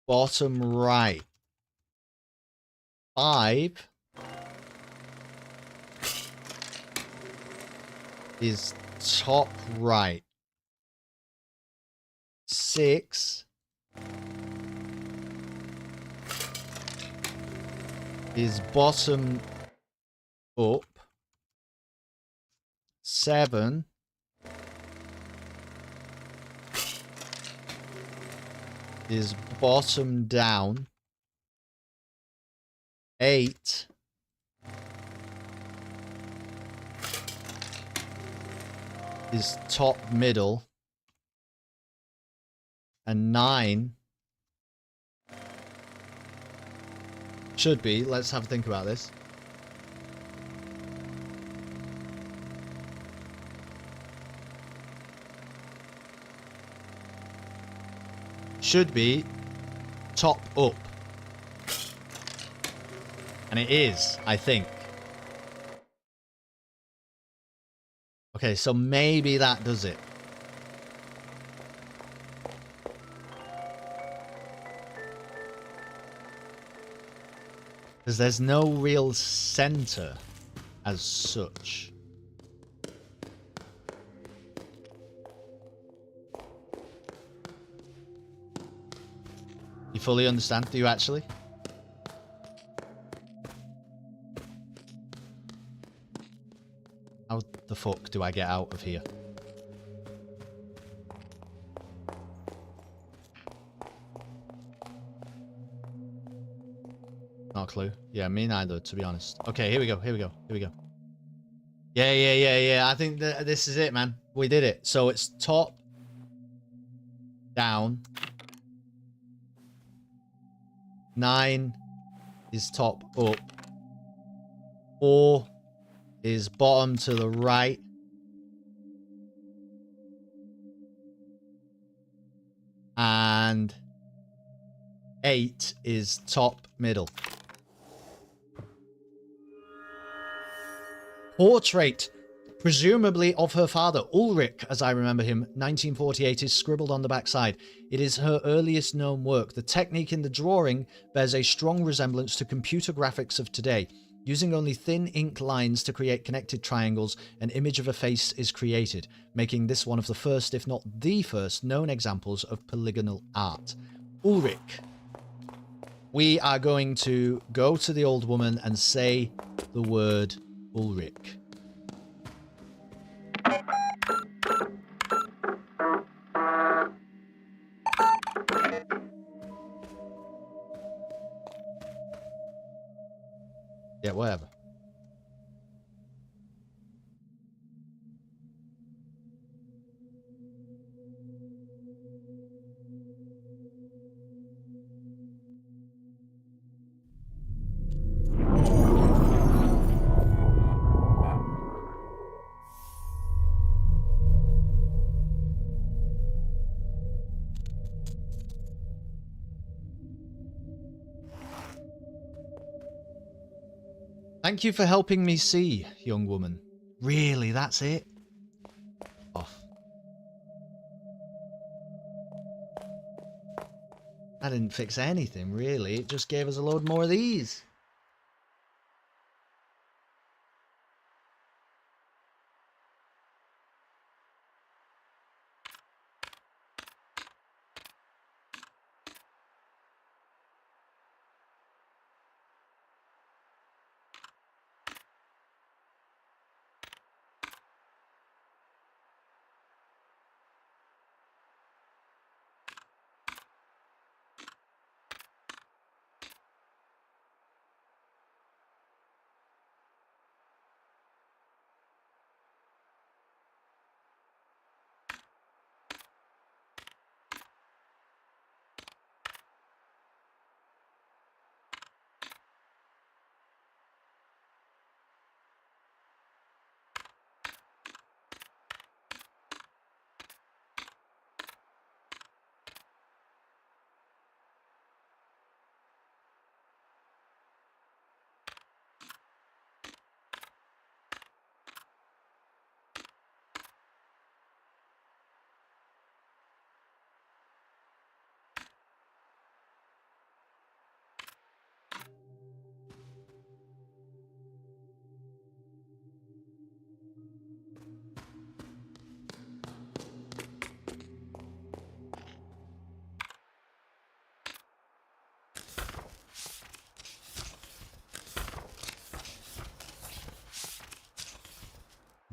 bottom right. 5 is top right. 6 is bottom up. 7 is bottom down. 8 is top middle. And 9 should be, let's have a think about this. Should be top up. And it is, I think. Okay, so maybe that does it. Because there's no real center as such. You fully understand? Do you actually? How the fuck do I get out of here? Not a clue. Yeah, me neither, to be honest. Okay, here we go. Yeah. I think this is it, man. We did it. So it's top, down. 9 is top up. 4 is bottom to the right. And 8 is top middle. Portrait, presumably of her father, Ulrich, as I remember him, 1948, is scribbled on the backside. It is her earliest known work. The technique in the drawing bears a strong resemblance to computer graphics of today. Using only thin ink lines to create connected triangles, an image of a face is created, making this one of the first, if not the first, known examples of polygonal art. Ulrich. We are going to go to the old woman and say the word Ulrich. Yeah, whatever. Thank you for helping me see, young woman. Really, that's it? Off. That didn't fix anything, really. It just gave us a load more of these.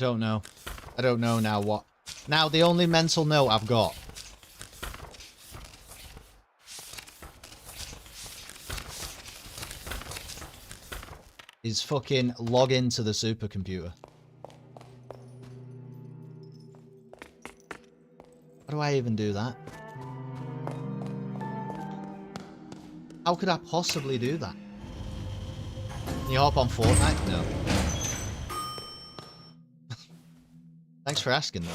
don't know. I don't know now what. Now the only mental note I've got is fucking log into the supercomputer. How do I even do that? How could I possibly do that? Can you hop on Fortnite? No. Thanks for asking though.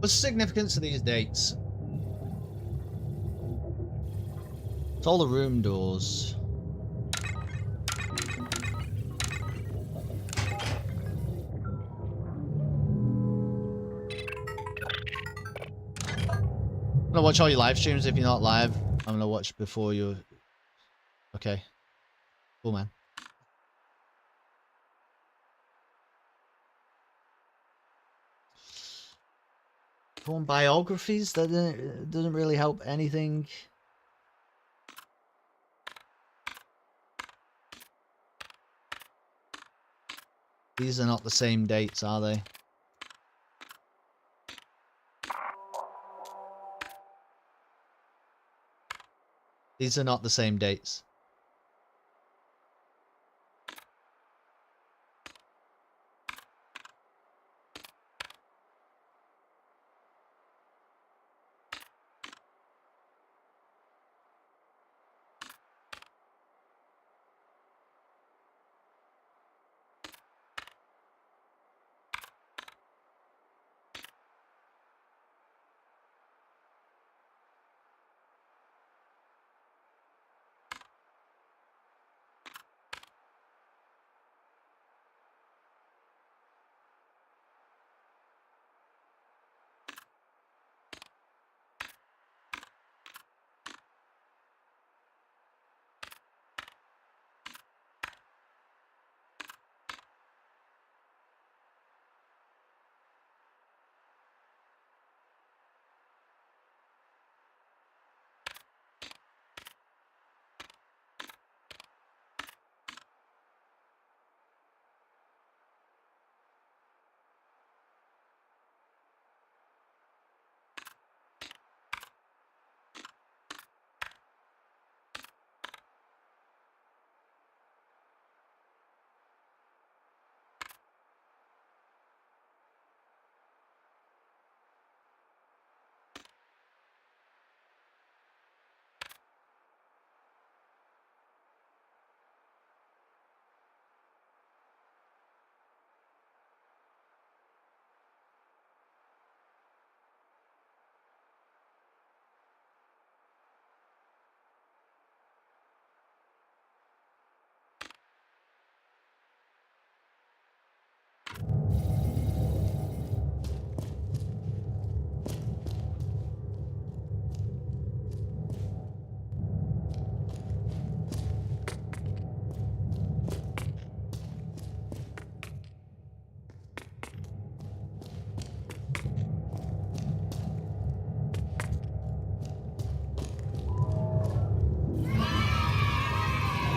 What's the significance of these dates? It's all the room doors. I'm gonna watch all your live streams if you're not live. I'm gonna watch before you. Okay. Cool, man. Porn biographies? That doesn't really help anything. These are not the same dates, are they? These are not the same dates.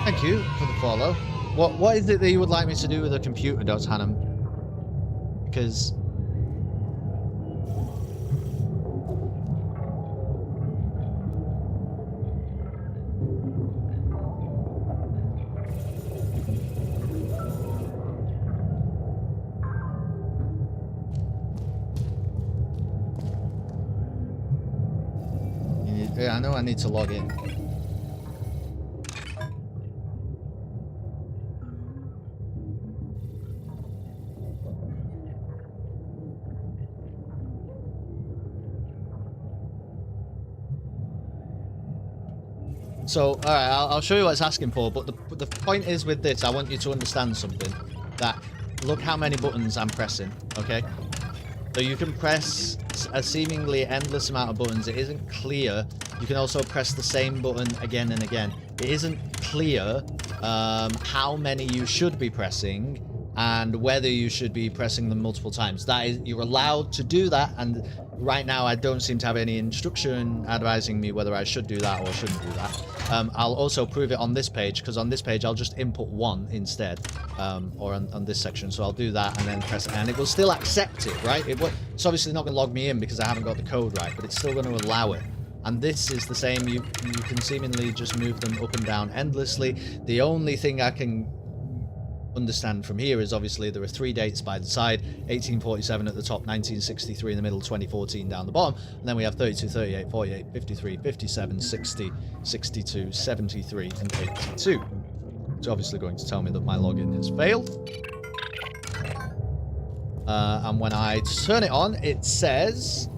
Thank you for the follow. What is it that you would like me to do with the computer, Dot Hannum? Because Yeah, I know I need to log in. So, all right, I'll show you what it's asking for. But the point is with this, I want you to understand something. That look how many buttons I'm pressing. Okay. So you can press a seemingly endless amount of buttons. It isn't clear. You can also press the same button again and again. It isn't clear how many you should be pressing and whether you should be pressing them multiple times. That is, you're allowed to do that, and right now I don't seem to have any instruction advising me whether I should do that or shouldn't do that. I'll also prove it on this page, because on this page I'll just input 1 instead, or on this section. So I'll do that and then press it, and it will still accept it, right? It's obviously not going to log me in because I haven't got the code right, but it's still going to allow it. And this is the same. You can seemingly just move them up and down endlessly. The only thing I can understand from here is obviously there are 3 dates by the side: 1847 at the top, 1963 in the middle, 2014 down the bottom, and then we have 32, 38, 48, 53, 57, 60, 62, 73 and 82. It's obviously going to tell me that my login has failed. And when I turn it on, it says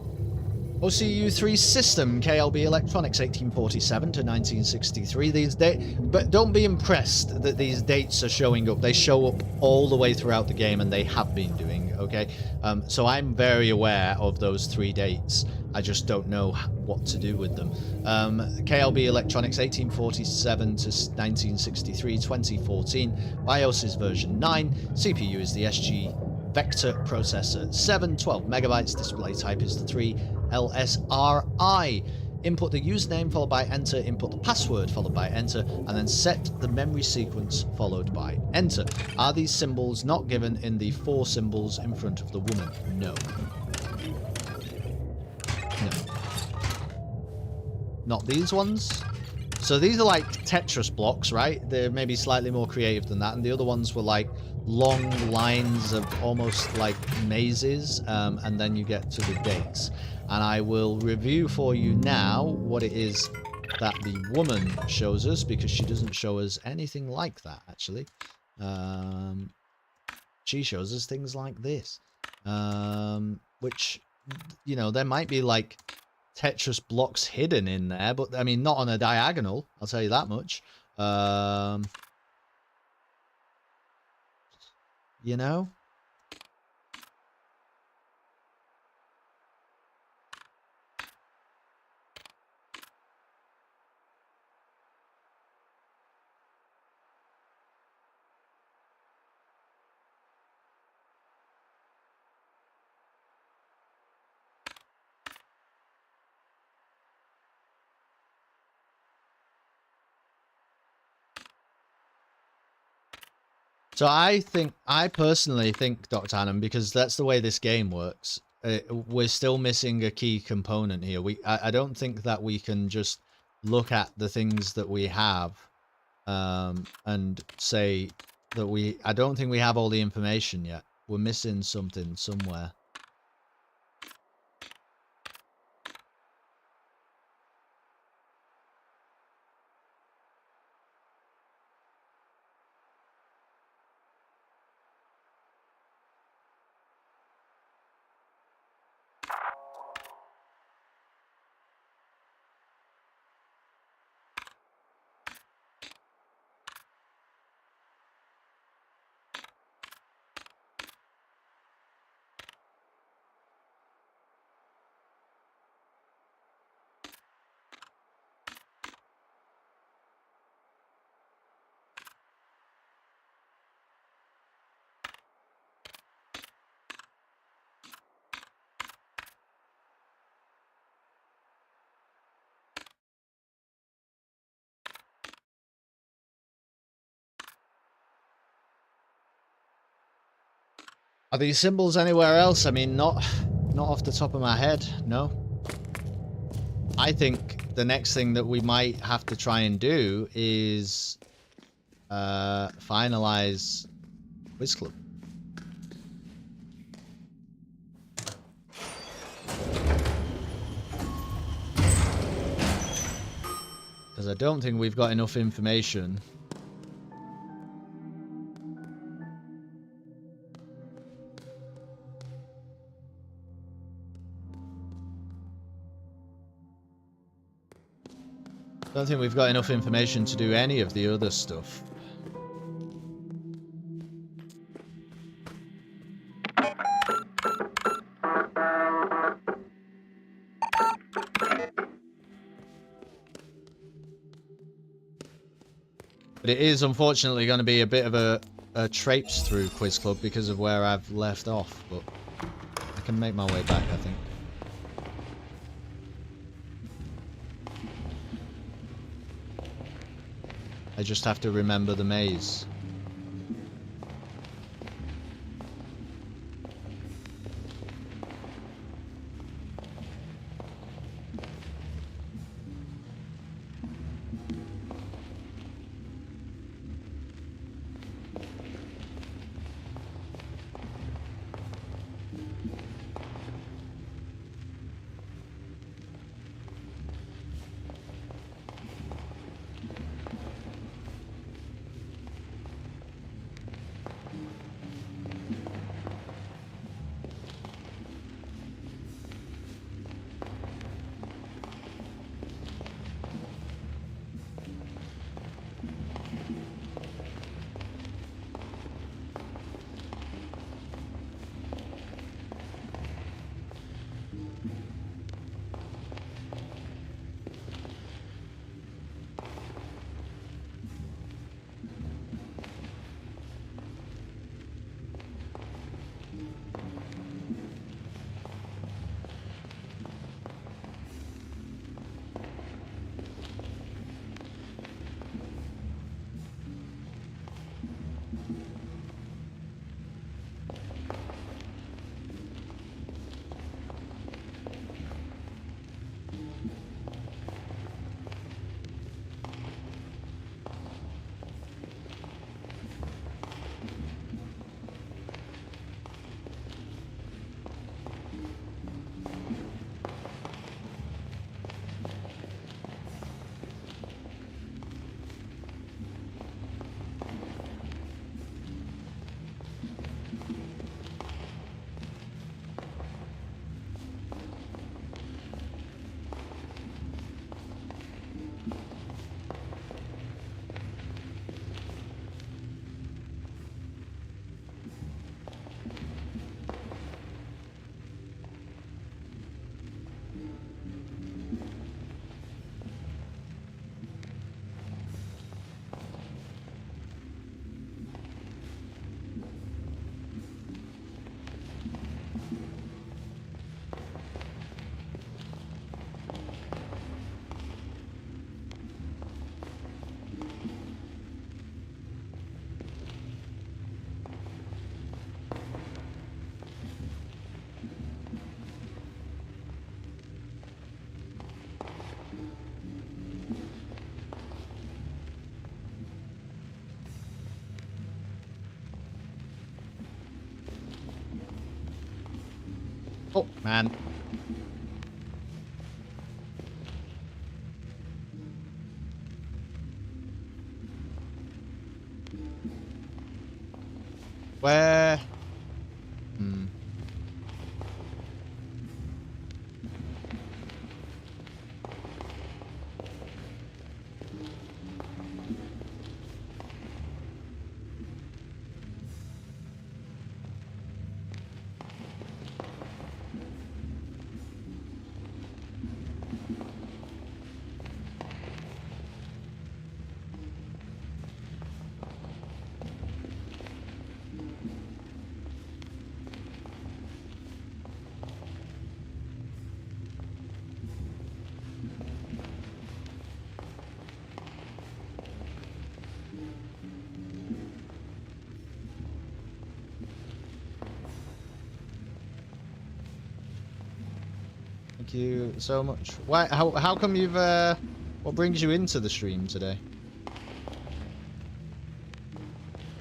OCU3 system, KLB Electronics, 1847 to 1963. These but don't be impressed that these dates are showing up. They show up all the way throughout the game, and they have been doing, okay? So I'm very aware of those 3 dates. I just don't know what to do with them. KLB Electronics, 1847 to 1963, 2014. BIOS is version 9. CPU is the SG Vector processor 7, 12 megabytes. Display type is the 3 LSRI. Input the username followed by enter, input the password followed by enter, and then set the memory sequence followed by enter. Are these symbols not given in the 4 symbols in front of the woman? No. No. Not these ones. So these are like Tetris blocks, right? They're maybe slightly more creative than that, and the other ones were like long lines of almost like mazes, and then you get to the dates. And I will review for you now what it is that the woman shows us, because she doesn't show us anything like that, actually. She shows us things like this, which, you know, there might be like Tetris blocks hidden in there, but I mean, not on a diagonal, I'll tell you that much. You know? So I personally think, Dr. Hannum, because that's the way this game works, we're still missing a key component here. I don't think that we can just look at the things that we have and say that I don't think we have all the information yet. We're missing something somewhere. Are these symbols anywhere else? I mean, not off the top of my head, no. I think the next thing that we might have to try and do is finalize Quiz Club. Because I don't think we've got enough information. Don't think we've got enough information to do any of the other stuff. But it is unfortunately going to be a bit of a traipse through Quiz Club because of where I've left off, but I can make my way back, I think. I just have to remember the maze. Oh, man. Where? Thank you so much. Why? How come you've what brings you into the stream today?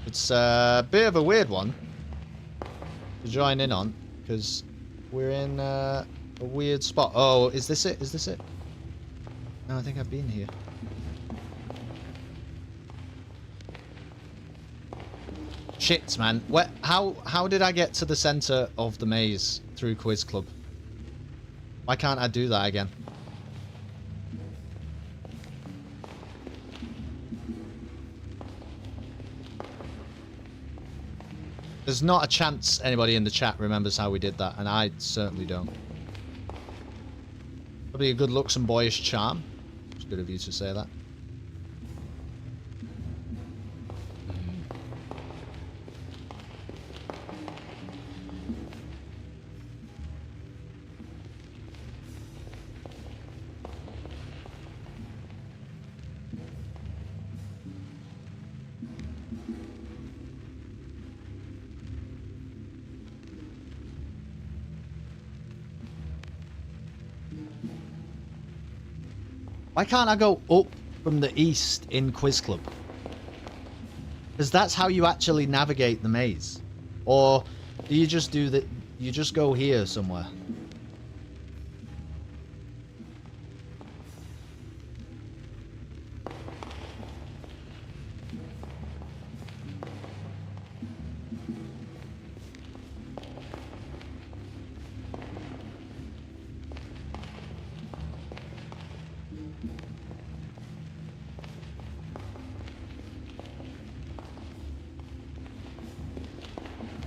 It's a bit of a weird one to join in on because we're in a weird spot. Oh, is this it? Is this it? No, I think I've been here. Shit, man. How did I get to the center of the maze through Quiz Club? Why can't I do that again? There's not a chance anybody in the chat remembers how we did that, and I certainly don't. Probably a good looks and boyish charm. It's good of you to say that. Why can't I go up from the east in Quiz Club? Because that's how you actually navigate the maze. Or do you just do that? You just go here somewhere.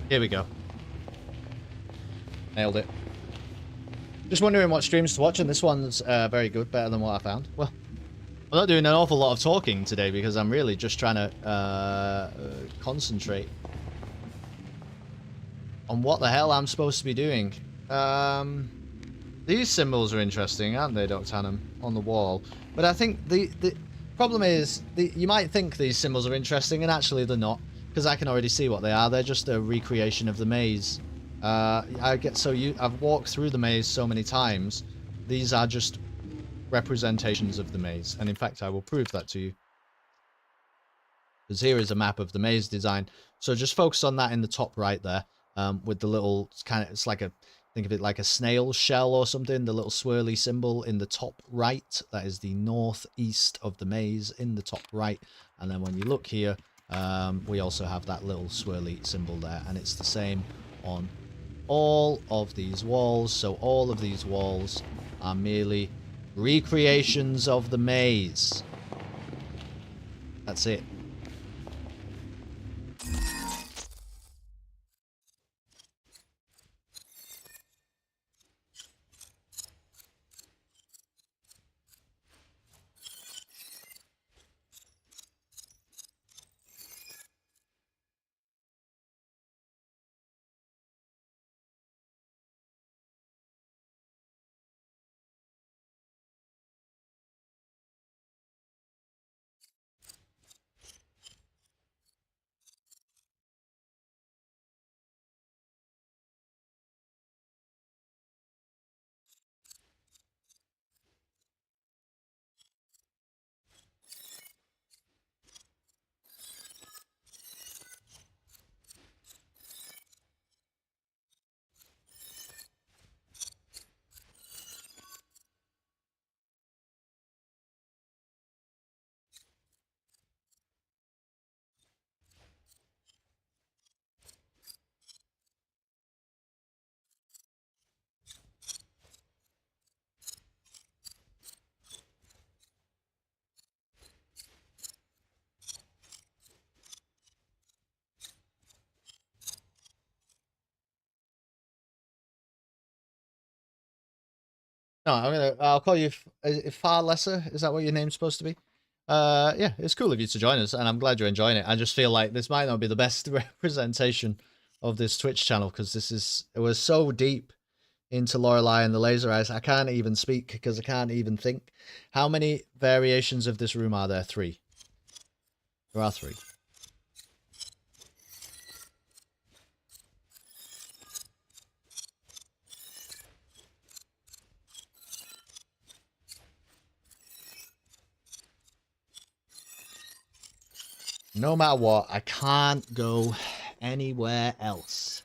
Here we go. Nailed it. Just wondering what streams to watch, and this one's very good, better than what I found. Well, I'm not doing an awful lot of talking today because I'm really just trying to concentrate on what the hell I'm supposed to be doing. These symbols are interesting, aren't they, Dr. Hannum, on the wall? But I think the problem is, you might think these symbols are interesting, and actually they're not. Because I can already see what they are. They're just a recreation of the maze. I've walked through the maze so many times. These are just representations of the maze. And in fact, I will prove that to you. Because here is a map of the maze design. So just focus on that in the top right there. With the little it's like think of it like a snail shell or something. The little swirly symbol in the top right. That is the northeast of the maze in the top right. And then when you look here, we also have that little swirly symbol there, and it's the same on all of these walls. So all of these walls are merely recreations of the maze. That's it. No, I'll call you Far Lesser. Is that what your name's supposed to be? Yeah, it's cool of you to join us, and I'm glad you're enjoying it. I just feel like this might not be the best representation of this Twitch channel, because it was so deep into Lorelei and the laser eyes. I can't even speak because I can't even think. How many variations of this room are there? 3. There are 3. No matter what, I can't go anywhere else.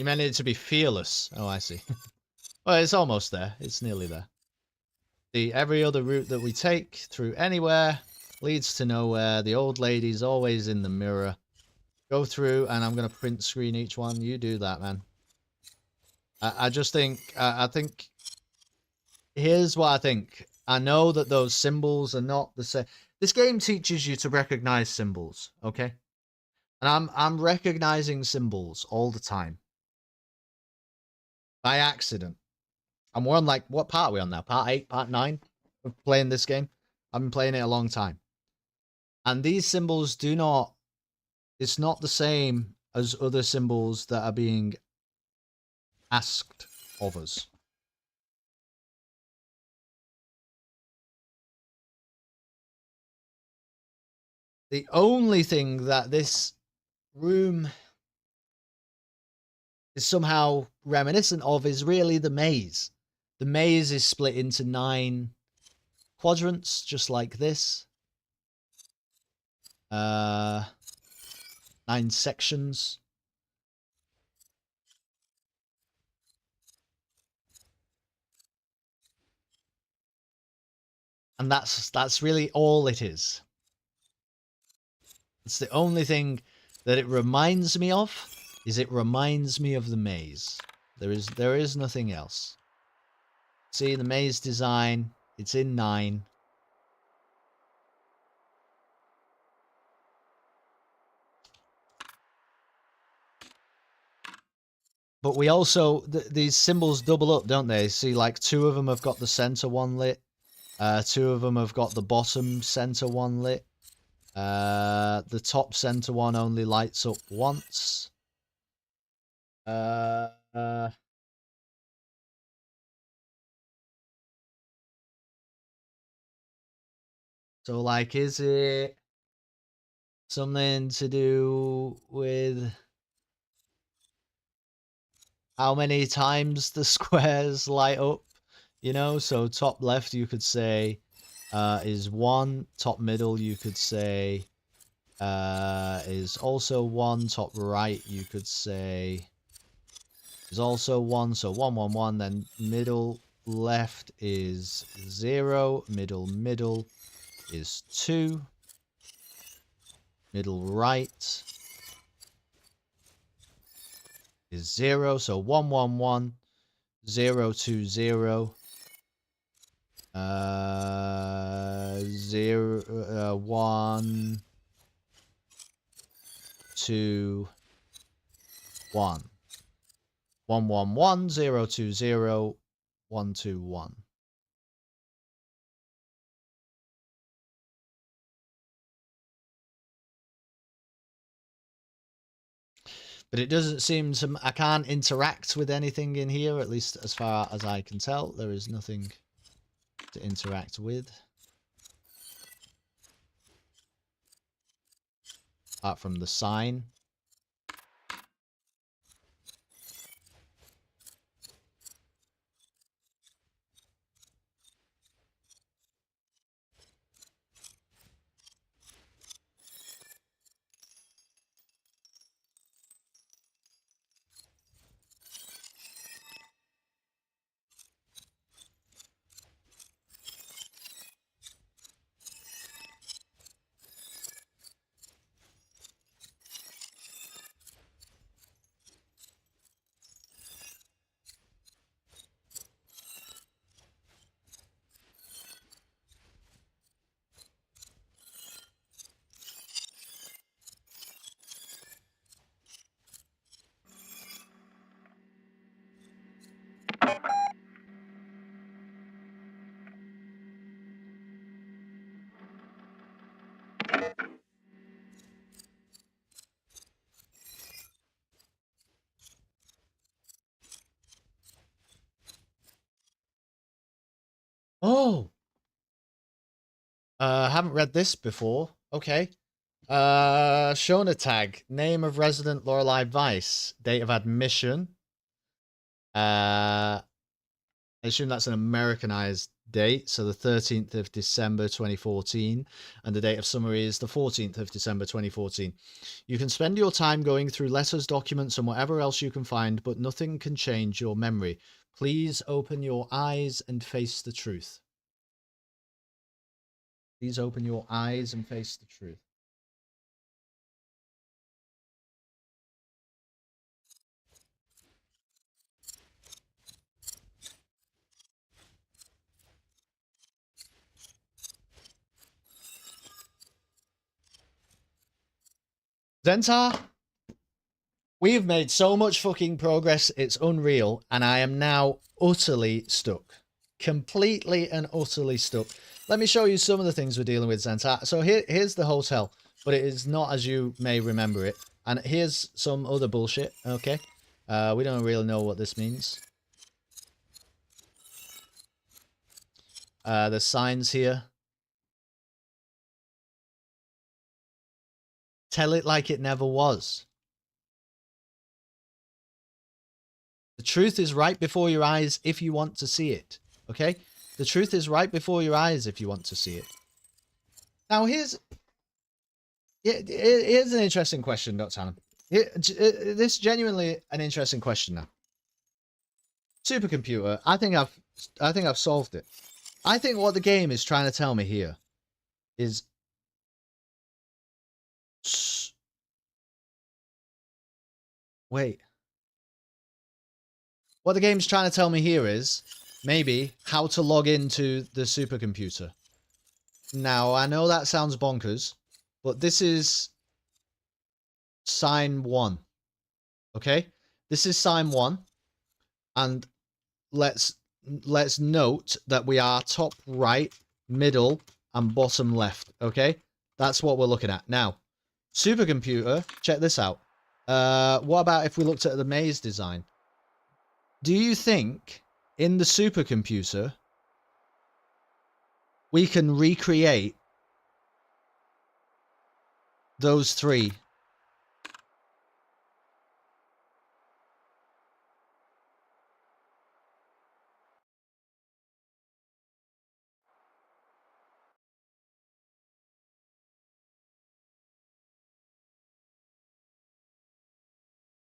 You meant it to be fearless. Oh, I see. Well, it's almost there. It's nearly there. Every other route that we take through anywhere leads to nowhere. The old lady's always in the mirror. Go through, and I'm going to print screen each one. You do that, man. I just think... I think... Here's what I think. I know that those symbols are not the same. This game teaches you to recognize symbols, okay? And I'm recognizing symbols all the time. By accident. And we're on, like, what part are we on now? Part 8, part 9 of playing this game? I've been playing it a long time. And these symbols do not... It's not the same as other symbols that are being asked of us. The only thing that this room is somehow reminiscent of is really the maze. The maze is split into 9 quadrants, just like this. 9 sections. And that's really all it is. It's the only thing that it reminds me of, is it reminds me of the maze. There is nothing else. See, the maze design, it's in 9. But we also, these symbols double up, don't they? See, like 2 of them have got the center one lit. 2 of them have got the bottom center one lit. The top center one only lights up once. So like, is it something to do with how many times the squares light up? You know, so top left you could say is 1. Top middle you could say is also 1. Top right you could say is also 1. So 1, 1, 1. Then middle left is 0. Middle is 2. Middle right is 0. So 1, 1, 1. 0, 2, 0. 0, 1, 2, 1. 1, 1, 1, 0, 2, 0, 1, 2, 1. But it doesn't seem to... I can't interact with anything in here, at least as far as I can tell. There is nothing to interact with. Apart from the sign. Oh! Haven't read this before. Okay. Shona tag. Name of resident Lorelei Vice. Date of admission. I assume that's an Americanized date, so the 13th of December 2014, and the date of summary is the 14th of December 2014. You can spend your time going through letters, documents, and whatever else you can find, but nothing can change your memory. Please open your eyes and face the truth. Please open your eyes and face the truth. Zentar, we have made so much fucking progress, it's unreal, and I am now utterly stuck. Completely and utterly stuck. Let me show you some of the things we're dealing with, Zentar. So here's the hotel, but it is not as you may remember it. And here's some other bullshit, okay? We don't really know what this means. There's signs here. Tell it like it never was. The truth is right before your eyes if you want to see it. Okay? The truth is right before your eyes if you want to see it. Now here's an interesting question, Dr. Hannah. This is genuinely an interesting question now. Supercomputer, I think I've solved it. I think what the game is trying to tell me here is wait. What the game's trying to tell me here is maybe how to log into the supercomputer. Now, I know that sounds bonkers, but this is sign 1. Okay? This is sign 1. And let's note that we are top right, middle, and bottom left. Okay? That's what we're looking at. Now, supercomputer, check this out. What about if we looked at the maze design? Do you think in the supercomputer we can recreate those 3?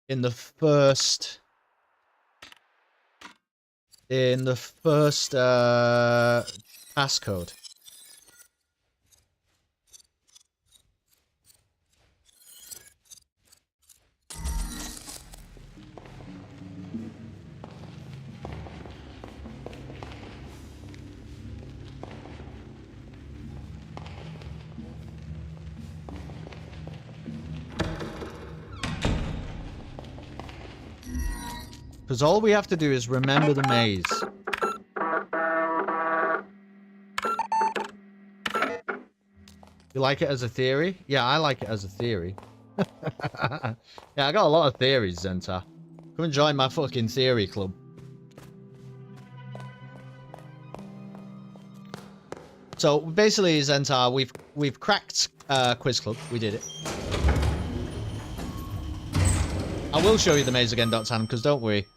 In the first passcode. Because all we have to do is remember the maze. You like it as a theory? Yeah, I like it as a theory. Yeah, I got a lot of theories, Zenta. Come and join my fucking theory club. So basically, Zenta, we've cracked Quiz Club. We did it. I will show you the maze again, Dr. Hannah, because don't worry.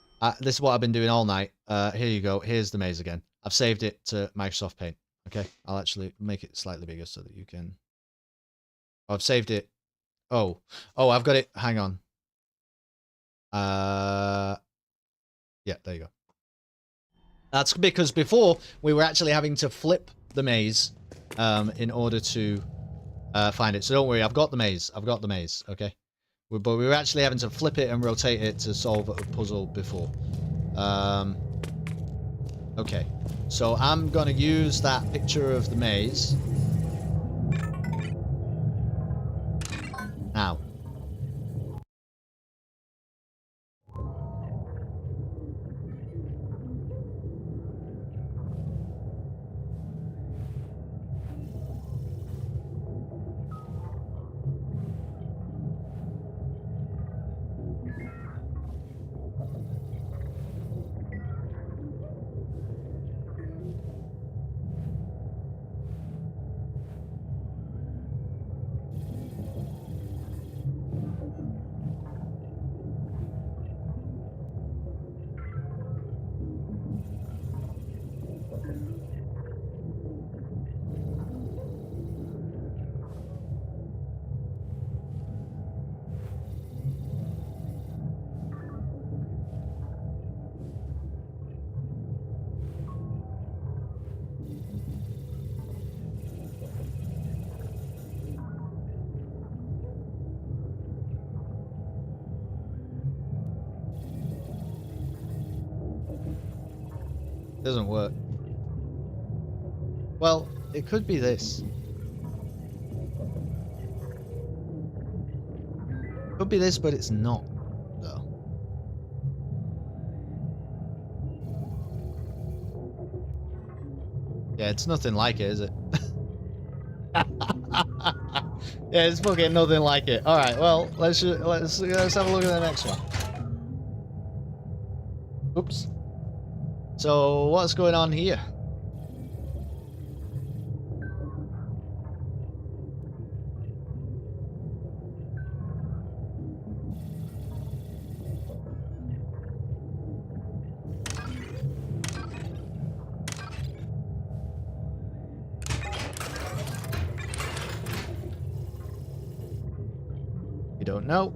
This is what I've been doing all night. Here you go. Here's the maze again. I've saved it to Microsoft Paint. Okay, I'll actually make it slightly bigger so that you can... I've saved it. Oh, I've got it. Hang on. Yeah, there you go. That's because before we were actually having to flip the maze in order to find it. So don't worry, I've got the maze. I've got the maze, okay? But we were actually having to flip it and rotate it to solve a puzzle before. Okay, so I'm going to use that picture of the maze. Now. Doesn't work. Well, it could be this. Could be this, but it's not, though. Yeah, it's nothing like it, is it? Yeah, it's fucking nothing like it. All right, well, let's have a look at the next one. Oops. So what's going on here? You don't know.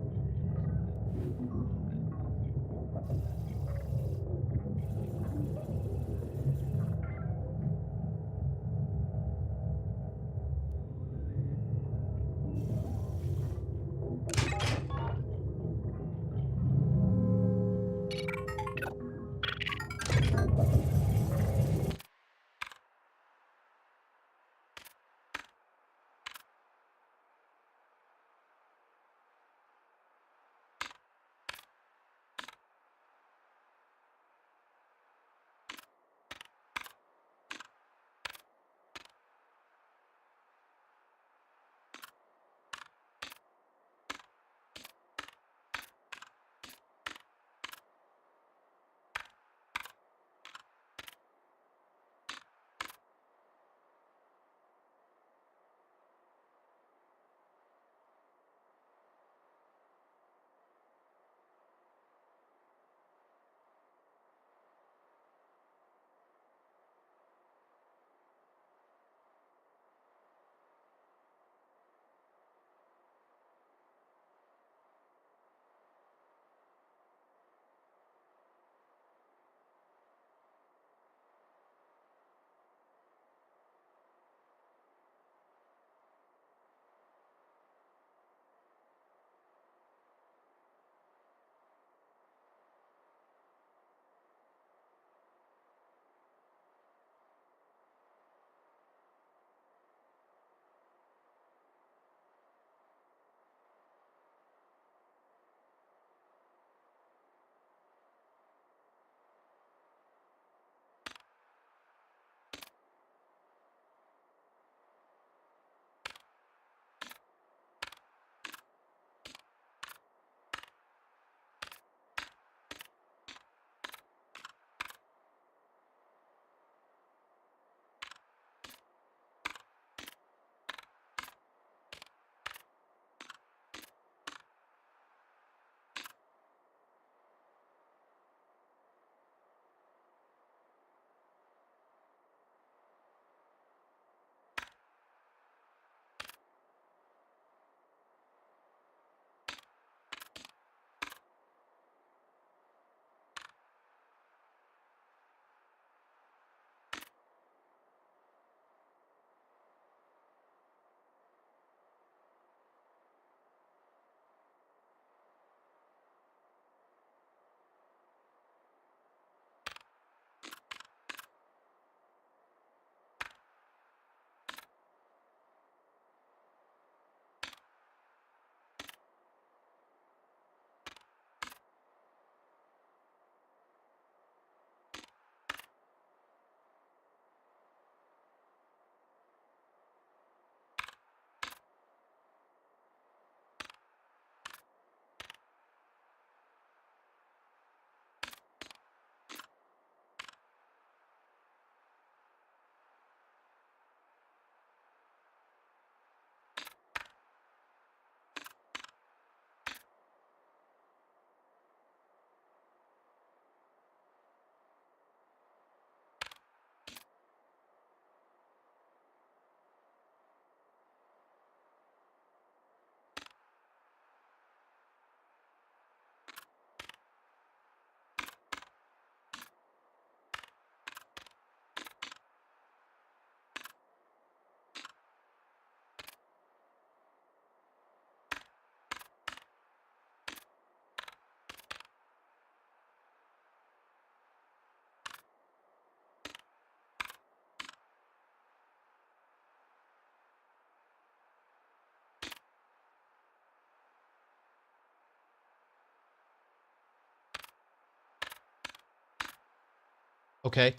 Okay.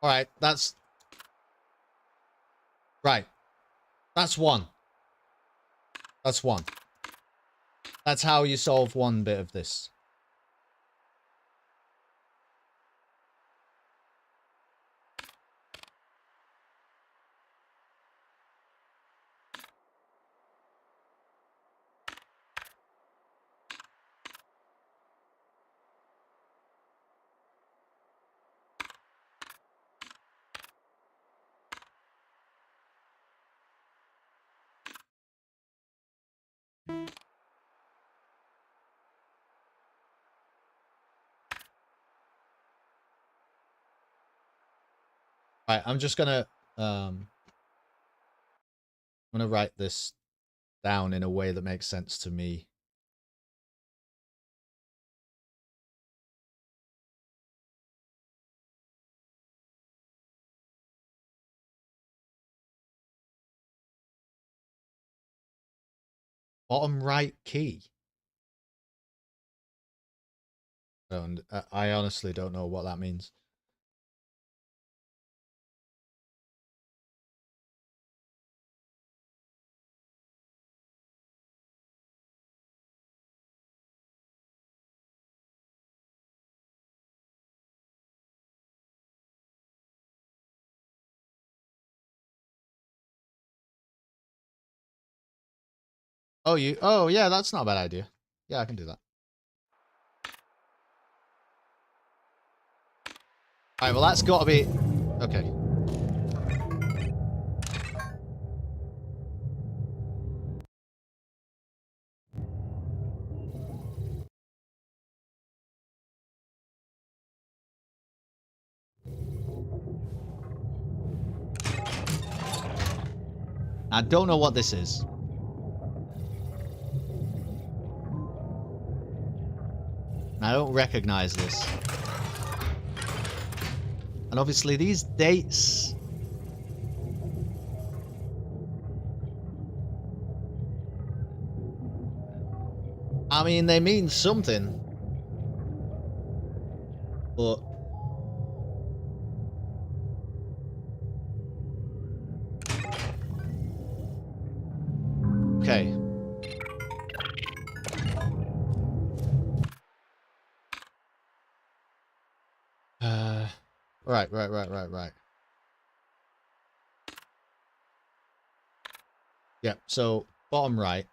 Alright, that's... Right. That's one. That's one. That's how you solve one bit of this. Right, I'm just gonna write this down in a way that makes sense to me. Bottom right key. And I honestly don't know what that means. Oh, you... Oh, yeah, that's not a bad idea. Yeah, I can do that. Alright, well, that's got to be... Okay. I don't know what this is. I don't recognize this. And obviously these dates... I mean, they mean something. But... Okay. Right. Yeah, so bottom right.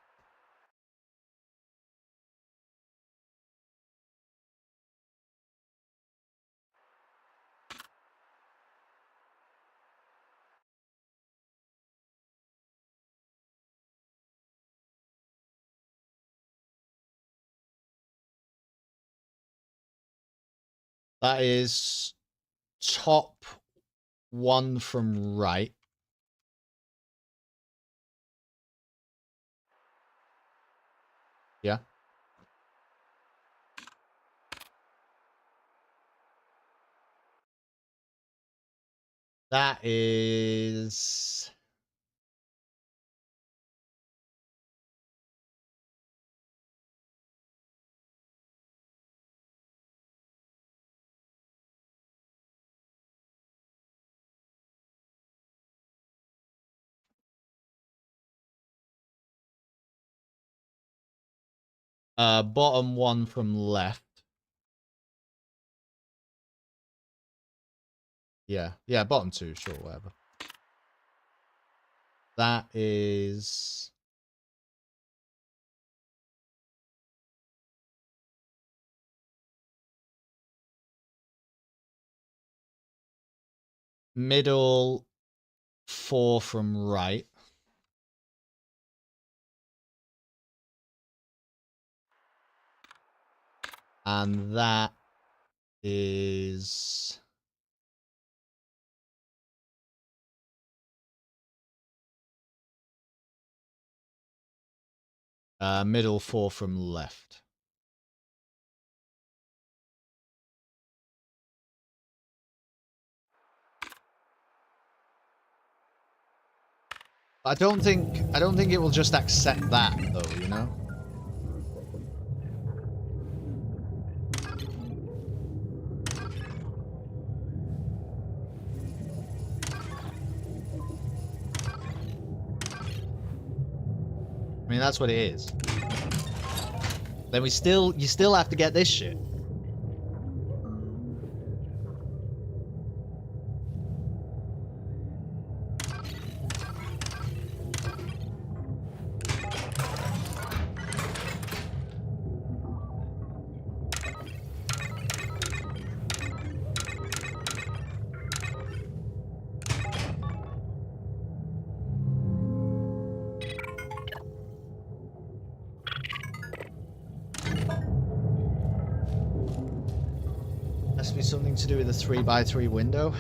That is top one from right. Yeah. That is... bottom one from left. Yeah. Yeah, bottom two, sure, whatever. That is... middle four from right. And that is... middle four from left. I don't think it will just accept that though, you know? mean, that's what it is. Then you still have to get this shit. Has to be something to do with the 3x3 window.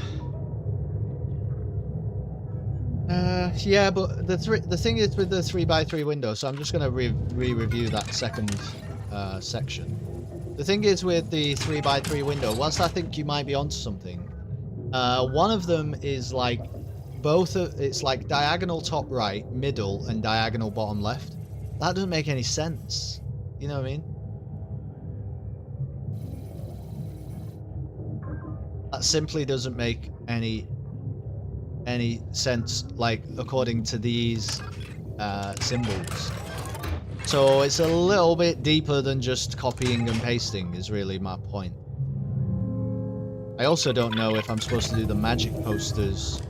Yeah, but the thing is with the 3x3 window, so I'm just gonna re-review that second section. The thing is with the 3x3 window, whilst I think you might be onto something, one of them is like it's like diagonal top right, middle, and diagonal bottom left. That doesn't make any sense. You know what I mean? That simply doesn't make any sense, like, according to these symbols. So it's a little bit deeper than just copying and pasting is really my point. I also don't know if I'm supposed to do the magic posters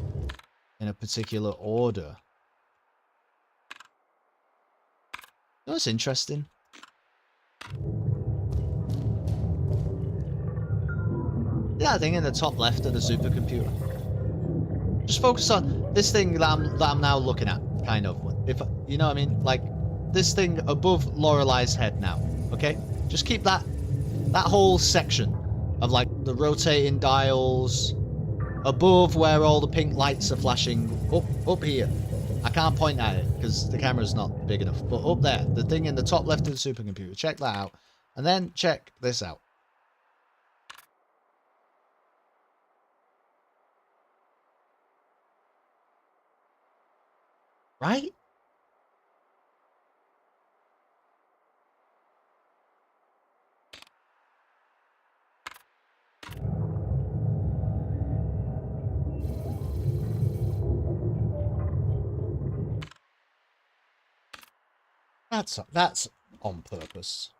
in a particular order. That's interesting. That thing in the top left of the supercomputer. Just focus on this thing that I'm now looking at, kind of. If you know what I mean, like this thing above Lorelei's head now. Okay, just keep that whole section of like the rotating dials above where all the pink lights are flashing up here. I can't point at it because the camera's not big enough, but up there, the thing in the top left of the supercomputer. Check that out, and then check this out. Right? That's on purpose.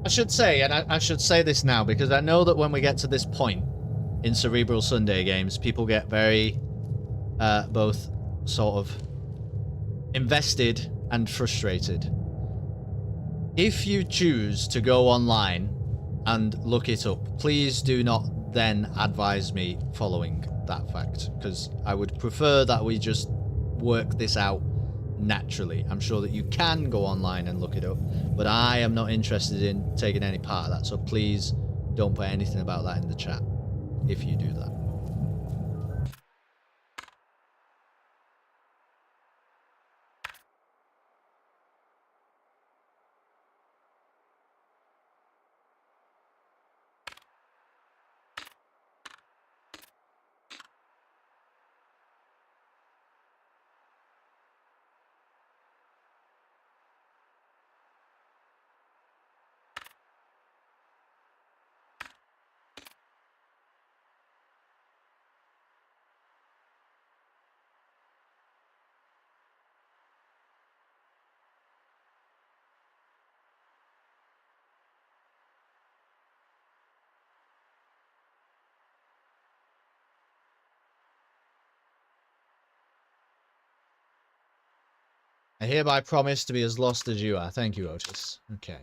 I should say, and I should say this now, because I know that when we get to this point in Cerebral Sunday games, people get very, both sort of invested and frustrated. If you choose to go online and look it up, please do not then advise me following that fact, because I would prefer that we just work this out naturally. I'm sure that you can go online and look it up, but I am not interested in taking any part of that, so please don't put anything about that in the chat if you do that. I hereby promise to be as lost as you are. Thank you, Otis. Okay.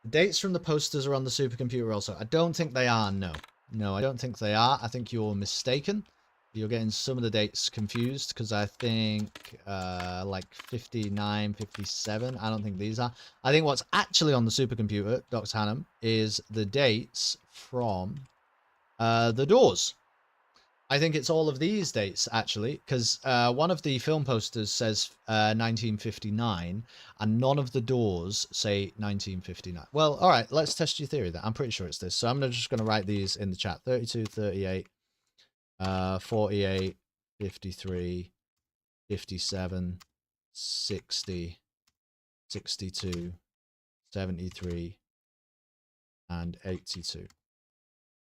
The dates from the posters are on the supercomputer also. I don't think they are, no. No, I don't think they are. I think you're mistaken. You're getting some of the dates confused, because I think like 59, 57. I don't think these are. I think what's actually on the supercomputer, Dr. Hannum, is the dates from the doors. I think it's all of these dates, actually, because one of the film posters says 1959, and none of the doors say 1959. Well, all right, let's test your theory then. I'm pretty sure it's this. So I'm just going to write these in the chat. 32, 38, 48, 53, 57, 60, 62, 73, and 82.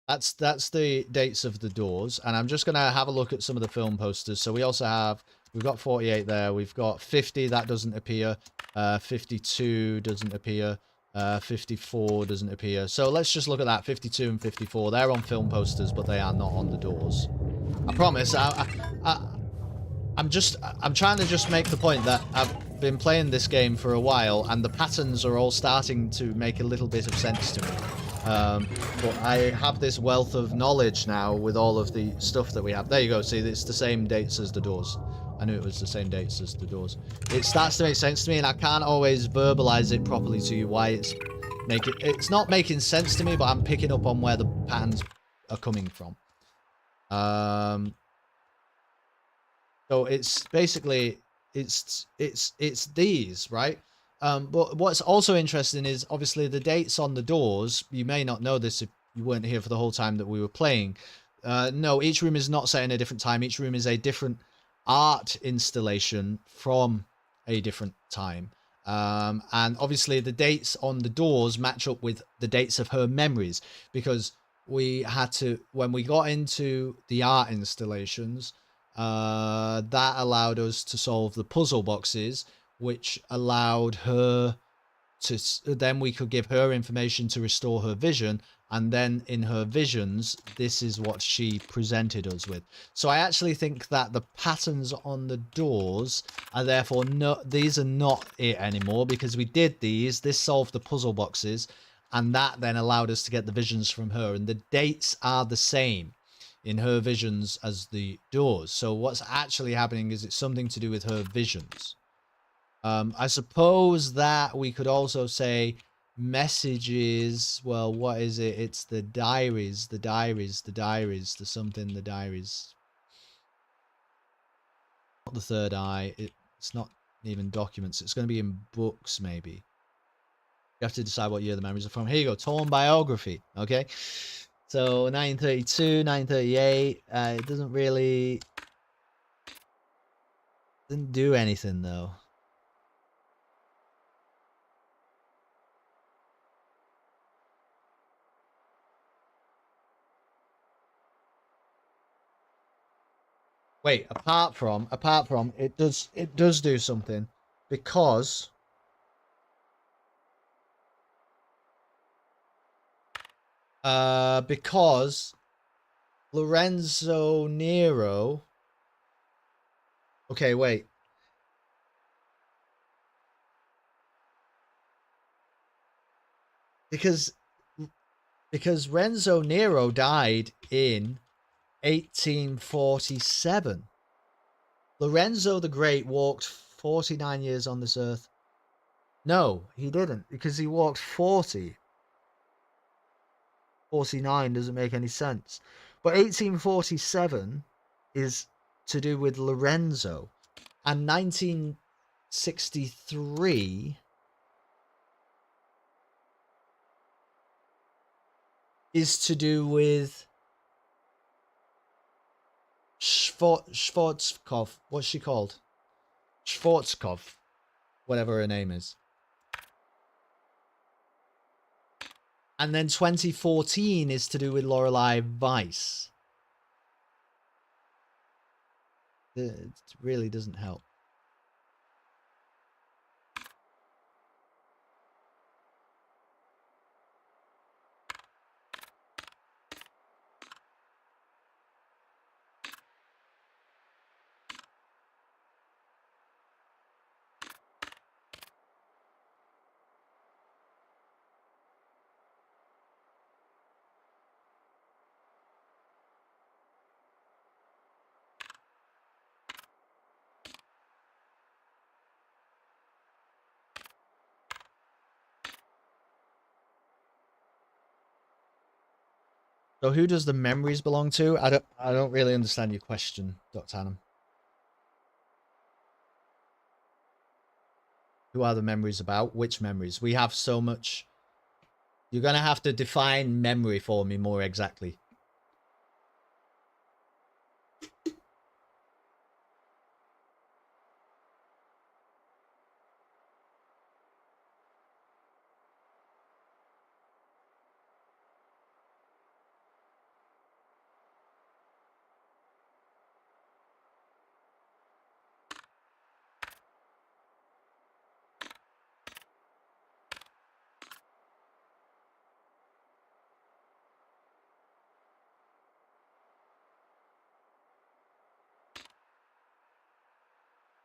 That's the dates of the doors, and I'm just gonna have a look at some of the film posters. So we've got 48 there, we've got 50 that doesn't appear, 52 doesn't appear, 54 doesn't appear. So let's just look at that. 52 and 54, they're on film posters, but they are not on the doors. I promise. I'm trying to just make the point that I've been playing this game for a while, and the patterns are all starting to make a little bit of sense to me. But I have this wealth of knowledge now with all of the stuff that we have. There you go. See, it's the same dates as the doors. I knew it was the same dates as the doors. It starts to make sense to me, and I can't always verbalize it properly to you why it's not making sense to me, but I'm picking up on where the patterns are coming from. So it's basically it's these, right? But what's also interesting is obviously the dates on the doors. You may not know this if you weren't here for the whole time that we were playing. No, each room is not set in a different time. Each room is a different art installation from a different time. And obviously the dates on the doors match up with the dates of her memories, because we had to, when we got into the art installations, that allowed us to solve the puzzle boxes, which allowed her to, then we could give her information to restore her vision, and then in her visions this is what she presented us with. So I actually think that the patterns on the doors are therefore these are not it anymore, because we did these, this solved the puzzle boxes, and that then allowed us to get the visions from her, and the dates are the same in her visions as the doors. So what's actually happening is it's something to do with her visions. I suppose that we could also say messages. Well, what is it? It's the diaries, the something, the diaries. Not the third eye. It's not even documents. It's going to be in books, maybe. You have to decide what year the memories are from. Here you go. Torn biography. Okay. So 1932, 1938. It doesn't really... didn't do anything, though. Wait, apart from it does do something, because Lorenzo Nero. Okay, wait. Because Renzo Nero died in 1847. Lorenzo the Great walked 49 years on this earth. No, he didn't, because he walked 40. 49 doesn't make any sense. But 1847 is to do with Lorenzo. And 1963 is to do with Schwarzkopf. What's she called? Schwarzkopf. Whatever her name is. And then 2014 is to do with Lorelei Weiss. It really doesn't help. So who does the memories belong to? I don't really understand your question, Dr. Hannum. Who are the memories about? Which memories? We have so much. You're gonna have to define memory for me more exactly.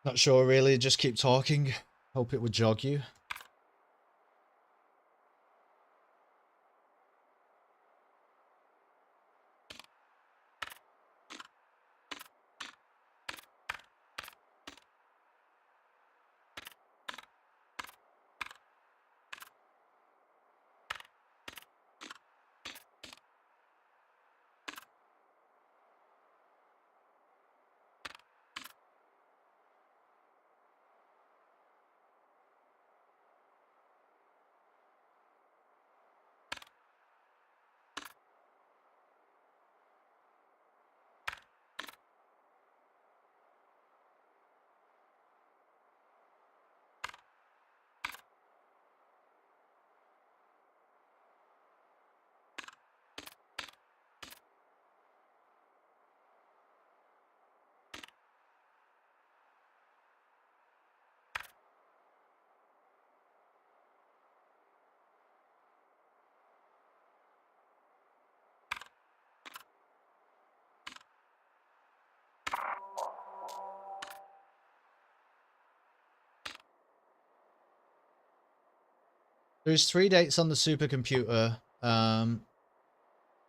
Not sure really, just keep talking. Hope it would jog you. There's 3 dates on the supercomputer.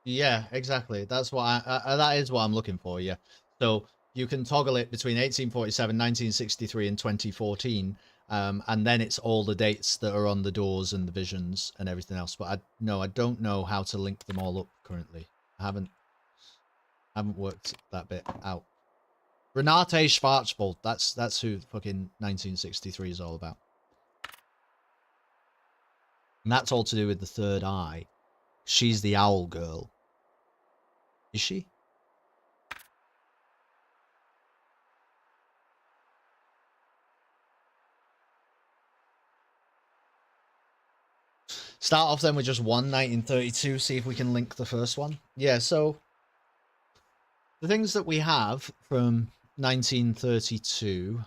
Yeah, exactly. That's what that is what I'm looking for. Yeah. So you can toggle it between 1847, 1963, and 2014, and then it's all the dates that are on the doors and the visions and everything else. But I don't know how to link them all up currently. I haven't worked that bit out. Renate Schwarzwald. That's who fucking 1963 is all about. And that's all to do with the third eye. She's the owl girl. Is she? Start off then with just one 1932, see if we can link the first one. Yeah, so the things that we have from 1932.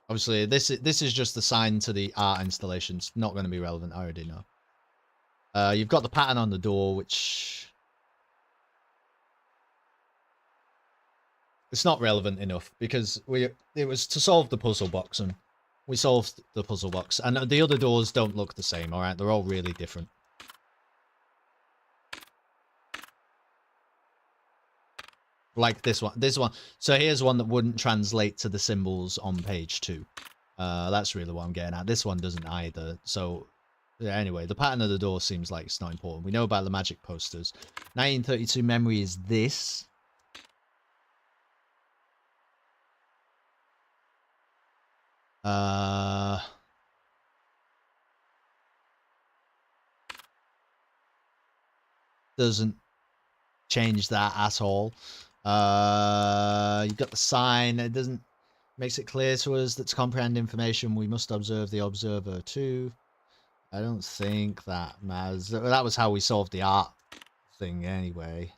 Obviously, this is just the sign to the art installation. It's not going to be relevant, I already know. You've got the pattern on the door, which it's not relevant enough because it was to solve the puzzle box, and we solved the puzzle box. And the other doors don't look the same, all right? They're all really different. Like this one. This one. So here's one that wouldn't translate to the symbols on page 2. That's really what I'm getting at. This one doesn't either. So yeah, anyway, the pattern of the door seems like it's not important. We know about the magic posters. 1932 memory is this. Doesn't change that at all. You've got the sign. It doesn't makes it clear to us that to comprehend information we must observe the observer too. I don't think that matters. That was how we solved the art thing anyway.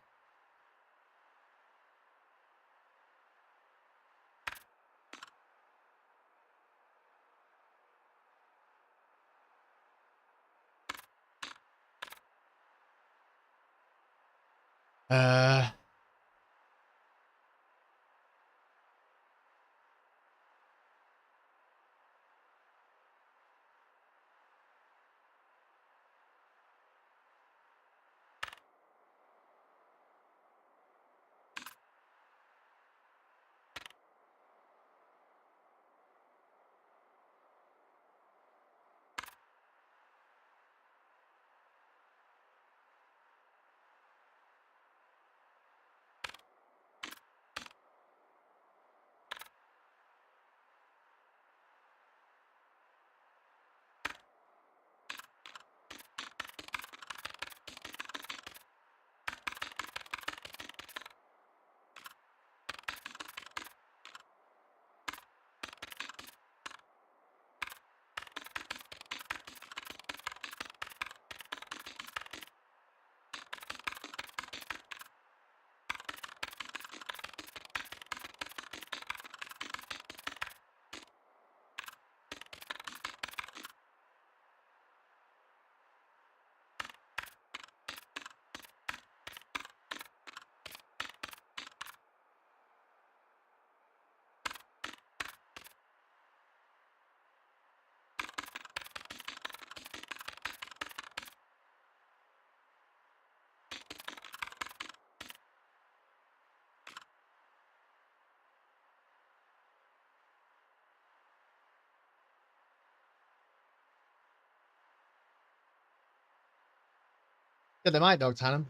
Yeah, they might, Dog Tannum.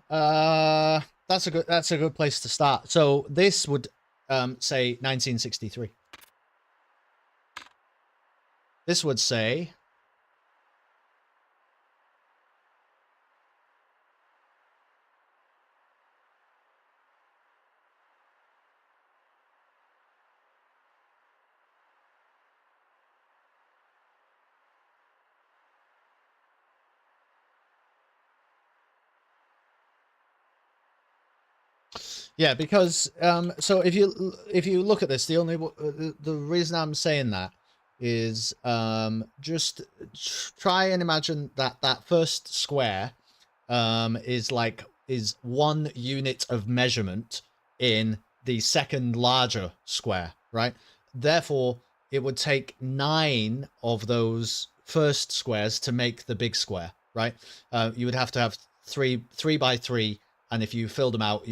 That's a good place to start. So this would say 1963. This would say yeah, because so if you look at this, the reason I'm saying that is just try and imagine that first square is 1 unit of measurement in the second larger square, right? Therefore, it would take 9 of those first squares to make the big square, right? You would have to have three by 3, and if you filled them out,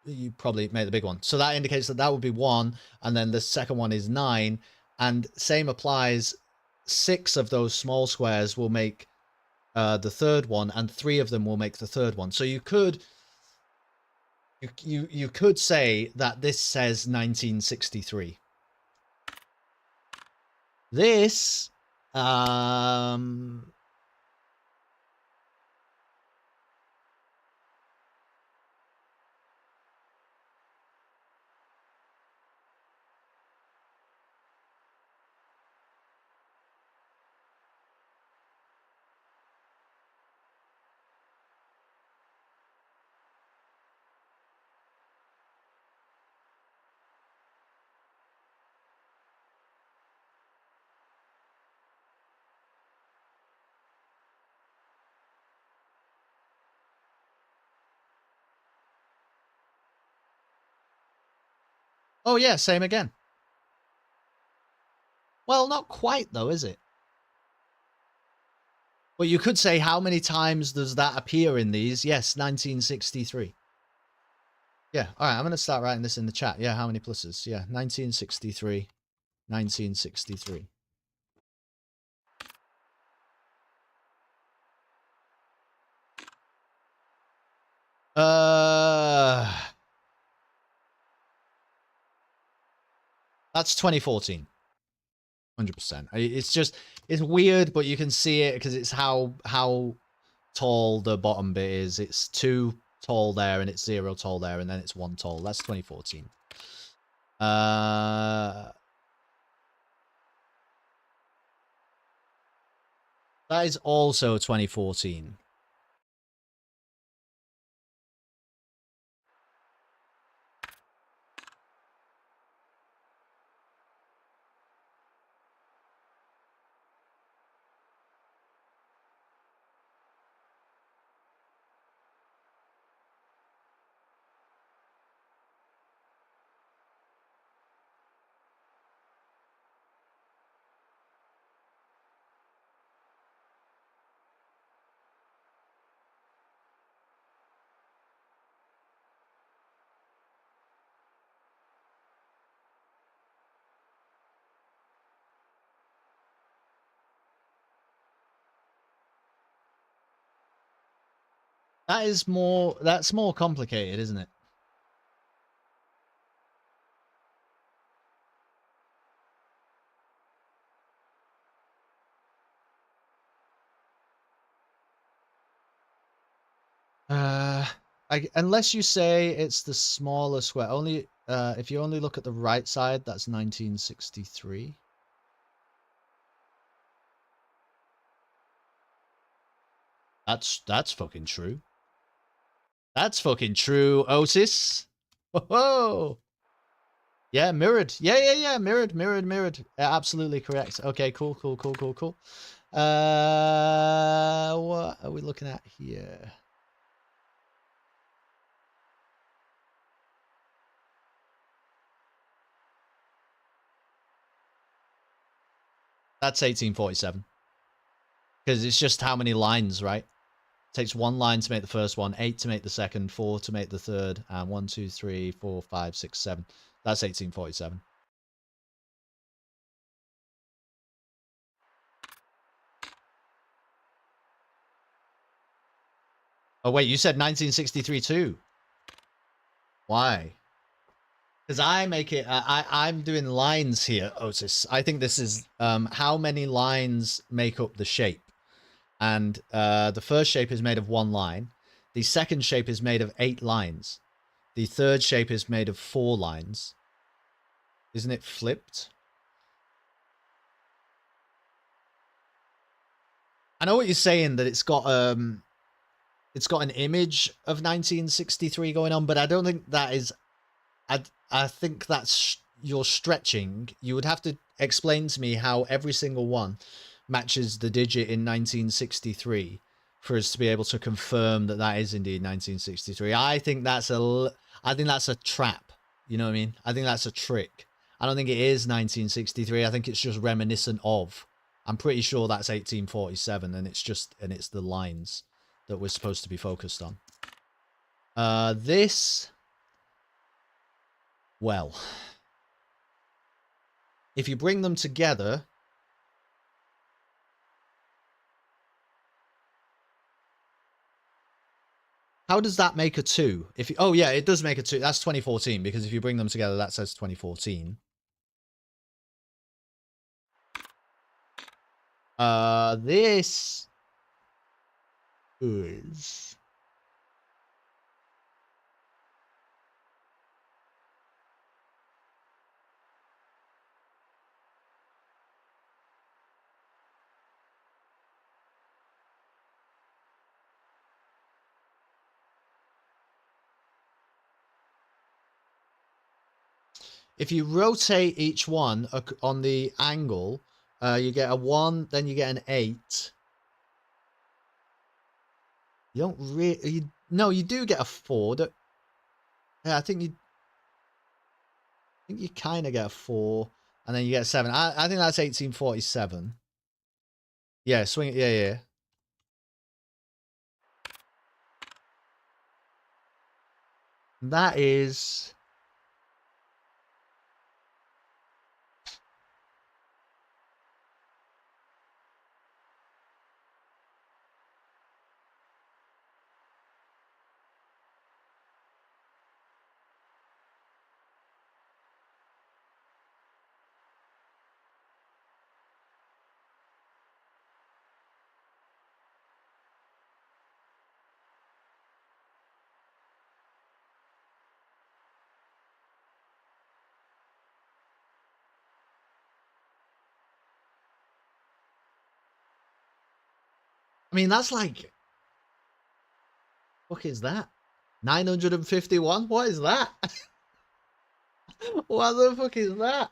you probably make the big one. So that indicates that would be 1, and then the second one is 9, and same applies. 6 of those small squares will make the third one, and 3 of them will make the third one. So you could say that this says 1963. This oh yeah, same again. Well, not quite though, is it? But you could say, how many times does that appear in these? Yes, 1963. Yeah, all right, I'm going to start writing this in the chat. Yeah, how many pluses? Yeah, 1963. 1963. That's 2014. 100%. It's weird, but you can see it because it's how tall the bottom bit is. It's 2 tall there, and it's 0 tall there, and then it's 1 tall. That's 2014. That is also 2014. That's more complicated, isn't it? Unless you say it's the smaller square. Only if you only look at the right side, that's 1963. That's fucking true. That's fucking true, Otis. Whoa. Yeah, mirrored. Yeah. Mirrored. Absolutely correct. Okay, cool. What are we looking at here? That's 1847. Because it's just how many lines, right? It takes 1 line to make the first one, 8 to make the second, 4 to make the third, and 1, 2, 3, 4, 5, 6, 7. That's 1847. Oh, wait, you said 1963 too. Why? Because I make it, I'm doing lines here, Otis. I think this is how many lines make up the shape. And the first shape is made of 1 line. The second shape is made of 8 lines. The third shape is made of 4 lines. Isn't it flipped? I know what you're saying, that it's got an image of 1963 going on, but I don't think that is... I think that's you're stretching. You would have to explain to me how every single one matches the digit in 1963 for us to be able to confirm that that is indeed 1963. I think that's a trap. You know what I mean? I think that's a trick. I don't think it is 1963. I think it's just reminiscent of. I'm pretty sure that's 1847, and it's the lines that we're supposed to be focused on. This... Well, if you bring them together, how does that make a 2? If you, oh yeah, it does make a 2. That's 2014, because if you bring them together, that says 2014. This is... If you rotate each one on the angle, you get a 1, then you get an 8. You don't really... No, you do get a 4. Yeah, I think you kind of get a 4, and then you get a 7. I think that's 1847. Yeah, swing it. Yeah. That is... I mean, that's like... What is that? 951? What is that? What the fuck is that?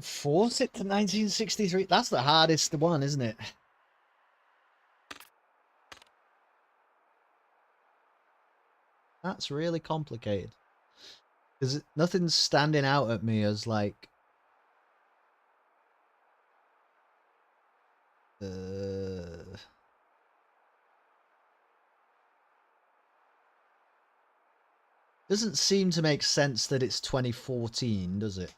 force it to 1963? That's the hardest one, isn't it? That's really complicated. Because nothing's standing out at me as like... Doesn't seem to make sense that it's 2014, does it?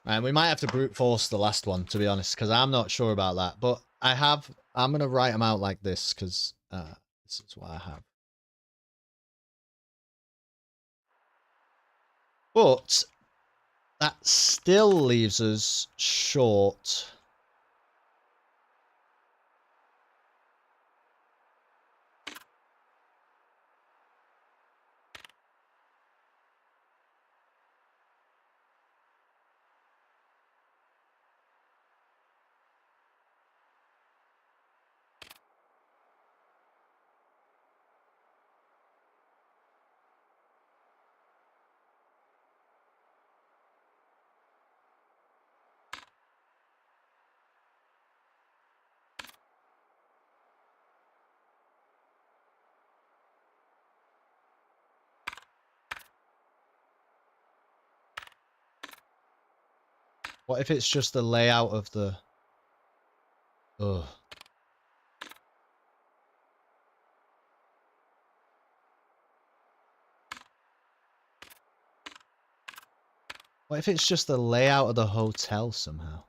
And we might have to brute force the last one, to be honest, because I'm not sure about that. But I'm going to write them out like this, because this is what I have. But That still leaves us short. What if it's just the layout of the... Ugh. What if it's just the layout of the hotel somehow?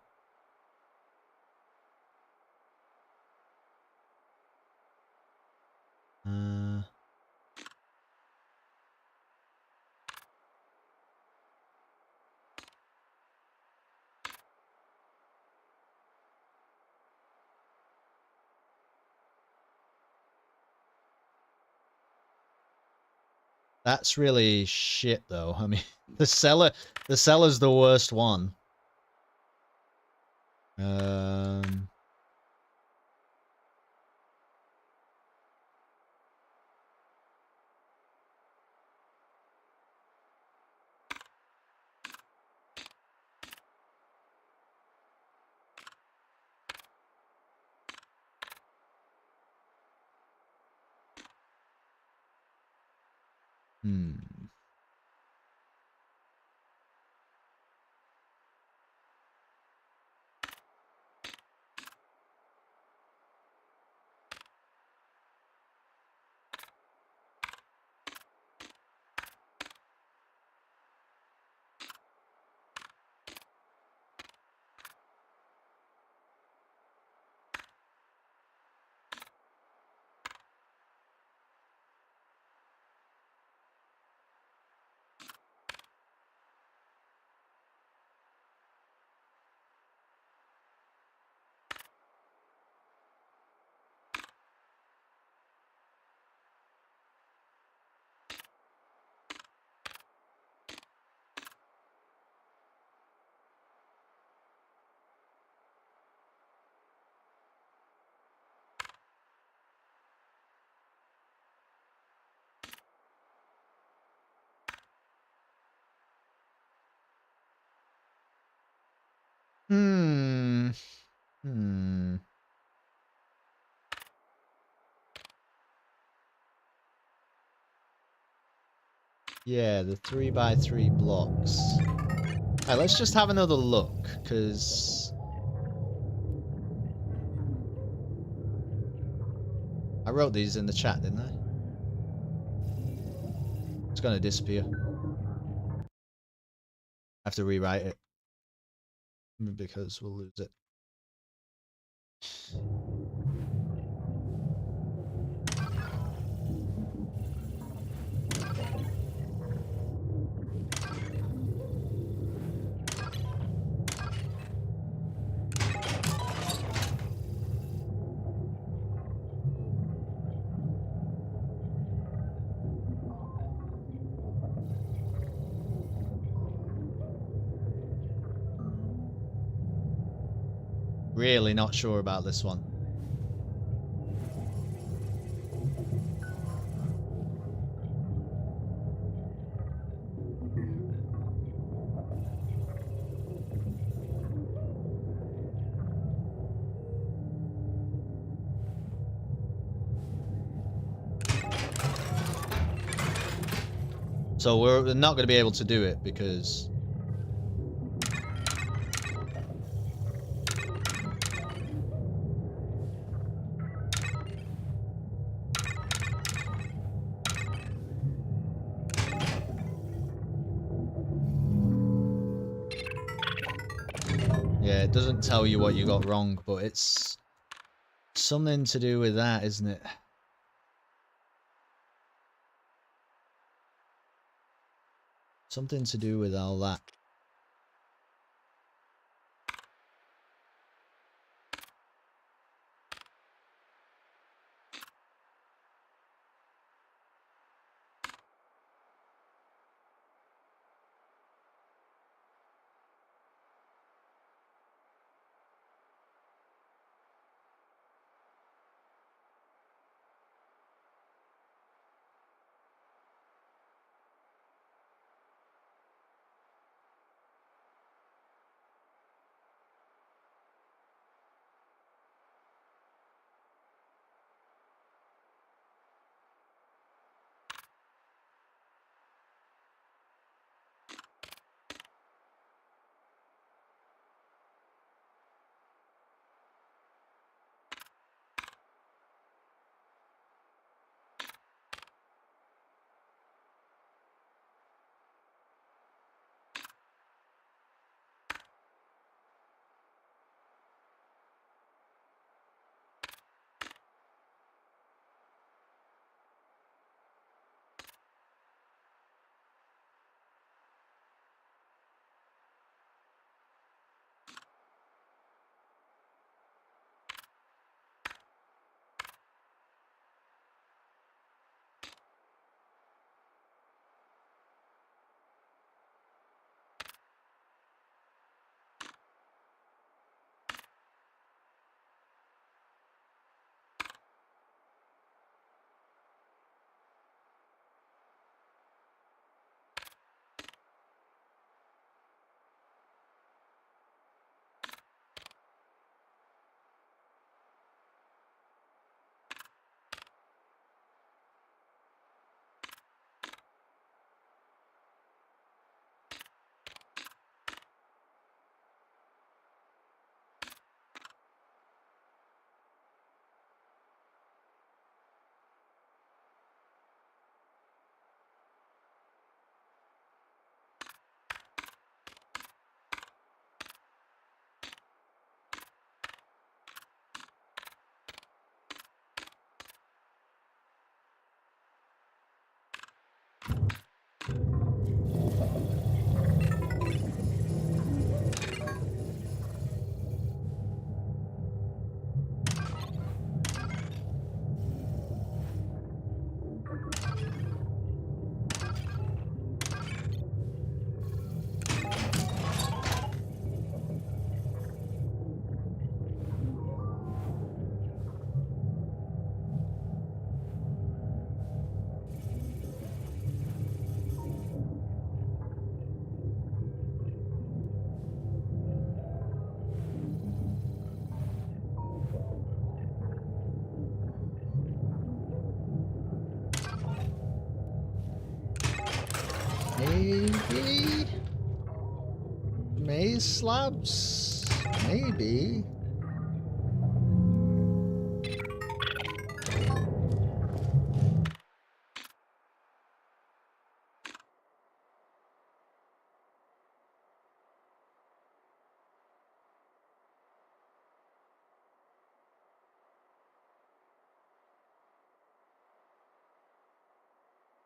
That's really shit, though. I mean, the cellar's the worst one. Hmm. Hmm. Hmm. Yeah, the 3x3 blocks. Alright, let's just have another look, because I wrote these in the chat, didn't I? It's gonna disappear. I have to rewrite it because we'll lose it. Really not sure about this one. So we're not going to be able to do it because... Yeah, it doesn't tell you what you got wrong, but it's something to do with that, isn't it? Something to do with all that. Maybe maze slabs? Maybe.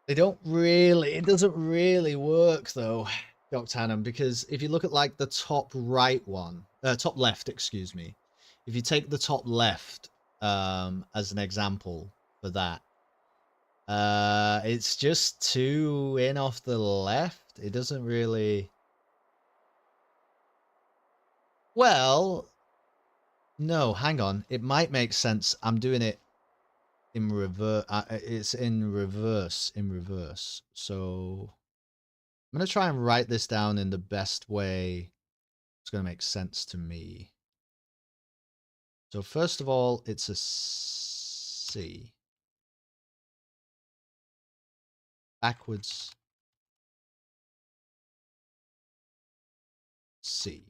They don't really, it doesn't really work though, Dr. Hannum, because if you look at like the top right one, top left, excuse me, if you take the top left as an example for that, it's just 2 in off the left. It doesn't really, well, no, hang on, it might make sense. I'm doing it in reverse. It's in reverse, so I'm going to try and write this down in the best way it's going to make sense to me. So first of all, it's a C. Backwards C.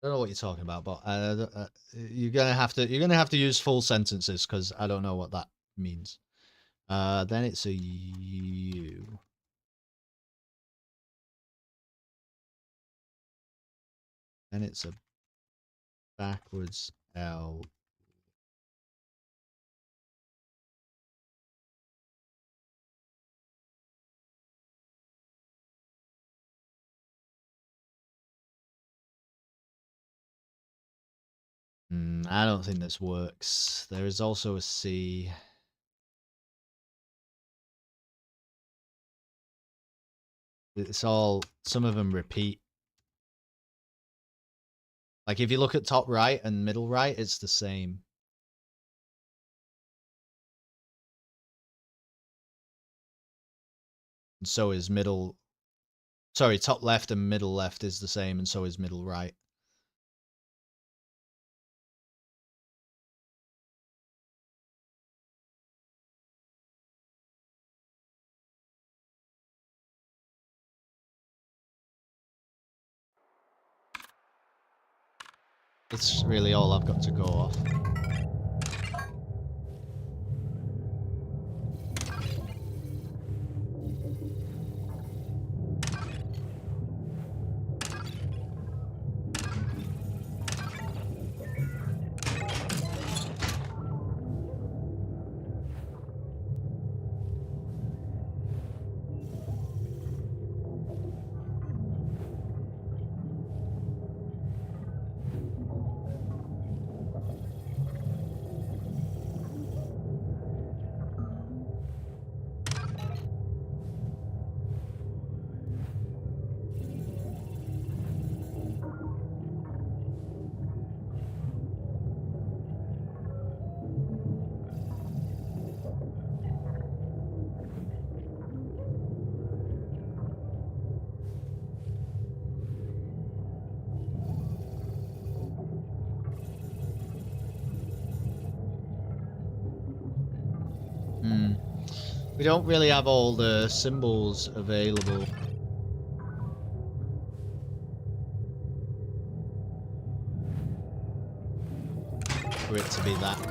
I don't know what you're talking about, but you're gonna have to use full sentences because I don't know what that means. Then it's a U. Then it's a backwards L. I don't think this works. There is also a C. It's all, some of them repeat. Like if you look at top right and middle right, it's the same. And so is middle, sorry, top left and middle left is the same, and so is middle right. That's really all I've got to go off. We don't really have all the symbols available. For it to be that.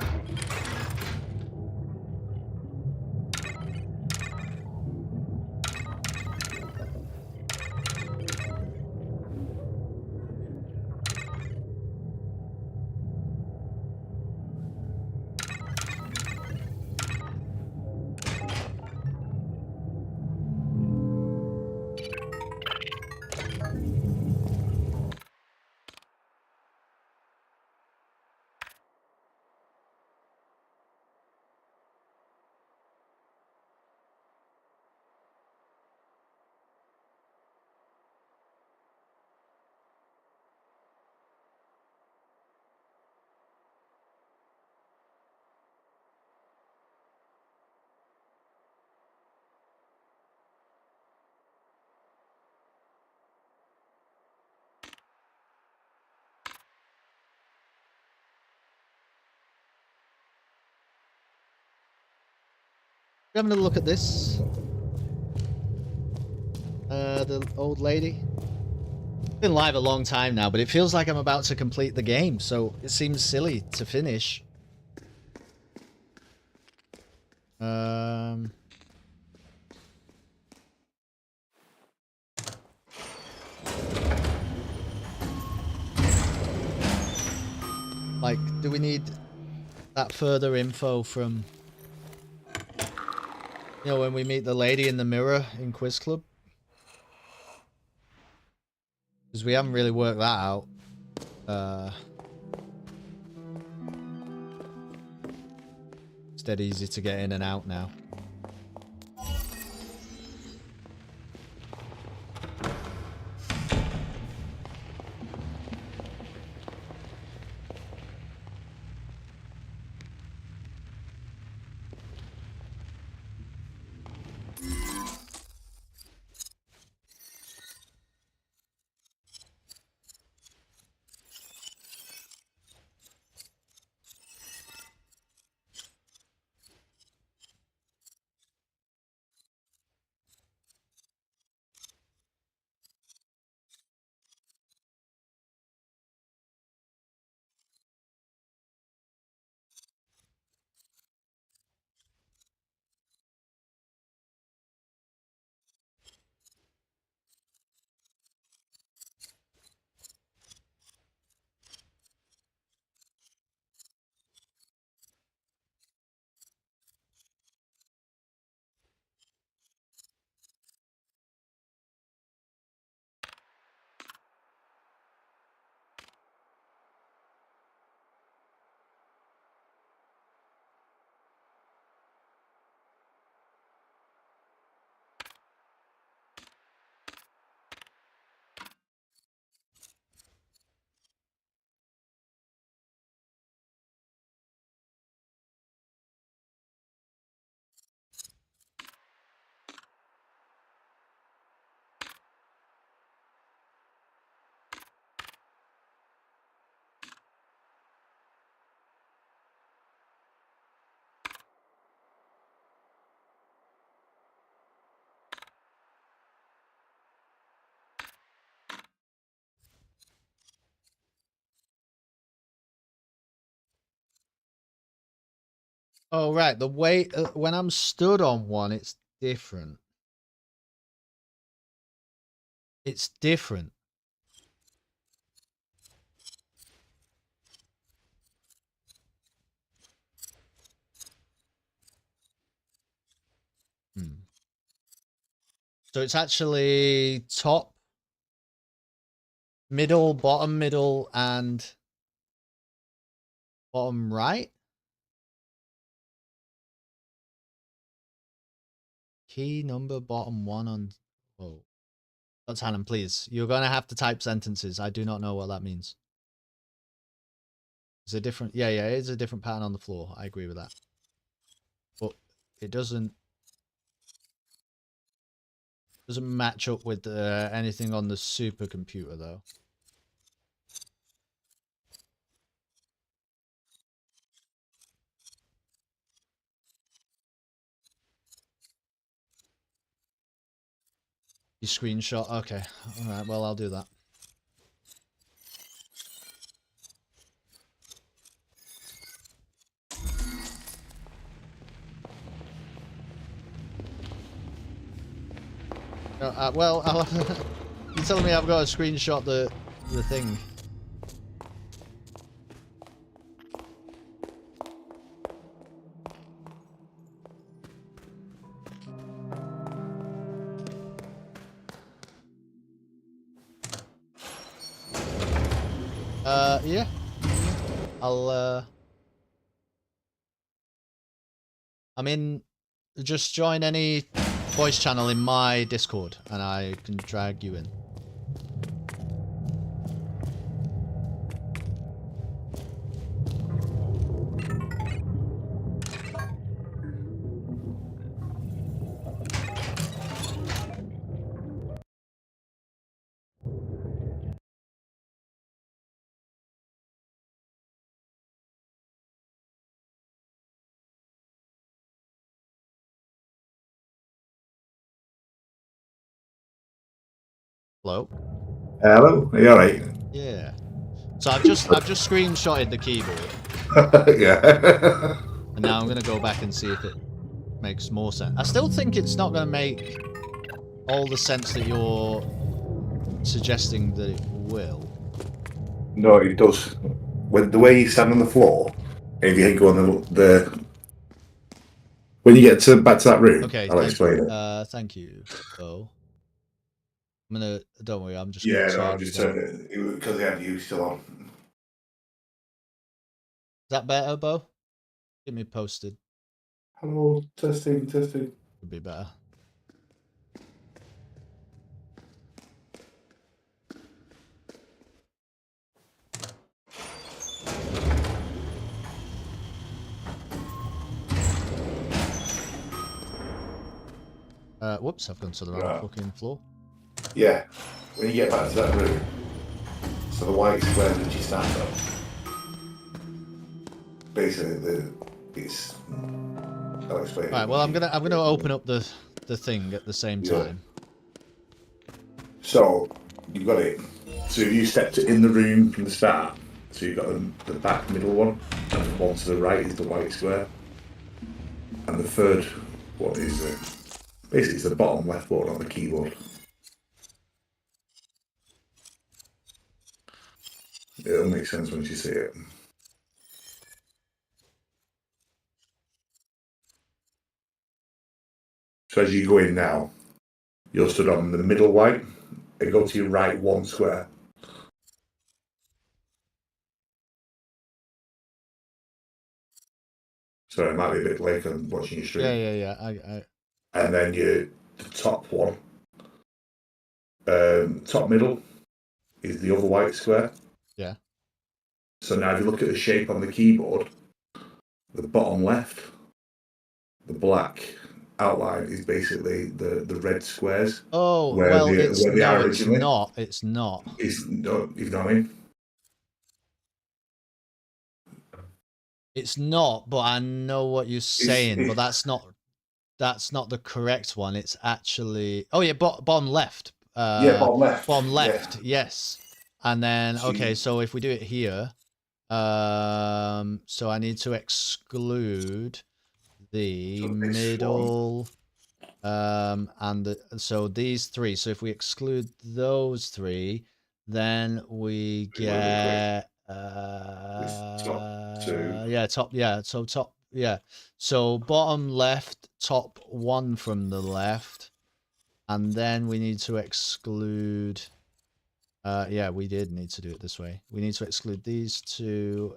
Having a look at this. The old lady. Been live a long time now, but it feels like I'm about to complete the game, so it seems silly to finish. Like, do we need that further info from, you know, when we meet the lady in the mirror in Quiz Club? Because we haven't really worked that out. It's dead easy to get in and out now. Oh, right. The way, when I'm stood on one, it's different. It's different. Hmm. So it's actually top, middle, and bottom right. Key number bottom one on. Oh, that's Hannah, please. You're gonna have to type sentences. I do not know what that means. It's a different. Yeah, yeah, it is a different pattern on the floor. I agree with that. But it doesn't match up with anything on the supercomputer though. You screenshot. Okay. All right. Well, I'll do that. Well, you're telling me I've got to screenshot the thing. Yeah. I'm in. Just join any voice channel in my Discord, and I can drag you in. Hello. Hello, are you alright? Yeah. So I've just screenshotted the keyboard, Yeah. and now I'm gonna go back and see if it makes more sense. I still think it's not gonna make all the sense that you're suggesting that it will. No, it does. When the way you stand on the floor, if you go on the when you get to back to that room, Okay, I'll explain it. thank you, Bo. I'm gonna. Don't worry, I'm just Yeah, gonna no, turn I've just you down. turned it because they had you still on. Is that better, Bo? Get me posted. Hello, testing. Would be better. Whoops, I've gone to the wrong Right. fucking floor. Yeah, when you get back to that room, so the white square that you stand on, basically it's. I'll explain. Right. Well, I'm gonna open up the thing at the same Yeah. time. So you've got it. So if you stepped in the room from the start, so you've got the back middle one, and the one to the right is the white square, and the third one is basically it's the bottom left one on the keyboard. It'll make sense once you see it. So as you go in now, you're stood on the middle white, and go to your right one square. So it might be a bit late on watching your stream. Yeah. And then the top one, top middle, is the other white square. Yeah. So now if you look at the shape on the keyboard, the bottom left, the black outline is basically the red squares. Oh, Where well, they- it's where they no, are it's originally. not. It's not. No, you know what I mean? It's not. But I know what you're saying. But it's- that's not the correct one. It's actually. Oh yeah, bottom left. Yeah, bottom left. Bottom Yeah. left. Yes. And then So okay, you- so if we do it here, so I need to exclude the So this middle. And so these three. So if we exclude those three, then we get top two. So bottom left, top one from the left, and then we need to exclude. Yeah, we did need to do it this way. We need to exclude these two.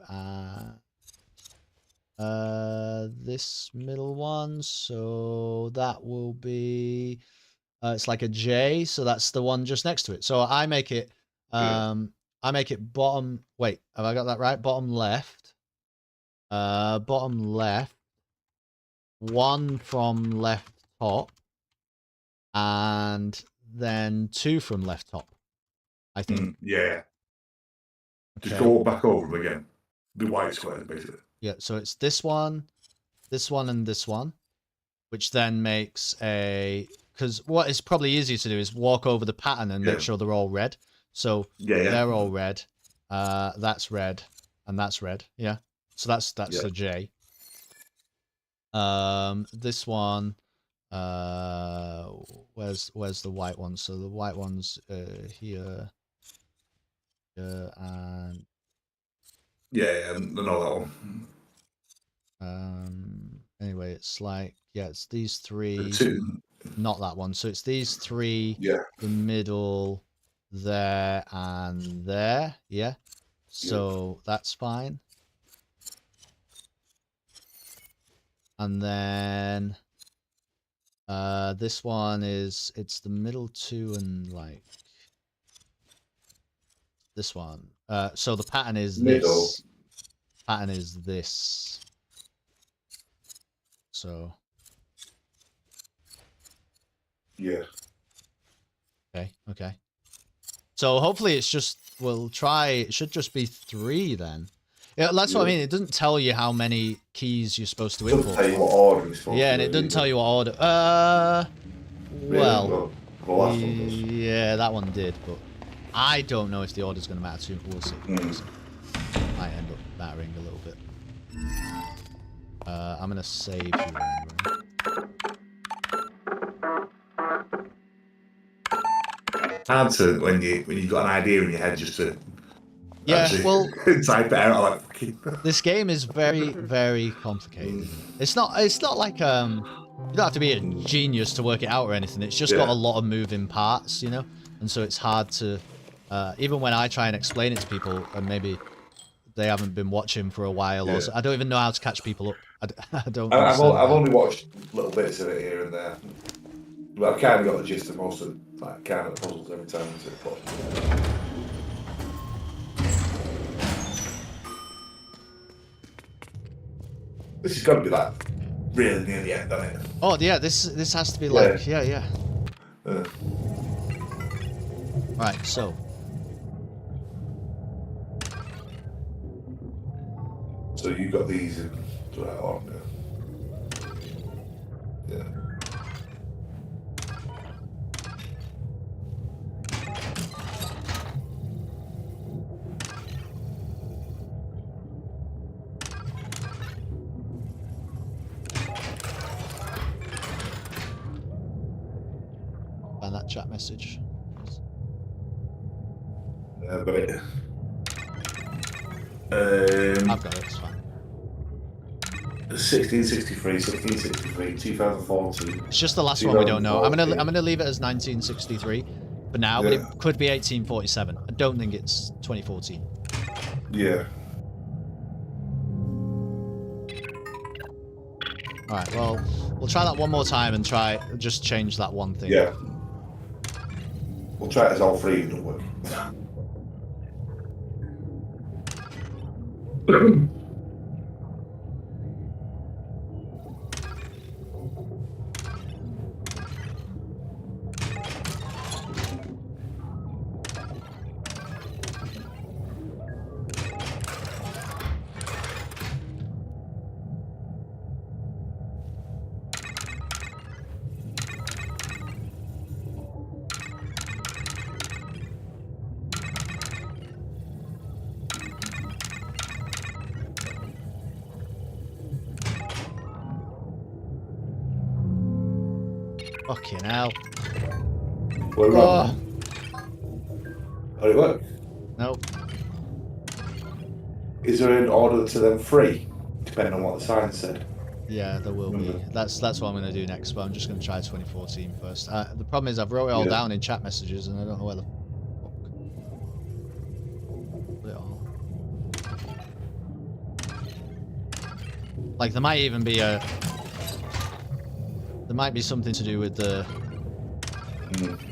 This middle one, so that will be it's like a J, so that's the one just next to it. So I make it bottom. Wait, have I got that right? Bottom left, one from left top, and then two from left top, I think. Yeah. Just Okay. go back over them again. The white squares, basically. Yeah, so it's this one, and this one, which then makes a... Because what is probably easier to do is walk over the pattern and make sure they're all red. So Yeah. they're all red. That's red, and that's red. Yeah. So that's Yeah. a J. This one. Where's the white one? So the white one's here, and Yeah, and I know that one. anyway, it's like, yeah, it's these three, Two. not that one. So it's these three, Yeah. the middle, there, and there. Yeah. So that's fine. And then this one is, it's the middle two and like this one. So the pattern is Middle. this. Pattern is this. So Yeah. okay. So hopefully it's just, we'll try, it should just be 3 then. Yeah, that's what I mean. It doesn't tell you how many keys you're supposed to Doesn't input. tell you what order it's supposed Yeah, to and be it doesn't either. tell you what order. Well, The last one does. Yeah, that one did, but I don't know if the order's going to matter too. We'll see. Might end up mattering a little bit. I'm going to save you. Anyway. It's hard to when you've got an idea in your head just to Yeah, actually well, type it out like fucking. this game is very, very complicated. It's not like you don't have to be a genius to work it out or anything. It's just got a lot of moving parts, you know, and so it's hard to even when I try and explain it to people, and maybe they haven't been watching for a while, or so, I don't even know how to catch people up. I don't. I've only watched little bits of it here and there. But I've kind of got the gist of most of like kind of puzzles every time. But this has got to be like really near the end, hasn't it? Oh yeah, this has to be like yeah. Right, so. So you got these in right on, yeah. Find that chat message. I've got it. I've got it, it's fine. 1663, 2014. It's just the last one we don't know. I'm gonna leave it as 1963 for now, but it could be 1847. I don't think it's 2014. Yeah. Alright, well, we'll try that one more time and just change that one thing. Yeah. We'll try it as all three, don't work. Fucking hell. We're wrong. How did it work? Nope. Is there an order to them free, depending on what the sign said? Yeah, there will be. That's what I'm going to do next, but I'm just going to try 2014 first. The problem is I've wrote it all down in chat messages and I don't know where the fuck. Put it all. Like, there might even be there might be something to do with the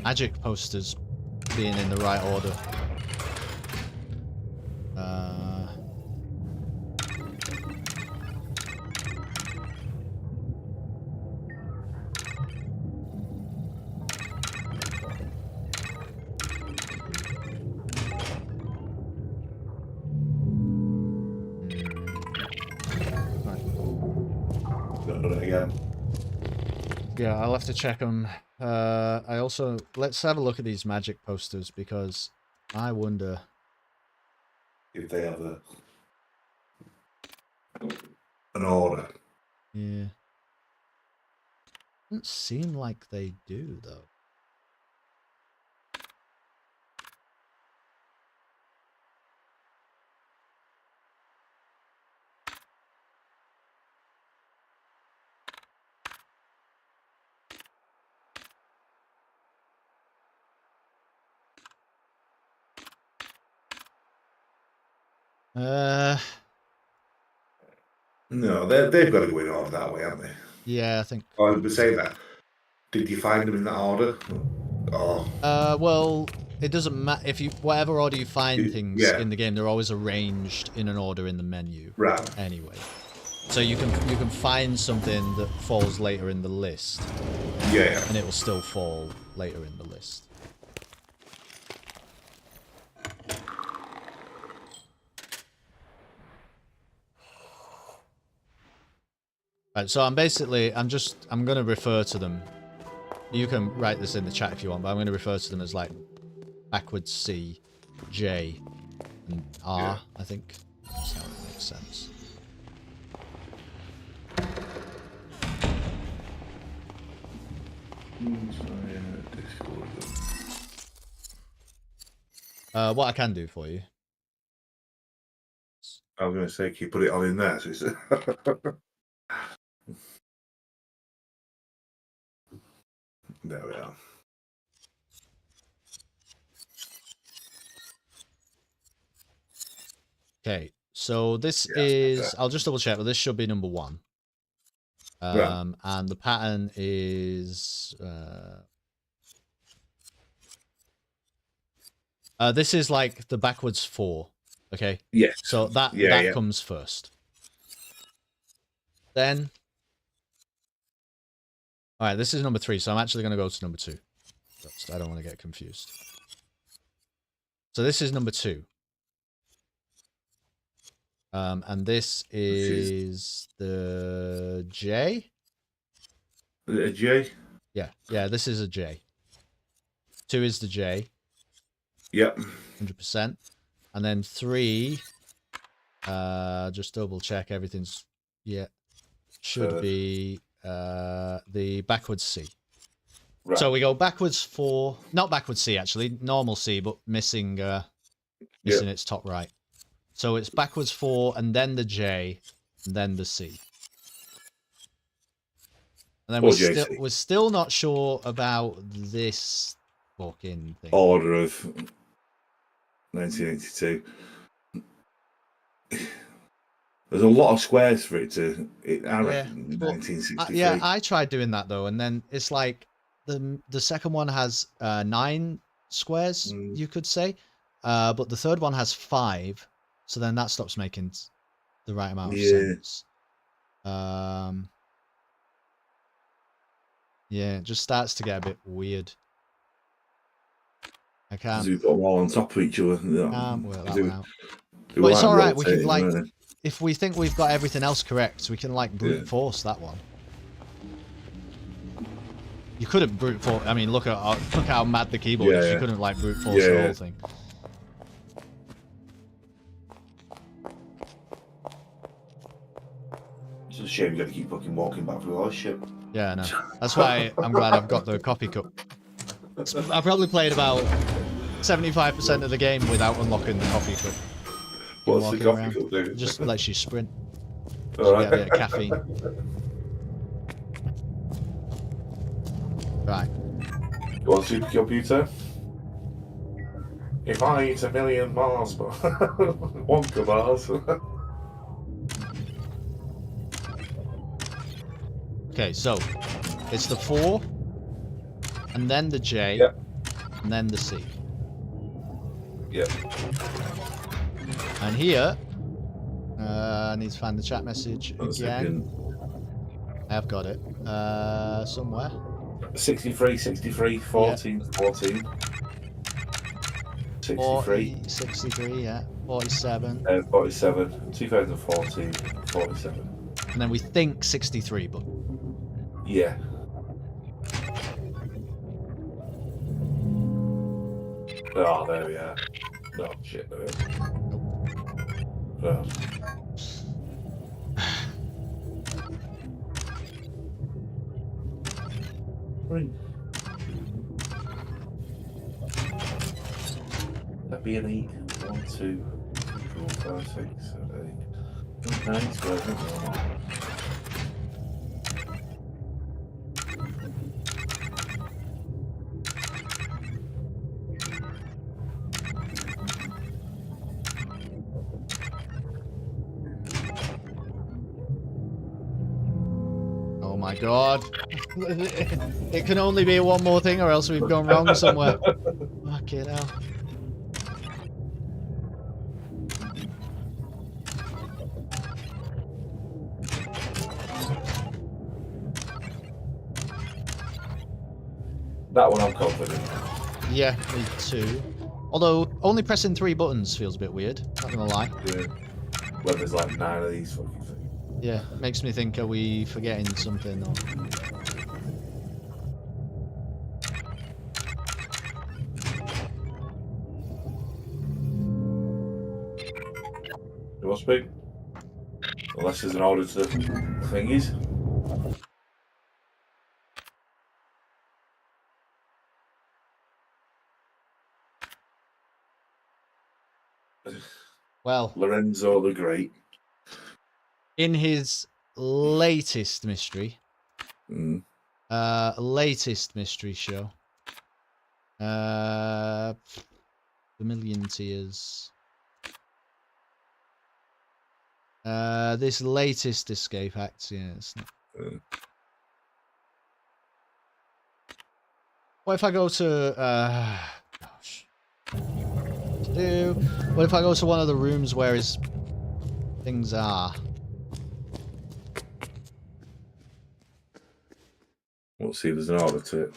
magic posters being in the right order. Got done it again. Yeah, I'll have to check them. Let's have a look at these magic posters because I wonder If they have an order. Yeah. Doesn't seem like they do though. No, they've got to go in order that way, haven't they? Yeah, I think. I would say that. Did you find them in that order? Oh. Well, it doesn't matter if whatever order you find things in the game, they're always arranged in an order in the menu. Right. Anyway, so you can find something that falls later in the list. Yeah. And it will still fall later in the list. Right, so I'm going to refer to them You can write this in the chat if you want, but I'm going to refer to them as like backwards C, J, and R, I think. That's how it makes sense. What I can do for you. I was going to say, can you put it all in there? So it's... There we are. Okay, so this is... I'll just double check, but this should be number 1. And the pattern is... this is like the backwards 4. Okay. Yes. So that comes first. Then, all right, this is number 3. So I'm actually going to go to number 2. I don't want to get confused. So this is number 2. And this is the J. A J. Yeah. This is a J. 2 is the J. Yep. 100%. And then 3, just double check everything's, should be the backwards C. Right. So we go backwards 4, not backwards C actually, normal C, but missing its top right. So it's backwards 4 and then the J and then the C. And then we're still not sure about this fucking thing. Order of 1982. There's a lot of squares for it to. I reckon 1963. I tried doing that though, and then it's like the second one has 9 squares, you could say, but the third one has 5. So then that stops making the right amount of sense. It just starts to get a bit weird. I can't. We've got them all on top of each other. Can't work that one out. But it's all right. We can like, if we think we've got everything else correct, we can like brute force that one. You couldn't brute force. I mean, look how mad the keyboard is. You couldn't like brute force the whole thing. It's a shame you got to keep fucking walking back through all this shit. Yeah, I know. That's why I'm glad I've got the coffee cup. I probably played about 75% of the game without unlocking the coffee cup. What's the coffee cup do? Just lets you sprint. All right. Get a bit of caffeine. Right. Go on, supercomputer. If I eat 1 million Mars, but Wonka bars. Okay, so it's the 4, and then the J, and then the C. Yep. And here, I need to find the chat message again. I have got it somewhere. 63, 63, 14, 14. 63. 63, yeah. 47. 47. 2014, 47. And then we think 63, but... Yeah. Oh, there we are. No, shit, there we are. Oh. That'd be an 8. 1, 2, 4, 5, 6, 7, 8. 9 squares. Oh my god. It can only be one more thing or else we've gone wrong somewhere. Fucking hell. That one I'm confident. Yeah, me too. Although, only pressing 3 buttons feels a bit weird, not gonna lie. Yeah. When there's like 9 of these fucking things. Yeah, makes me think, are we forgetting something or... must be. Unless there's an order to thingies. Well, Lorenzo the Great. in his latest mystery, Mm. latest mystery show, the Million Tears. This latest escape act, yeah, it's not. What if I go to, gosh. What if I go to one of the rooms where his things are? We'll see if there's an order to it.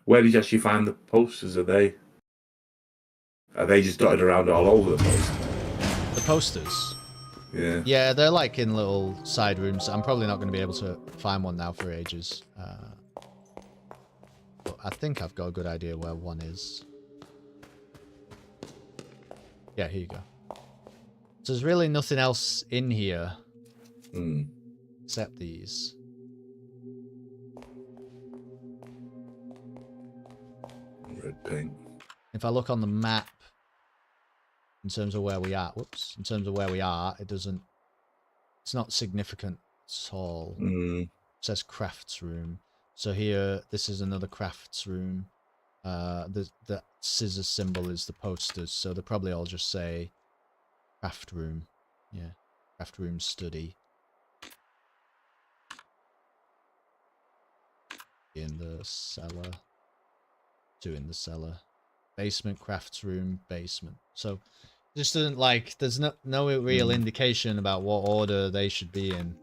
Where did you actually find the posters? Are they just dotted around all over the place? The posters? Yeah. Yeah, they're like in little side rooms. I'm probably not going to be able to find one now for ages. But I think I've got a good idea where one is. Yeah, here you go. So there's really nothing else in here except these. Red paint. If I look on the map, in terms of where we are, whoops, in terms of where we are, it's not significant at all. It says crafts room. So here, this is another crafts room. The scissor symbol is the posters, so they probably all just say craft room. Yeah, craft room study. In the cellar. 2 in the cellar. Basement, crafts room, basement. So just doesn't like, there's no real indication about what order they should be in.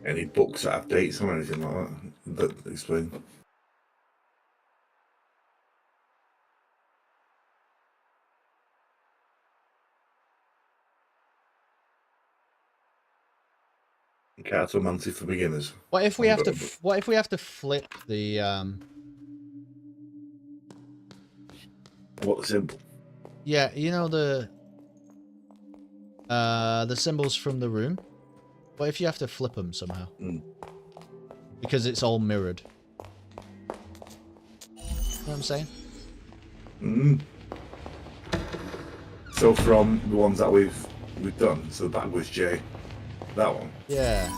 Any books that have dates or anything like that explain? Cartomancy for beginners. What if we have to? What if we have to flip the? What the symbol? Yeah, you know the symbols from the room. What if you have to flip them somehow? Because it's all mirrored. You know what I'm saying? So from the ones that we've done, so that was J, that one. Yeah.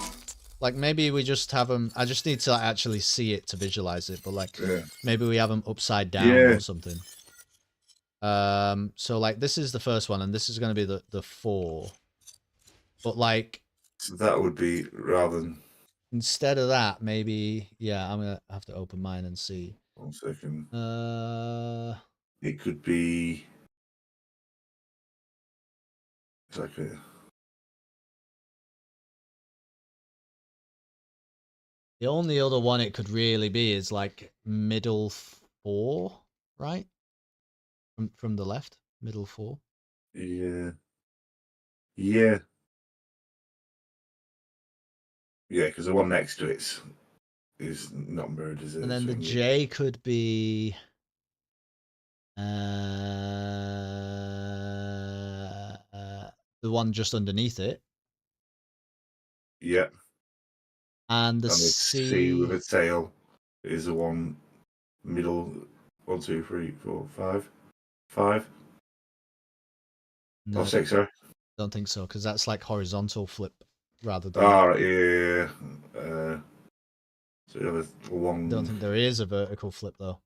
Like maybe we just have them. I just need to actually see it to visualize it, but like maybe we have them upside down or something. So like this is the first one, and this is going to be the 4. But like, so that would be rather than instead of that, maybe I'm gonna have to open mine and see. 1 second. It could be exactly. The only other one it could really be is like middle 4, right? From the left, middle 4. Yeah. Yeah. Yeah, because the one next to it is not mirrored, is it? And then the J could be the one just underneath it. Yeah. And the C with a tail is the one middle 1, 2, 3, 4, 5. 5. No, Or 6, sorry. Don't think so, because that's like horizontal flip rather than. Yeah. So you have a long. Don't think there is a vertical flip though.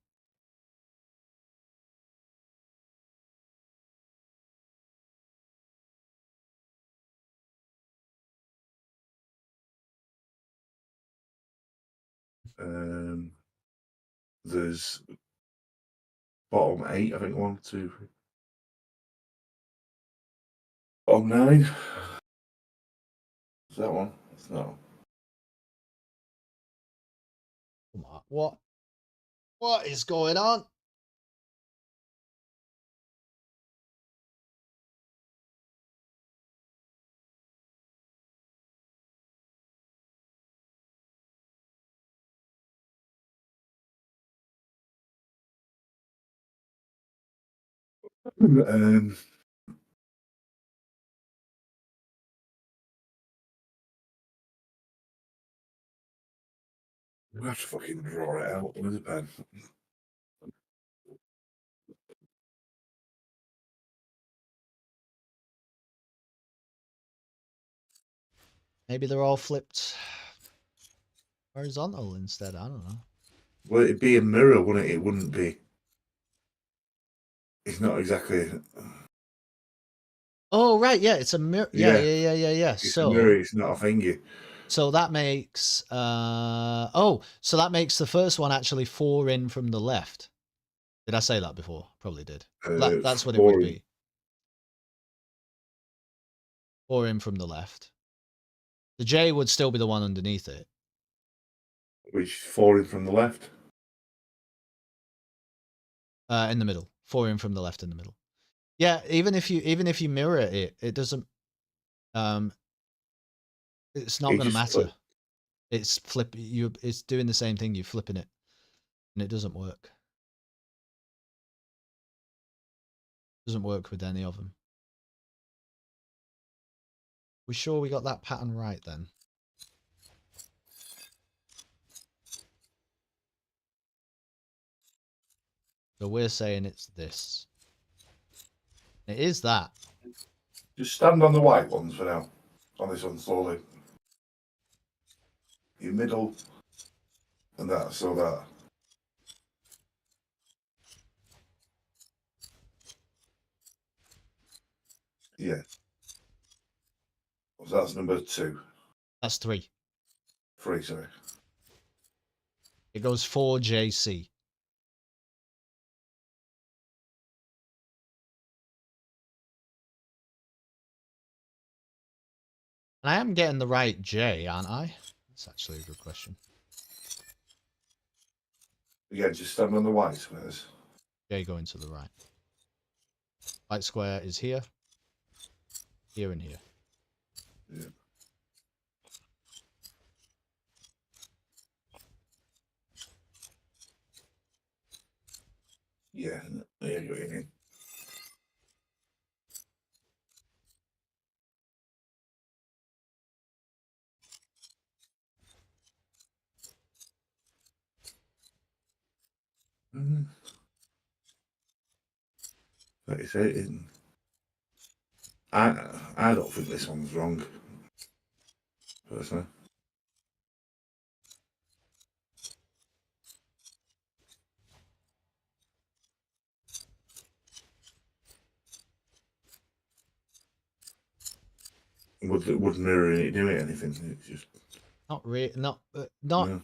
There's bottom 8, I think. 1, 2, 3. Bottom 9. Is that one? It's not. Come on, what is going on? Um, we have to fucking draw it out with a pen. Maybe they're all flipped horizontal instead. I don't know. Well, it'd be a mirror, wouldn't it? It wouldn't be. It's not exactly. Oh right, yeah, it's a mirror. Yeah, Yeah. yeah, yeah, yeah, yeah. It's a mirror. So, It's not a thingy. so that makes so that makes the first one actually 4 in from the left. Did I say that before? Probably did. That's what it would be. 4 in from the left. The J would still be the one underneath it. Which 4 in from the left. In the middle. 4 in from the left in the middle. Yeah, even if you mirror it, it doesn't it's not It going to just matter. It's it's doing the same thing, you're flipping it and it doesn't work. Doesn't work with any of them. We sure we got that pattern right then? So we're saying it's this. It is that. Just stand on the white ones for now. On this one slowly. Your middle and that, so that. Yeah. So that's number 2. That's 3. 3, sorry. It goes 4JC. And I am getting the right J, aren't I? That's actually a good question. Again, just stand on the white squares. J going to the right. White square is here. Here and here. Yeah. Yeah, there you go. Again. Mm-hmm. 38 in. I don't think this one's wrong. Personally. Would mirroring it do it anything? It's just Not really. Not no.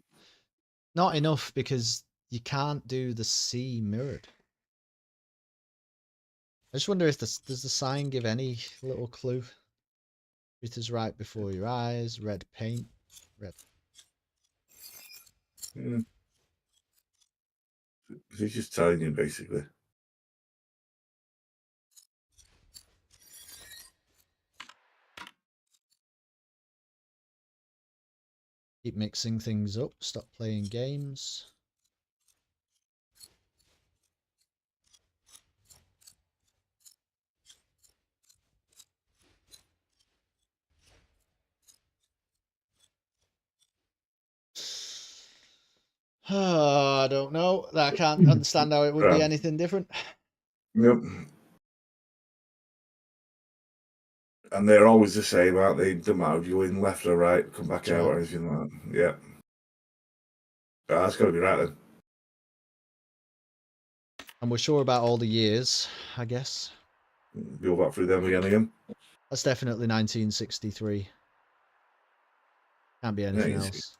not enough because you can't do the C mirrored. I just wonder if does the sign give any little clue? It is right before your eyes. Red paint. Red. Yeah. It's just telling you basically. Keep mixing things up. Stop playing games. I don't know. I can't understand how it would be anything different. Yep. And they're always the same, aren't they? Don't matter if you in left or right, come back That's out right. or anything like that. Yeah. Oh, that's got to be right then. And we're sure about all the years, I guess. Go back through them again. That's definitely 1963. Can't be anything else.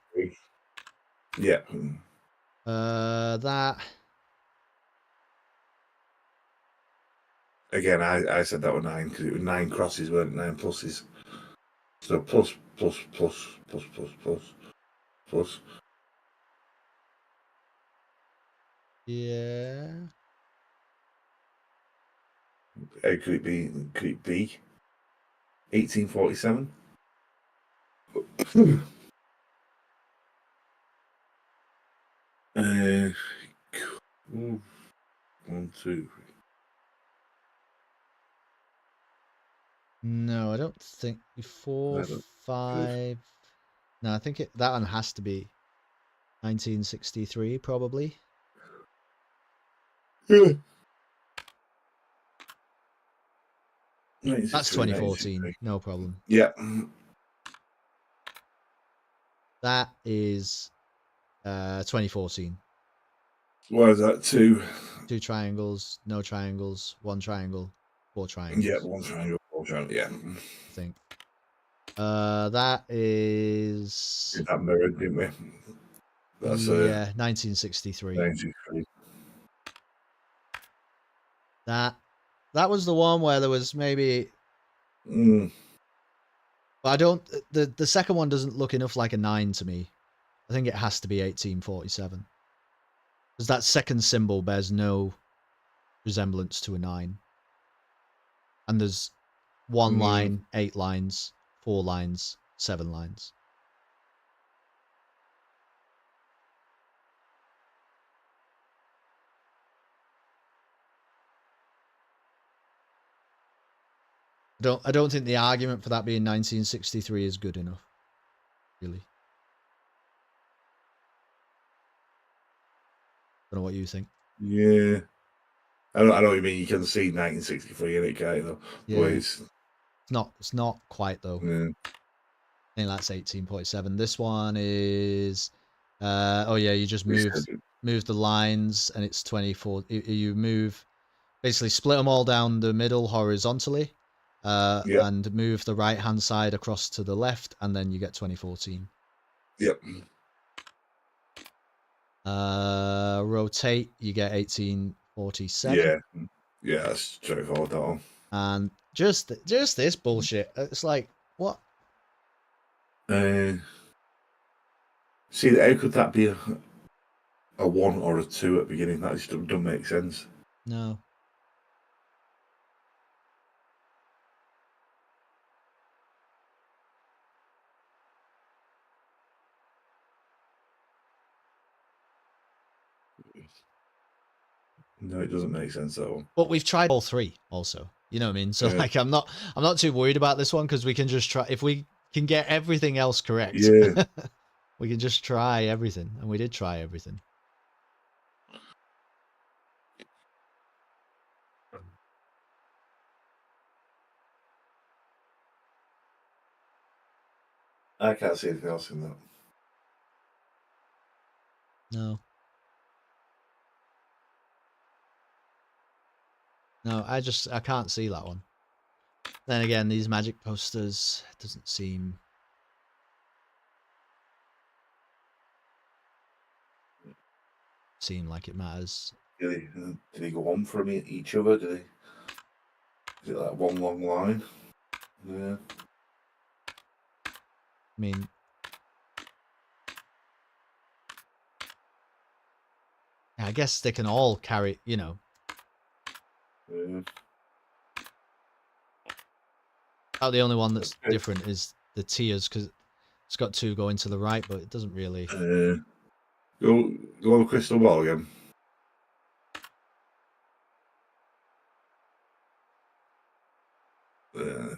Yeah. That. Again, I said that was 9 because it was 9 crosses, weren't it? 9 pluses. So plus. Yeah. Could it be 1847? uh, 1, 2, 3. No, I don't think before I don't- 5. No, I think that one has to be 1963, probably. Yeah. That's 2014. No problem. Yeah. That is 2014. What is that? 2. 2 triangles, no triangles, 1 triangle, 4 triangles. Yeah, 1 triangle, 4 triangle. Yeah. I think. That is. Did that mirrored, didn't we? That's yeah, 1963. 93. That was the one where there was maybe. Mm. But I don't. The second one doesn't look enough like a 9 to me. I think it has to be 1847. Because that second symbol bears no resemblance to a 9. And there's 1 line, 8 lines, 4 lines, 7 lines. I don't think the argument for that being 1963 is good enough. Really. Don't know what you think. Yeah. I know what you mean. You can see 1963 in it, can't you? Yeah. But It's not quite though. yeah. I think that's 18.7. This one is oh yeah, you just move the lines and it's 24. You move, basically split them all down the middle horizontally, and move the right hand side across to the left, and then you get 2014. Yep. Rotate, you get 1847. Yeah. Yeah, that's straightforward, that one. And just this bullshit. It's like, what? See, how could that be a 1 or a 2 at the beginning? That just doesn't make sense. No. No, it doesn't make sense, that one. But we've tried all 3 also. You know what I mean? So like, I'm not too worried about this one because we can just try. If we can get everything else correct, Yeah. we can just try everything, and we did try everything. I can't see anything else in that. No. No, I can't see that one. Then again, these magic posters, it doesn't seem like it matters. Did he go on from each other? Did he? Is it like one long line? Yeah. I mean, I guess they can all carry, you know. Yeah. About the only one that's different is the tiers, because it's got 2 going to the right, but it doesn't really. Go on the crystal ball again. Okay.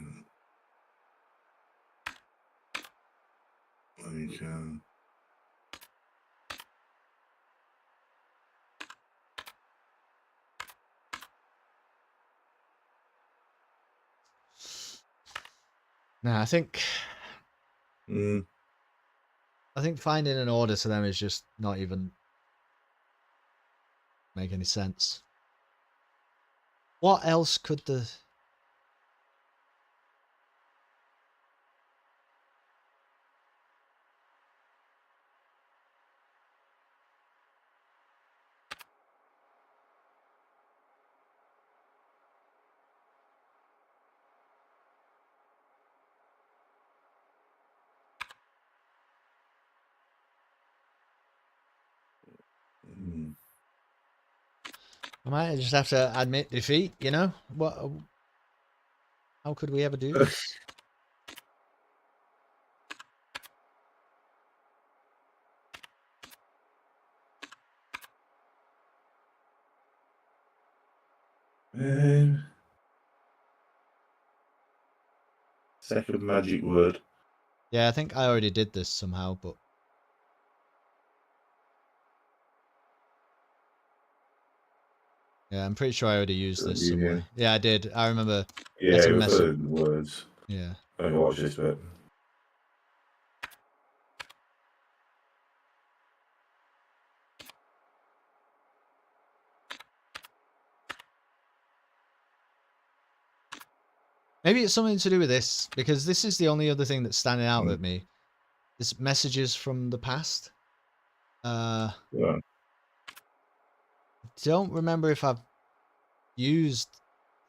No, I think Mm. finding an order to them is just not even make any sense. What else could the... Mm. I might just have to admit defeat, you know? What? How could we ever do this? Second magic word. Yeah, I think I already did this somehow, but yeah, I'm pretty sure I already used this somewhere. Yeah, I did. I remember Yeah, getting we've message. heard words. Yeah. I don't watch this bit. Maybe it's something to do with this, because this is the only other thing that's standing out Mm. at me. This messages from the past. Yeah. Don't remember if I've used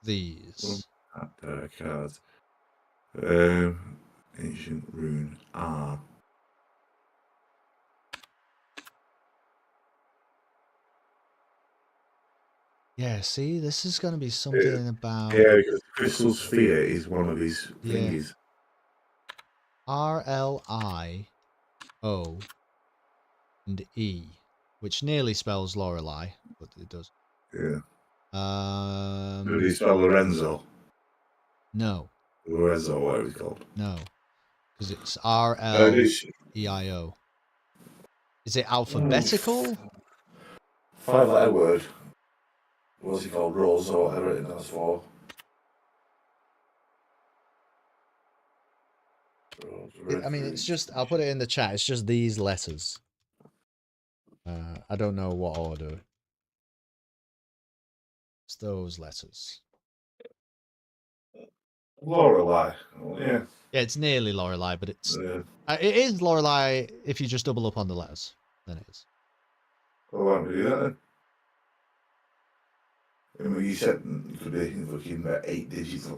these. Cards. Ancient rune R. Yeah, see, this is going to be something about Yeah, because crystal sphere is one of his Yeah. thingies. RLIO and E, which nearly spells Lorelei, but it does. Yeah. Did Um, he spell Lorenzo? no, Lorenzo, whatever it's called. no, because it's It is RLEIO. Is it alphabetical? 5-letter word. What's it called? Rose or whatever it is for. I mean, it's just, I'll put it in the chat. It's just these letters. I don't know what order. It's those letters. Lorelei. Oh, yeah. Yeah, it's nearly Lorelei, but it's Yeah. it is Lorelei if you just double up on the letters. Then it is. Well, why don't we do that then? I mean, you said it could be fucking 8 digits.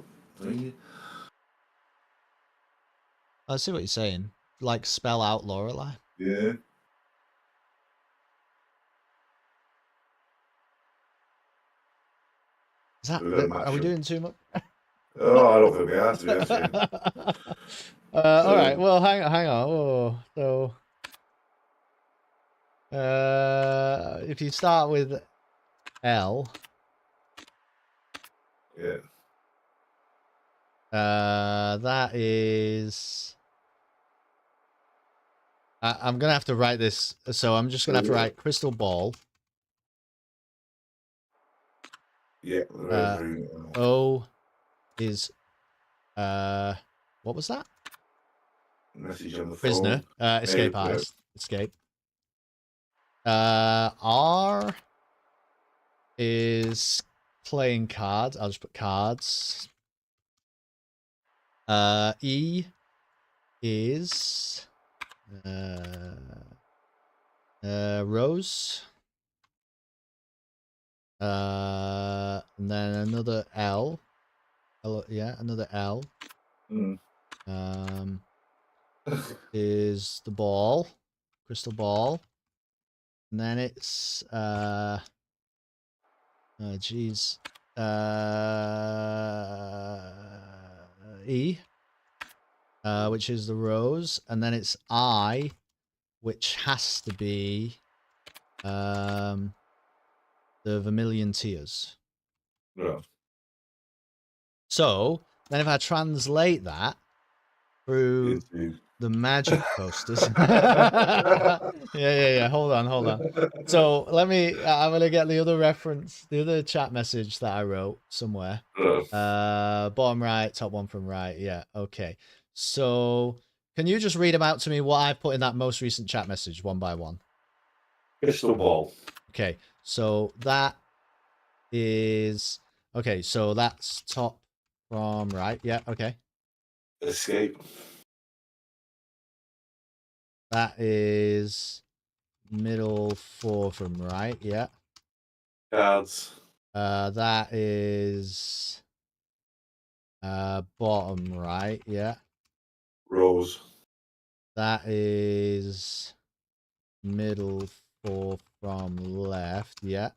I see what you're saying. Like spell out Lorelei. Yeah. Is that? We've got to Are match we them. doing too much? Oh, I don't think we have to be honest. All right. Well, hang on. Oh, so, if you start with L, Yeah. that is. I'm gonna have to write this, so I'm just gonna have to write crystal ball. Yeah. O is what was that? Message on the Prisoner. phone. Escape artist. Escape. R is playing cards. I'll just put cards. E is Rose. And then another L. Yeah, another L. Is the ball, crystal ball, and then it's geez, E, which is the rose, and then it's I, which has to be the vermilion tears. Yeah. So then if I translate that through the magic posters. yeah. Hold on. So I'm gonna get the other reference, the other chat message that I wrote somewhere. Bottom right, top one from right. Yeah, okay. So can you just read them out to me what I put in that most recent chat message one by one? Crystal ball. Okay, so that is okay, so that's top from right. Yeah, okay. Escape. That is middle 4 from right, yeah. Cards. That is bottom right, yeah. Rose. That is middle 4 from left, yeah.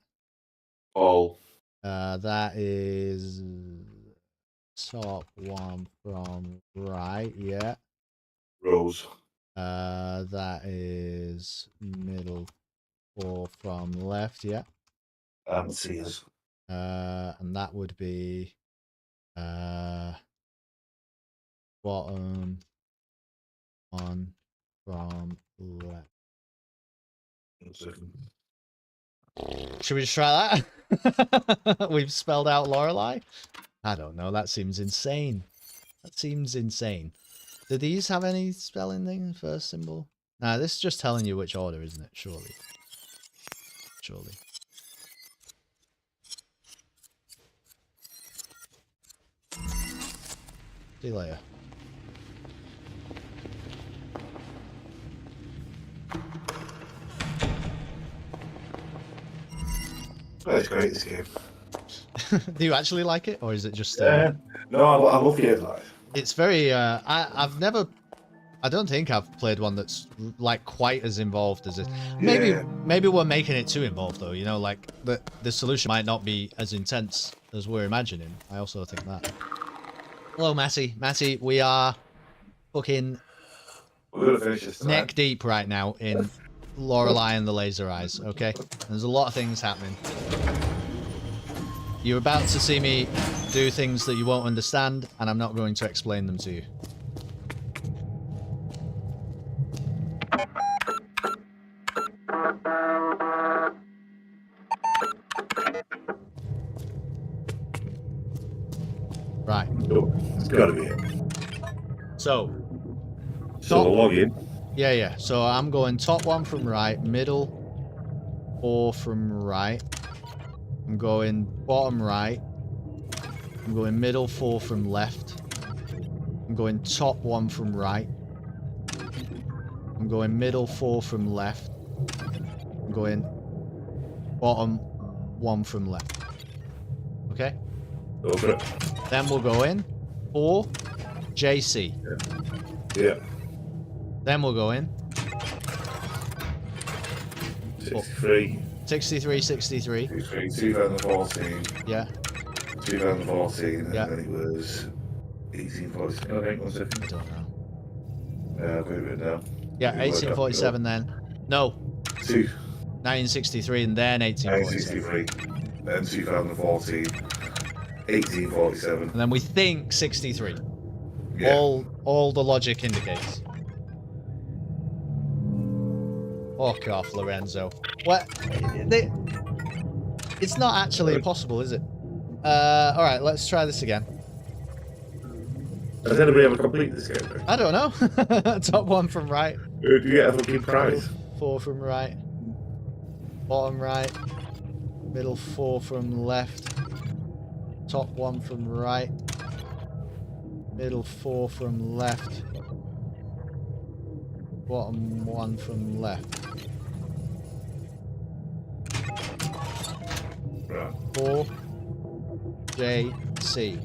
Ball. That is top 1 from right, yeah. Rose. That is middle 4 from left, yeah. And tears. And that would be bottom one from left. 1 second. Should we just try that? We've spelled out Lorelei? I don't know. That seems insane. That seems insane. Do these have any spelling thing? First symbol? Nah, this is just telling you which order, isn't it? Surely. Surely. See you later. Oh, it's great, this game. Do you actually like it, or is it just? No, I love games like this. It's very. I've never. I don't think I've played one that's like quite as involved as this. Maybe Yeah. maybe we're making it too involved though. You know, like the solution might not be as intense as we're imagining. I also think that. Hello, Matty. Matty, we are fucking We're gonna finish this time. neck deep right now in Lorelei and the Laser Eyes. Okay, there's a lot of things happening. You're about to see me do things that you won't understand, and I'm not going to explain them to you. Right. Oh, it's gotta be it. So, So the login. yeah. So I'm going top one from right, middle 4 from right. I'm going bottom right. I'm going middle 4 from left. I'm going top 1 from right. I'm going middle 4 from left. I'm going bottom 1 from left. Okay? Go for it. Then we'll go in 4 JC. Yeah. Then we'll go in 63. 63, 63. 2014. Yeah, 2014. Yeah. And then it was 1847. I think, 1 I second. don't know. I've got it written down. Yeah, Let me work out. 1847 then. No, 1963 and then 1847. 1963. Then 2014. 1847. And then we think 63. Yeah. All the logic indicates. Fuck off, Lorenzo. What? It's not actually possible, is it? Alright, let's try this again. Has anybody ever completed this game? I don't know. Top 1 from right. Do you get a fucking prize? 4 from right. Bottom right. Middle 4 from left. Top 1 from right. Middle 4 from left. Bottom 1 from left. Right. 4 J C.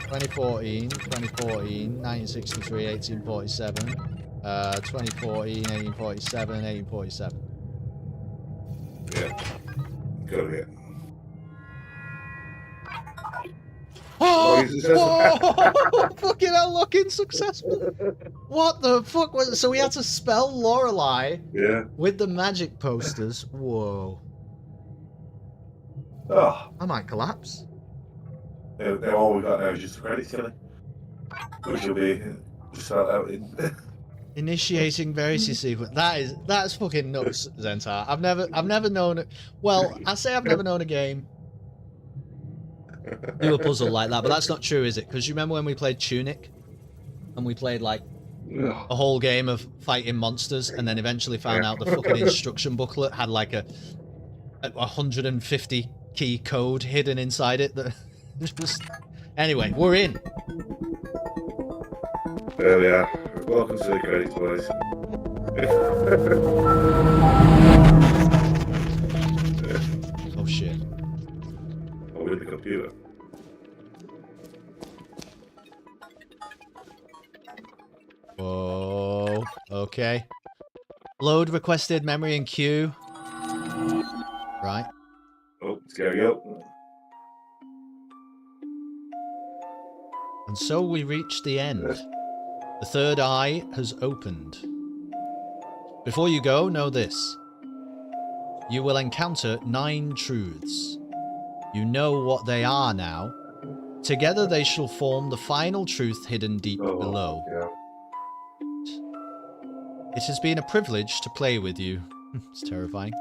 (2014, 1963, 1847, 2014, 1847, 1847. Yeah. Gotta be it. Oh, he's successful. whoa! Fucking unlocking successful. What the fuck was it? So we had to spell Lorelei Yeah. with the magic posters. Whoa. Oh. I might collapse. Now all we got now is just the credits, Kelly. Which will be just start out in. Initiating verity sequence. That's fucking nuts, Zentar. I've never known it. Well, I say I've never known a game do a puzzle like that, but that's not true, is it? Because you remember when we played Tunic, and we played like a whole game of fighting monsters, and then eventually found out the fucking instruction booklet had like a 150 key code hidden inside it. That just... Anyway, we're in. There we are. Welcome to the credits, boys. Oh shit. Oh, with the computer. Whoa. Okay. Load requested memory and queue. Right. Oh, scary up. And so we reach the end. The third eye has opened. Before you go, know this. You will encounter 9 truths. You know what they are now. Together they shall form the final truth hidden deep below. Yeah. It has been a privilege to play with you. It's terrifying.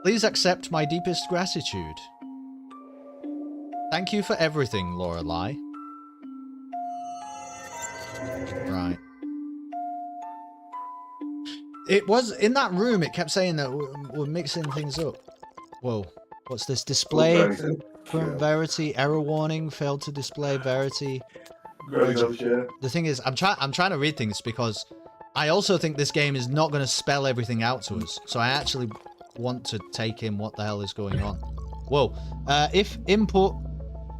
Please accept my deepest gratitude. Thank you for everything, Lorelei. Right. It was in that room, it kept saying that we're mixing things up. Whoa. What's this? Display Okay. current verity, error warning, failed to display verity. The thing is, I'm trying to read things because I also think this game is not going to spell everything out to us. So I actually want to take in what the hell is going on. Whoa. If input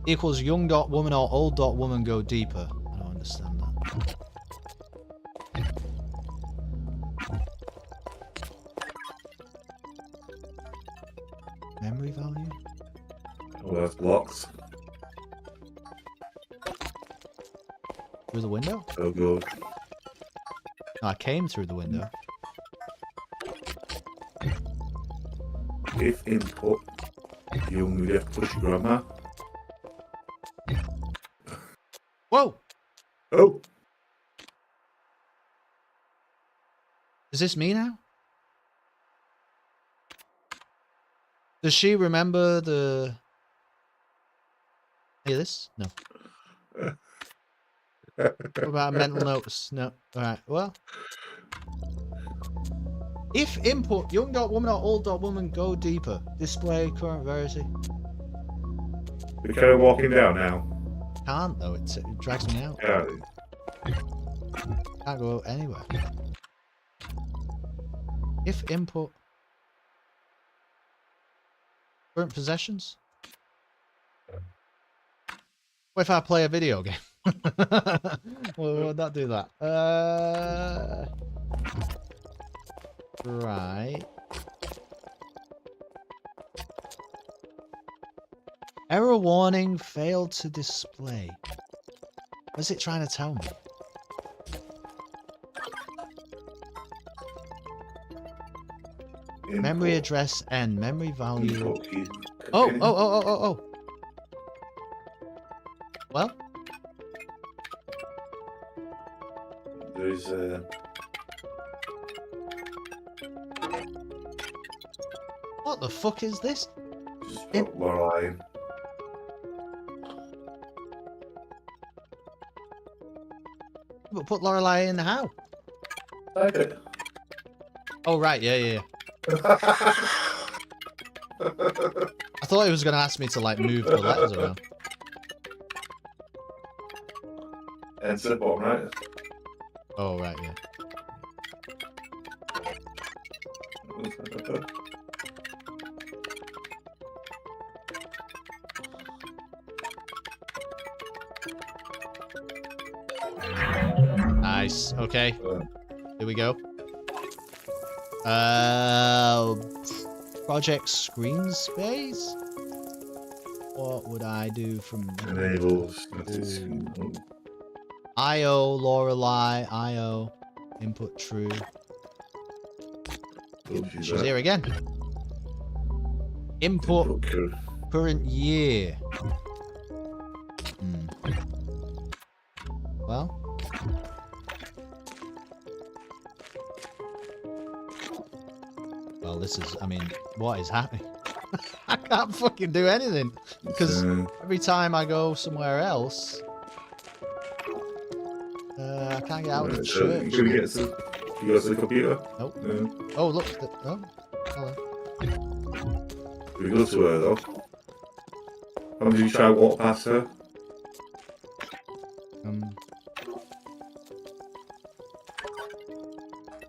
equals young.woman or old.woman, go deeper. I don't understand that. Memory value? Oh, that's blocks. Through the window? Oh, good. No, I came through the window. If input, young, you have to push your grandma. Whoa! Oh! Is this me now? Does she remember the... Hey, this? No. What about mental notes? No. Alright, well. If input young.woman or old.woman, go deeper. Display current verity. We're kind of walking down now. Can't though, it drags me out. Yeah. Can't go anywhere. If input current possessions? What if I play a video game? Well, would that do that? Right. Error warning, failed to display. What's it trying to tell me? Input. Memory address N, memory value. Input key. Oh. Well, There's what the fuck is this? just put Lorelei in. But put Lorelei in how? Type it. Oh right, yeah. I thought he was gonna ask me to like move the letters around. Enter the bottom right. Oh right, yeah. Nice. Okay. Here we go. Project screen space? What would I do from Enables. IO, Lorelei, IO, input true. She's here again. Input current year. Well. Well, this is, I mean, what is happening? I can't fucking do anything. Because every time I go somewhere else, I can't get out of the church. You go to the computer? Nope. No. Oh, look. Oh, hello. We go to her though. How did you try to walk past her?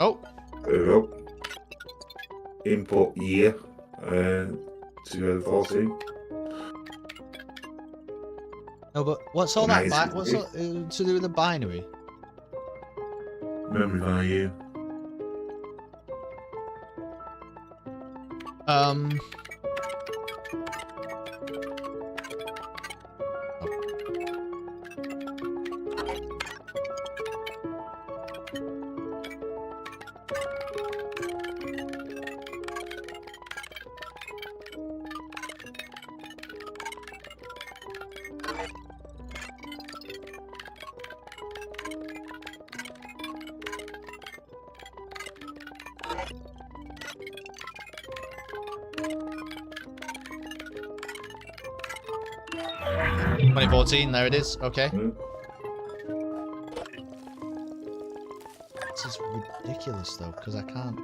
Oh. There we go. Input year. 2014. No, but what's all that? Amazing. What's all, to do with the binary? Memory value. 2014, there it is. Okay. Hmm. This is ridiculous though, because I can't.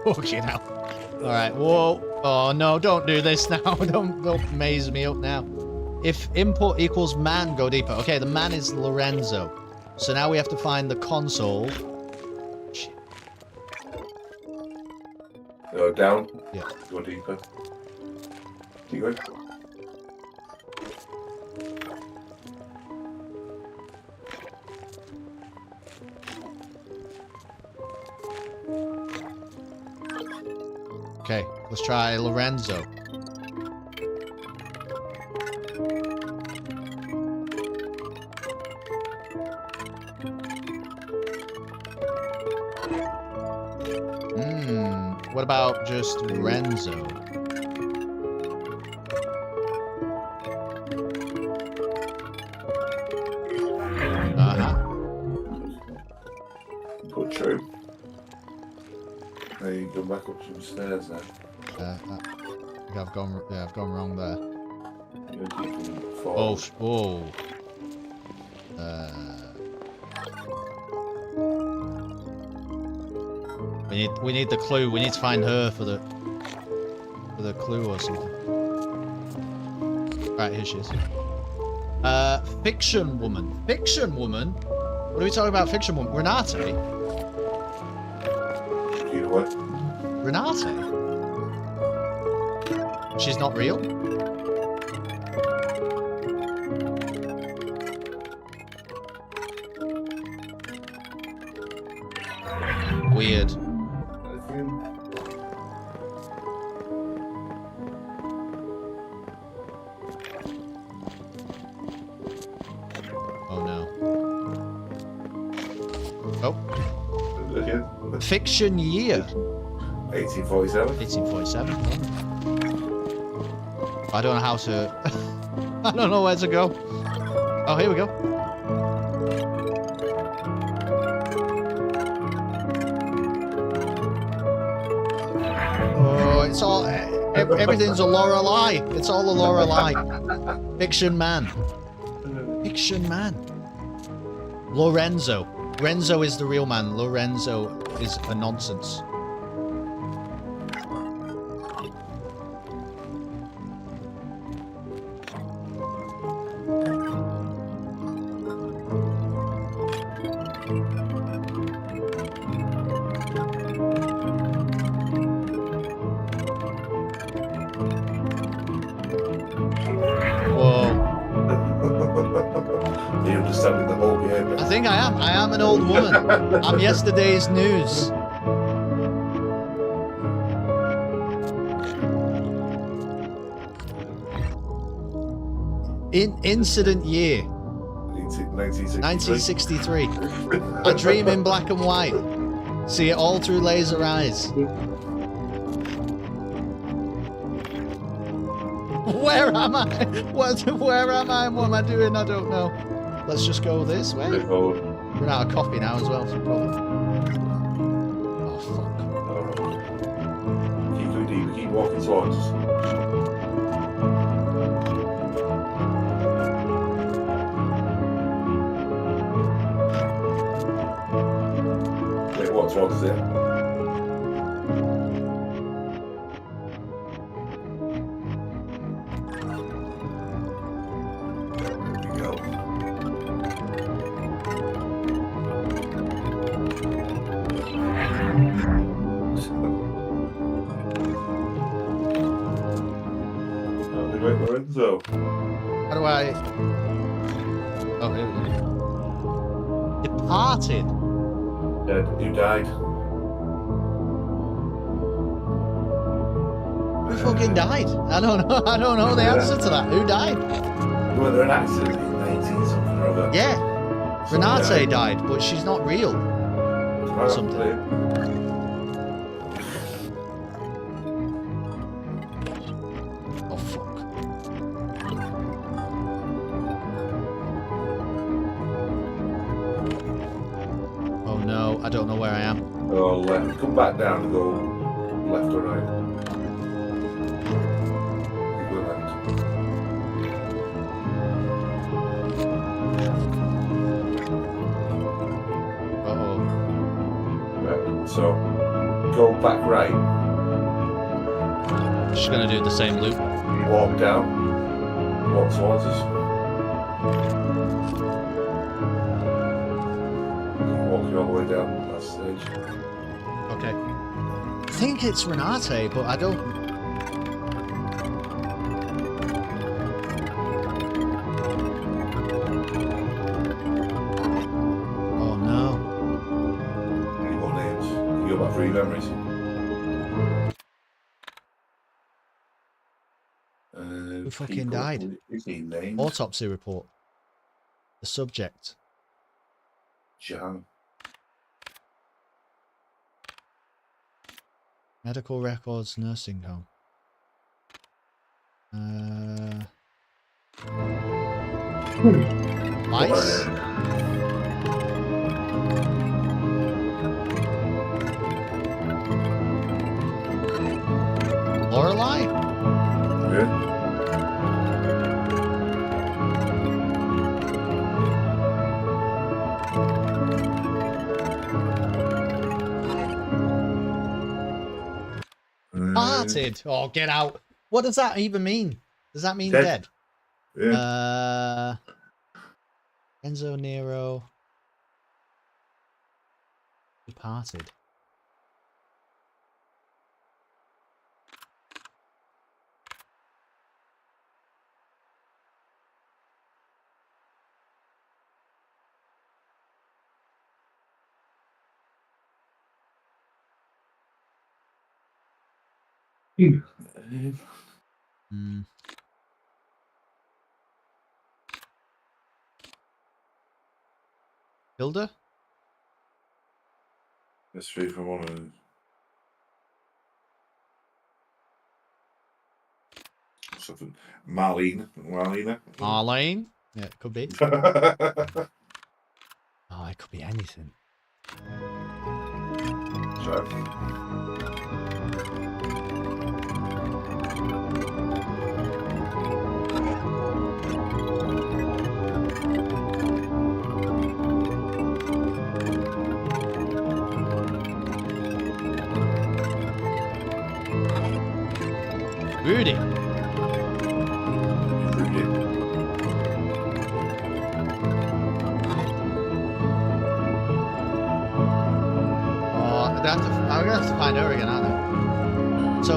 Fucking hell. Alright, whoa. Oh no, don't do this now. Don't maze me up now. If input equals man, go deeper. Okay, the man is Lorenzo. So now we have to find the console. Shit. Down. Yeah. Go deeper. Keep going. Okay, let's try Lorenzo. What about just Renzo? Put true. Now you go back up some stairs then. I've gone wrong there. You're gonna keep them Oh, forward. whoa. We need the clue. We need to find her for the clue or something. Right, here she is. Fiction woman. Fiction woman? What are we talking about? Fiction woman? Renate? You know what? Renate? She's not real? Weird. Oh no. Oh. Again? Fiction year. 1847. 1847. I don't know how to... I don't know where to go. Oh, here we go. Oh, it's all... Everything's a Lorelei. It's all a Lorelei. Fiction man. Fiction man. Lorenzo. Renzo is the real man. Lorenzo is a nonsense. You understanding the whole game? I think I am. I am an old woman. I'm yesterday's news. Incident year 1963. 1963. I dream in black and white. See it all through laser eyes. Where am I? Where am I? What am I doing? I don't know. Let's just go this way. We're out of coffee now as well, so probably. Oh, fuck. Keep going deep. Keep walking towards us. Wait, what towards it? There we go. The great Lorenzo. How do I... Oh, here we go. Departed. Dead. You died. Who fucking died? I don't know. I don't know the answer to that. Who died? Well, there an accident in 19 something or other. Yeah. Somebody Renate died, but she's not real. Right, something. clear. Oh, fuck. Oh, no. I don't know where I am. Oh, left. Come back down and go left or right. Keep going left. So, go back right, Just gonna do the same loop. walk down, walk towards us. Walk you all the way down that stage. Okay. I think it's Renate, but I don't. Oh no. Any more names? You got about 3 memories. Who fucking people, died? 15 names. Autopsy report. The subject. Jan. Medical records, nursing home. Ice? Lorelei? Yeah. Parted. Oh, get out. What does that even mean? Does that mean Dead. dead? Yeah. Enzo Nero. Departed. Hmm. Hilda? Let's see if I want to. Something. Marlena. Marlene? Yeah, it could be. Oh, it could be anything. So, Rudy. Rudy. Oh, I'm gonna have to find her again, aren't I? So,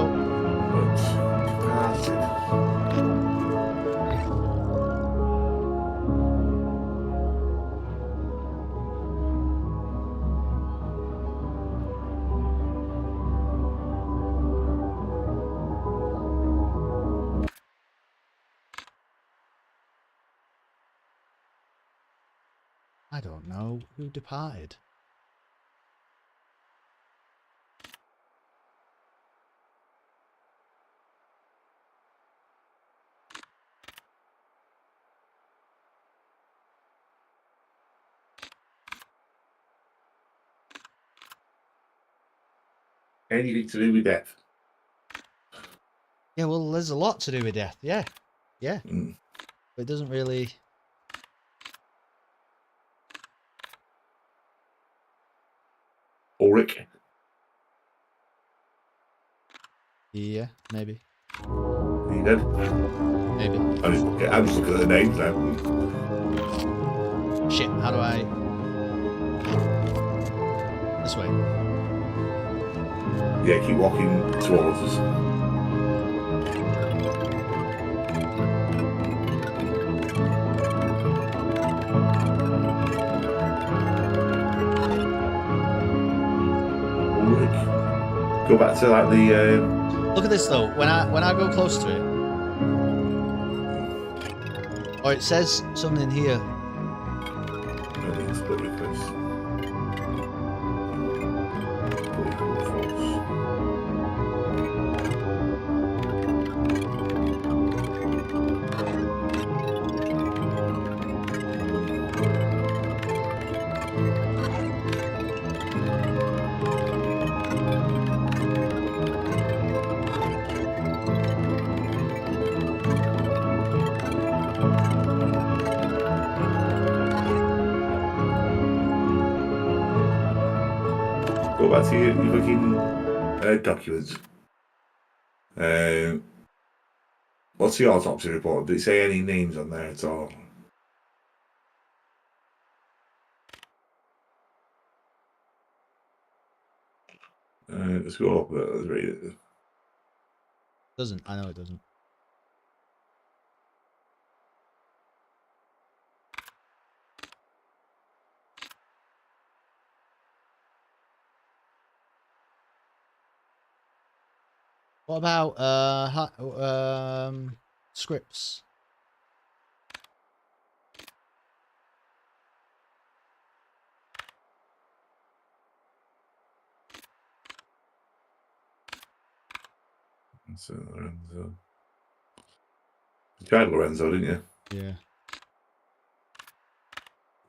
I don't know who departed. Anything to do with death. Yeah, well, there's a lot to do with death. Yeah, yeah. Mm. But it doesn't really. Ulrich. Yeah, maybe. He dead. Maybe. I'm just looking at the names now. Shit, how do I... This way. Yeah, keep walking towards us. Ulrich. Go back to like the. Look at this though. When I go close to it, or it says something here. Split request. back to your fucking documents. What's the autopsy report? Did it say any names on there at all? Let's go up there. Let's read it. Doesn't. I know it doesn't. What about scripts? So Lorenzo. You tried Lorenzo, didn't you? Yeah.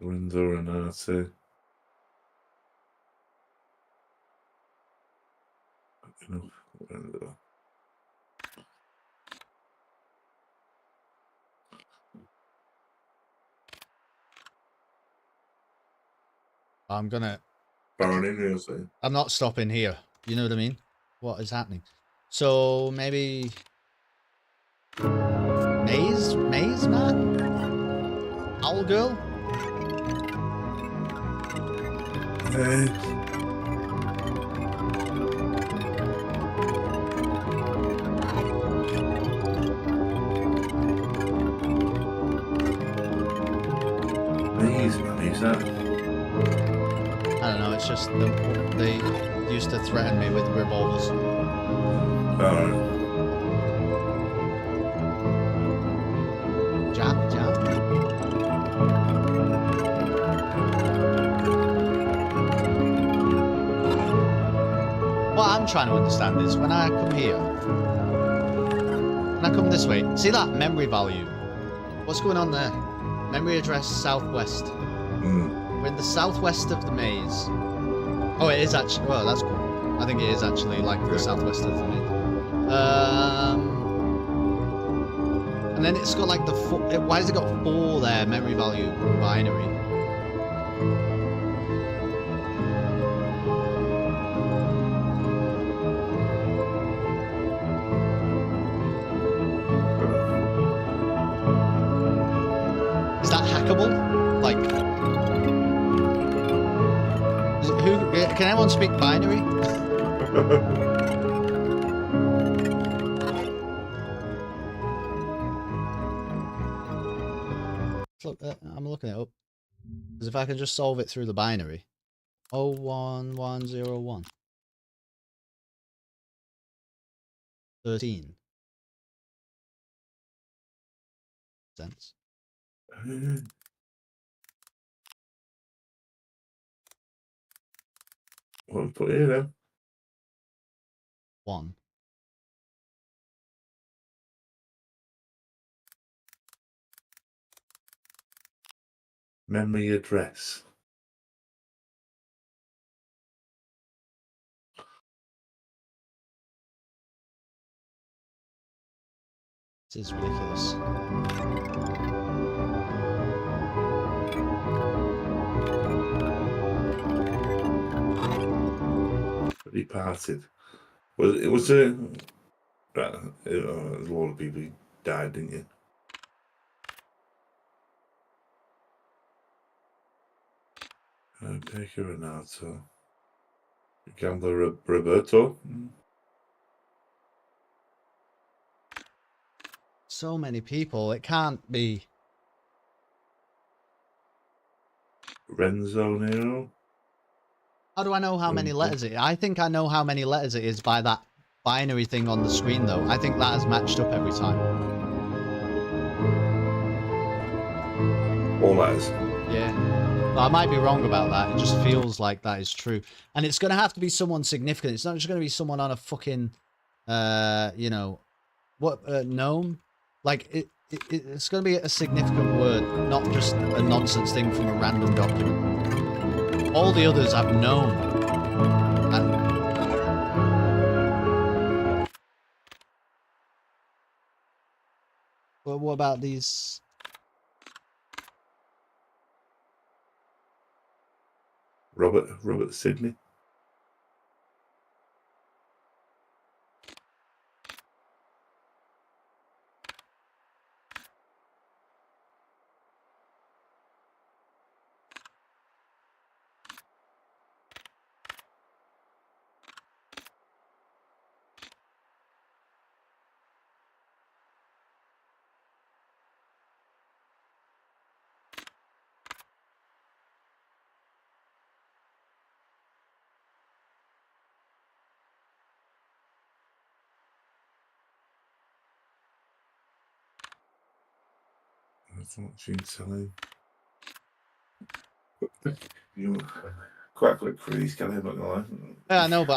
Lorenzo Renate. Lorenzo. I'm gonna. Burning, you'll say. I'm not stopping here. You know what I mean? What is happening? So maybe Maze man, Owl girl. Maze man, who's that? I don't know. It's just they used to threaten me with revolvers. Alright. Jab. What I'm trying to understand is when I come here, when I come this way, see that memory value? What's going on there? Memory address southwest. We're in the southwest of the maze. Oh, it is actually. Well, that's cool. I think it is actually like the southwest of the maze. And then it's got like the why has it got 4 there? Memory value binary. Is that hackable? Like, who? Can anyone speak binary? Look, I'm looking it up. Because if I can just solve it through the binary, 01101 13 cents. What put here then? 1. Memory address. This is ridiculous. Departed. Well, it was a. Right, a lot of people died, didn't you? Baker Renato. Gambler Roberto. So many people. It can't be. Renzo Nero. How do I know how many letters it is? I think I know how many letters it is by that binary thing on the screen, though. I think that has matched up every time. All letters. Yeah. But I might be wrong about that. It just feels like that is true. And it's going to have to be someone significant. It's not just going to be someone on a fucking, you know, what, gnome? Like, it's going to be a significant word, not just a nonsense thing from a random document. All the others I've known. Well, what about these? Robert Sidney. Fortune telling. You quite quick for these, can I? Not gonna lie. Yeah, I know, but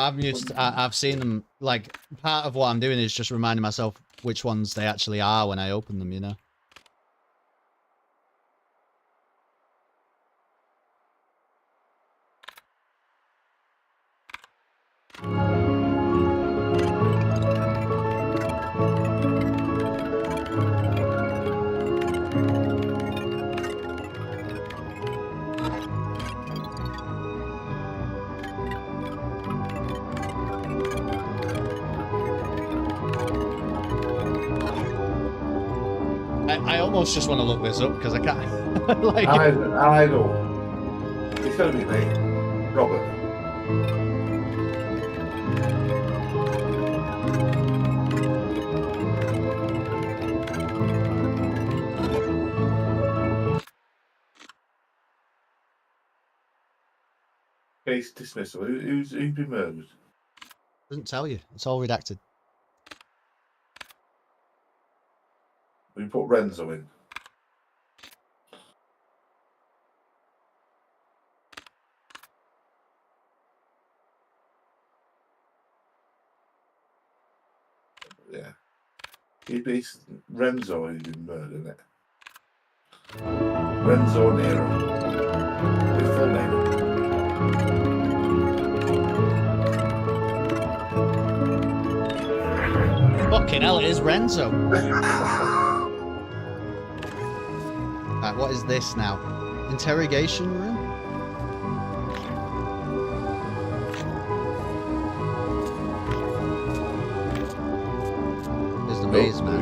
I've seen them. Like, part of what I'm doing is just reminding myself which ones they actually are when I open them, you know? I almost just want to look this up because I can't. Like, I know. It's gonna be me, Robert. Case dismissal. Who's been murdered? doesn't tell you. It's all redacted. We put Renzo in. Yeah. It's Renzo who's been murdered, isn't it? Renzo Nero. His full name. Fucking hell, it is Renzo. Right, what is this now? Interrogation room? There's the maze, man.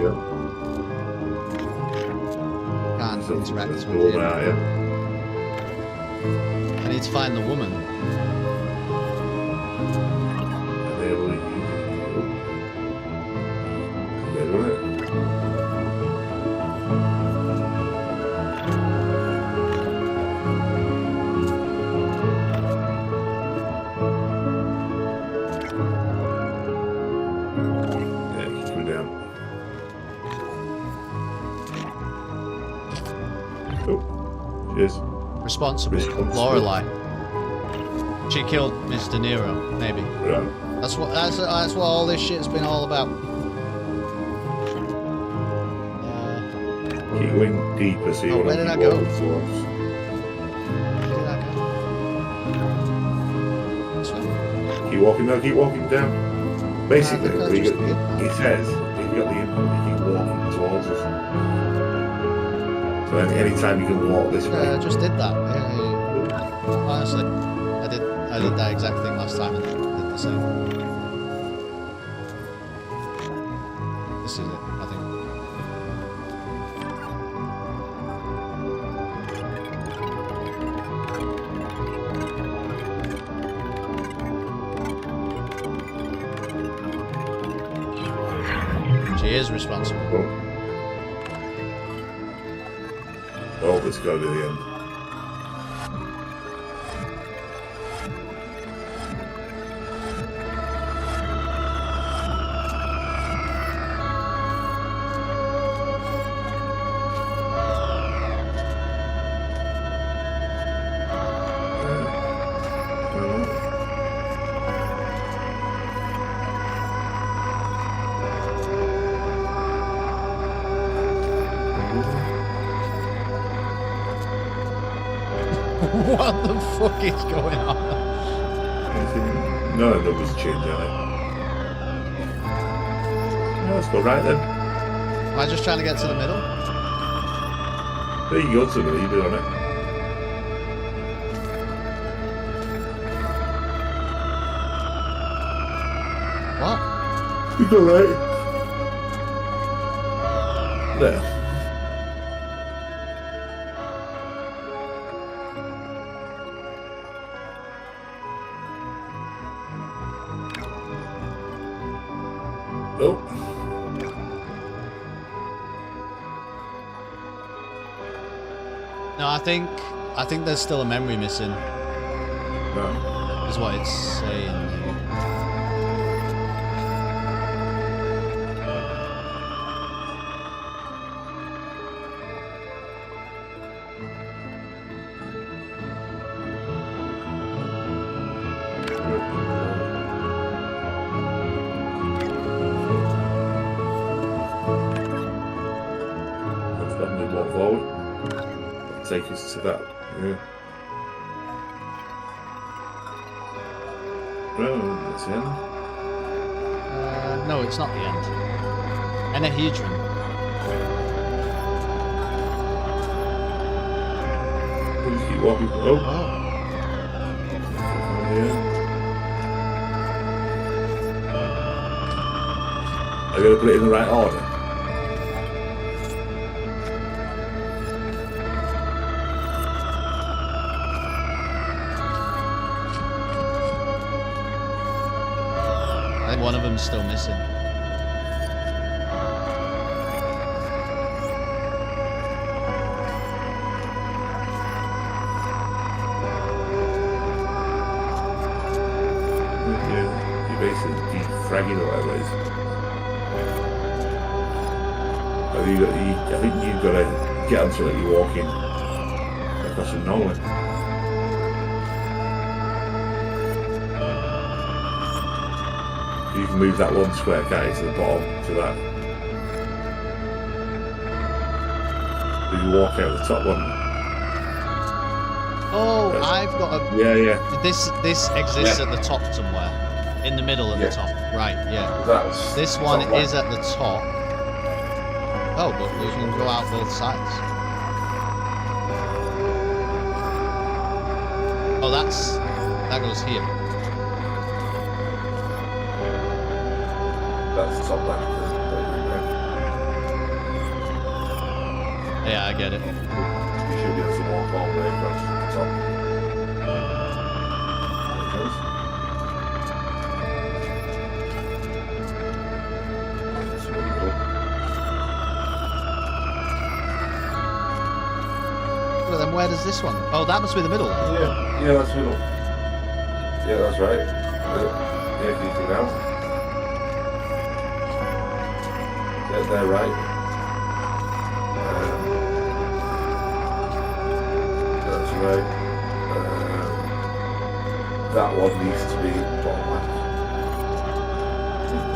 Can't interact with him. I need to find the woman. Yes. Responsible. Lorelei. She killed Mr. Nero, maybe. Yeah. That's what all this shit's been all about. Keep going deeper, see what where did I go? towards. Where did I go? This one? Keep walking now, keep walking down. Basically, I think I he just did that. says if you got the input, you keep walking towards us. So anytime you can walk this way. I just did that. Yeah. Honestly, I did that exact thing last time and did the same. This is it, I think. She is responsible. Oh, let's go to the end. What the fuck is going on? None of numbers change, are they? No, let's go right then. Am I just trying to get to the middle? There you go to the leave it on it. What? You go right. There. Oh. No, I think there's still a memory missing. No. Is what it's saying. take us to that. Yeah. Oh, that's the end. No, it's not the end. Enahedron. We'll just keep walking. Oh. Yeah. Are you going to put it in the right order? I think one of them's still missing. You're basically defragging or whatever it is. I think you've got to get onto it. You're walking across from nowhere. You can move that one square, can't you, to the bottom, to that. If you walk out the top one. Oh, Yes. I've got a... Yeah. This exists at the top somewhere. In the middle at the top. Right, yeah. That's This one is at the top. Oh, but we can go out both sides. Oh, that goes here. That's the top left. Yeah, I get it. You should be able to walk all the way across to the top. There it goes. That's really cool. Well, then where does this one? Oh, that must be the middle. Yeah, that's middle. Yeah, that's right. Yeah, keep it down. Yeah, they're right. That's right. That one needs to be bottom left.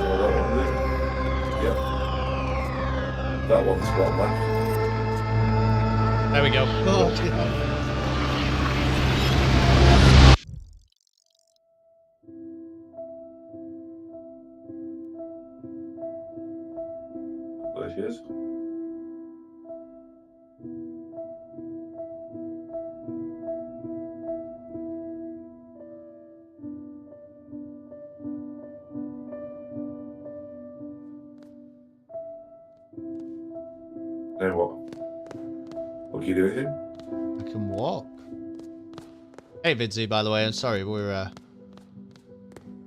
Oh, that one is it? Yeah. That one's bottom left. There we go. Oh, dear. There she is. Then what? What can you do with him? I can walk. Hey, Vidsy, by the way, I'm sorry, we're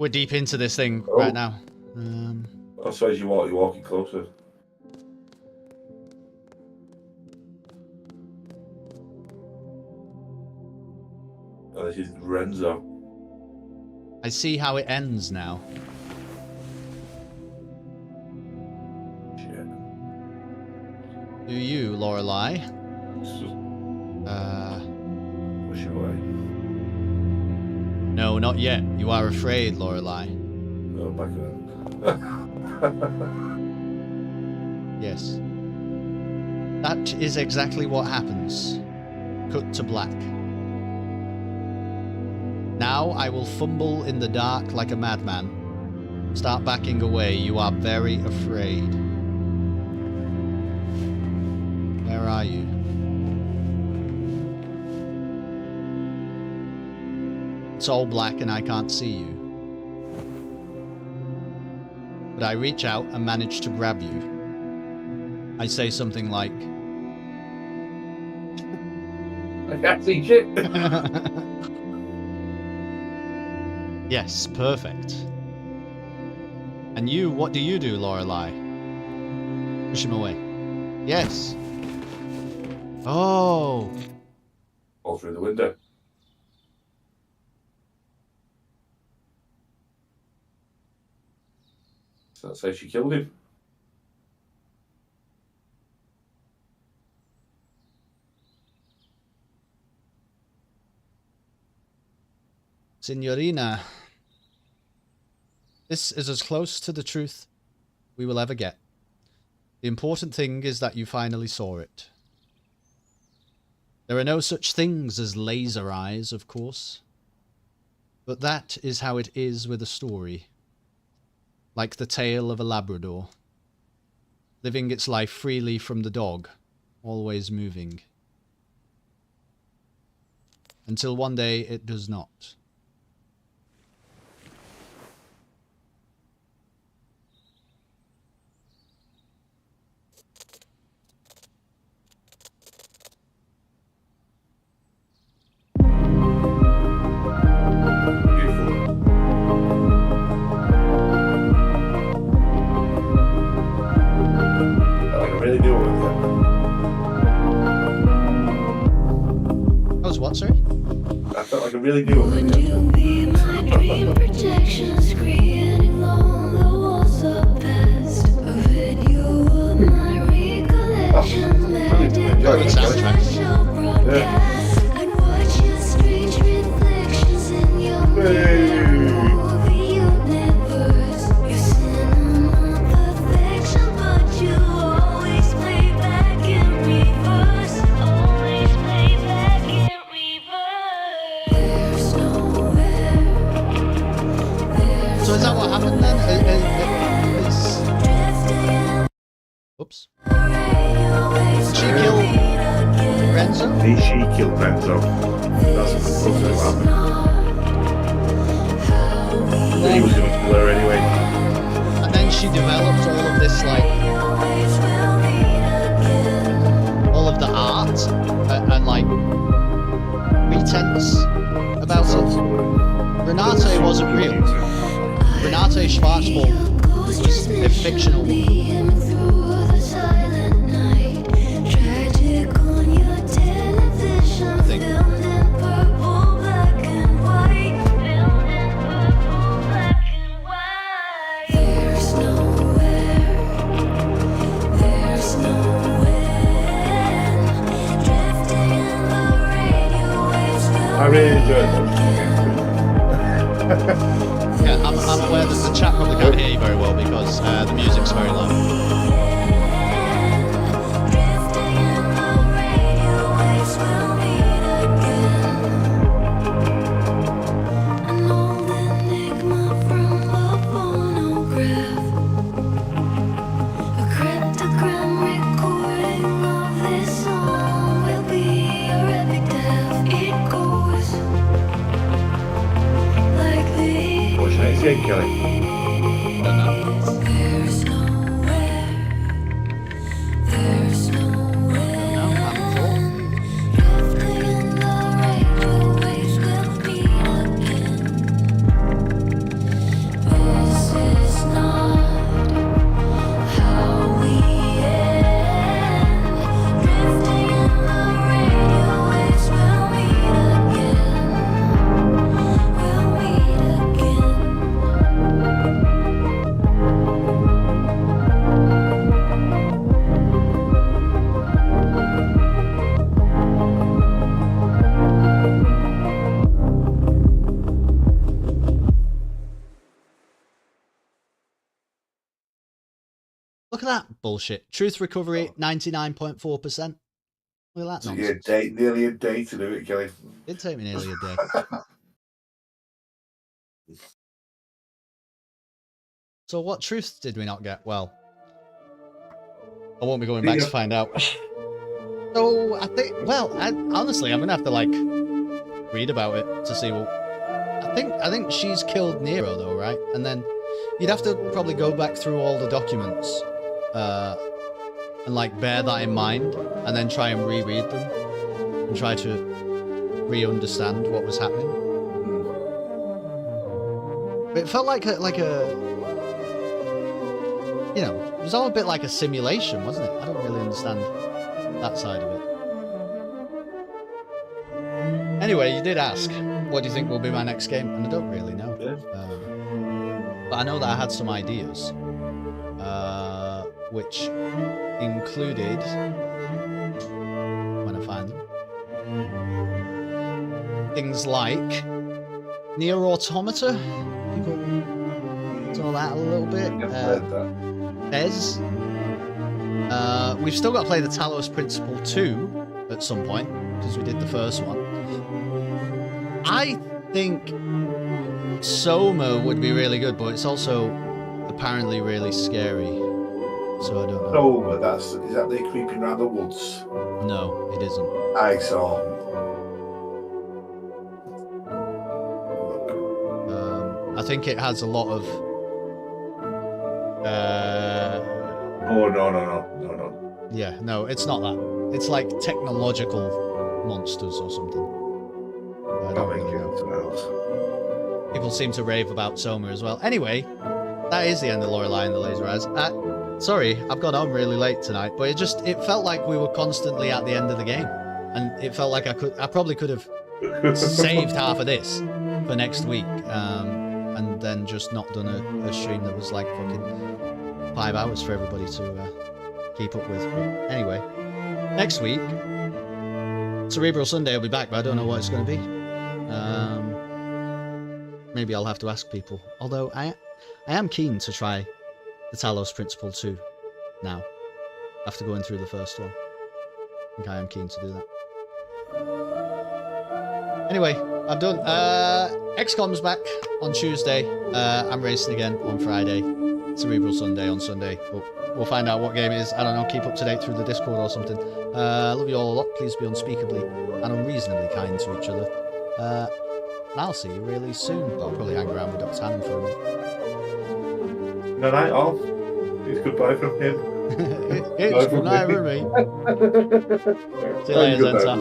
deep into this thing Oh. right now. I suppose you're walking closer. Oh, this is Renzo. I see how it ends now. Shit. Do you, Lorelei? Let's just push it away. No, not yet. You are afraid, Lorelei. Oh, back then. Yes. That is exactly what happens. Cut to black. Now I will fumble in the dark like a madman. Start backing away. You are very afraid. Where are you? It's all black and I can't see you. But I reach out and manage to grab you. I say something like, I can't see shit. yes, perfect. And you, what do you do, Lorelei? Push him away. Yes. Oh. All through the window. So that's how she killed him. Signorina. This is as close to the truth we will ever get. The important thing is that you finally saw it. There are no such things as laser eyes, of course. But that is how it is with a story. Like the tale of a Labrador. Living its life freely from the dog, always moving. Until one day it does not. Really do it. That was what, sorry? I felt like I really do it. Would you be my dream protection screening on the walls of past? A video of my recollections, magic Good soundtrack. special broadcast. I'd watch your strange reflections in your mirror over universe. Your cinema perfection, but you always play back in reverse. Always play back in reverse. There's nowhere. So is that what happened then? Oops. Did she kill Renzo? She killed Renzo. That's what happened. He was going to kill her anyway. And then she developed all of this, like, all of the art and like, pretense about it. Renate wasn't real. Renate Schwarzwald was a fictional woman. I think. I really enjoyed it. Yeah, I'm aware that the chat probably can't hear you very well because the music's very loud. What's your next game, Kelly? Don't know. There's nowhere. There's nowhere. No, I haven't thought. Drifting in the radio waves will meet again. This is not how we end. Drifting in the radio waves will meet again. We'll meet again. Look at that bullshit. Truth recovery, 99.4%. Look at that So nonsense. nearly a day to do it, Kelly. Did take me nearly a day. So what truths did we not get? Well, I won't be going back to find out. So I think, well, honestly, I'm gonna have to like read about it to see what. I think she's killed Nero though, right? And then you'd have to probably go back through all the documents and like bear that in mind, and then try and reread them and try to re-understand what was happening. It felt like a you know, it was all a bit like a simulation, wasn't it? I don't really understand that side of it. Anyway, you did ask, what do you think will be my next game? And I don't really know. Yeah. But I know that I had some ideas, which included, when I find them, things like Nier Automata. People saw that a little bit. Fez. We've still got to play the Talos Principle 2 at some point because we did the first one. I think Soma would be really good, but it's also apparently really scary. So I don't know. Oh, but is that they creeping around the woods? No, it isn't. I saw. I think it has a lot of. Oh no. Yeah, no, it's not that. It's like technological monsters or something. I don't really know. People seem to rave about Soma as well. Anyway, that is the end of Lorelei and the Laser Eyes. Sorry, I've got on really late tonight, but it felt like we were constantly at the end of the game, and it felt like I probably could have saved half of this for next week, and then just not done a stream that was like fucking 5 hours for everybody to keep up with. But anyway, next week, Cerebral Sunday will be back, but I don't know what it's going to be. Maybe I'll have to ask people. Although I am keen to try the Talos Principle 2 now, after going through the first one. I think I am keen to do that. Anyway, I'm done. XCOM's back on Tuesday. I'm racing again on Friday. Cerebral Sunday on Sunday. We'll find out what game it is. I don't know. Keep up to date through the Discord or something. Love you all a lot. Please be unspeakably and unreasonably kind to each other. And I'll see you really soon. But I'll probably hang around with Dr. Hammond for a minute. Good night, all. It's goodbye from him. It's good night from me. See you later, then, Sam.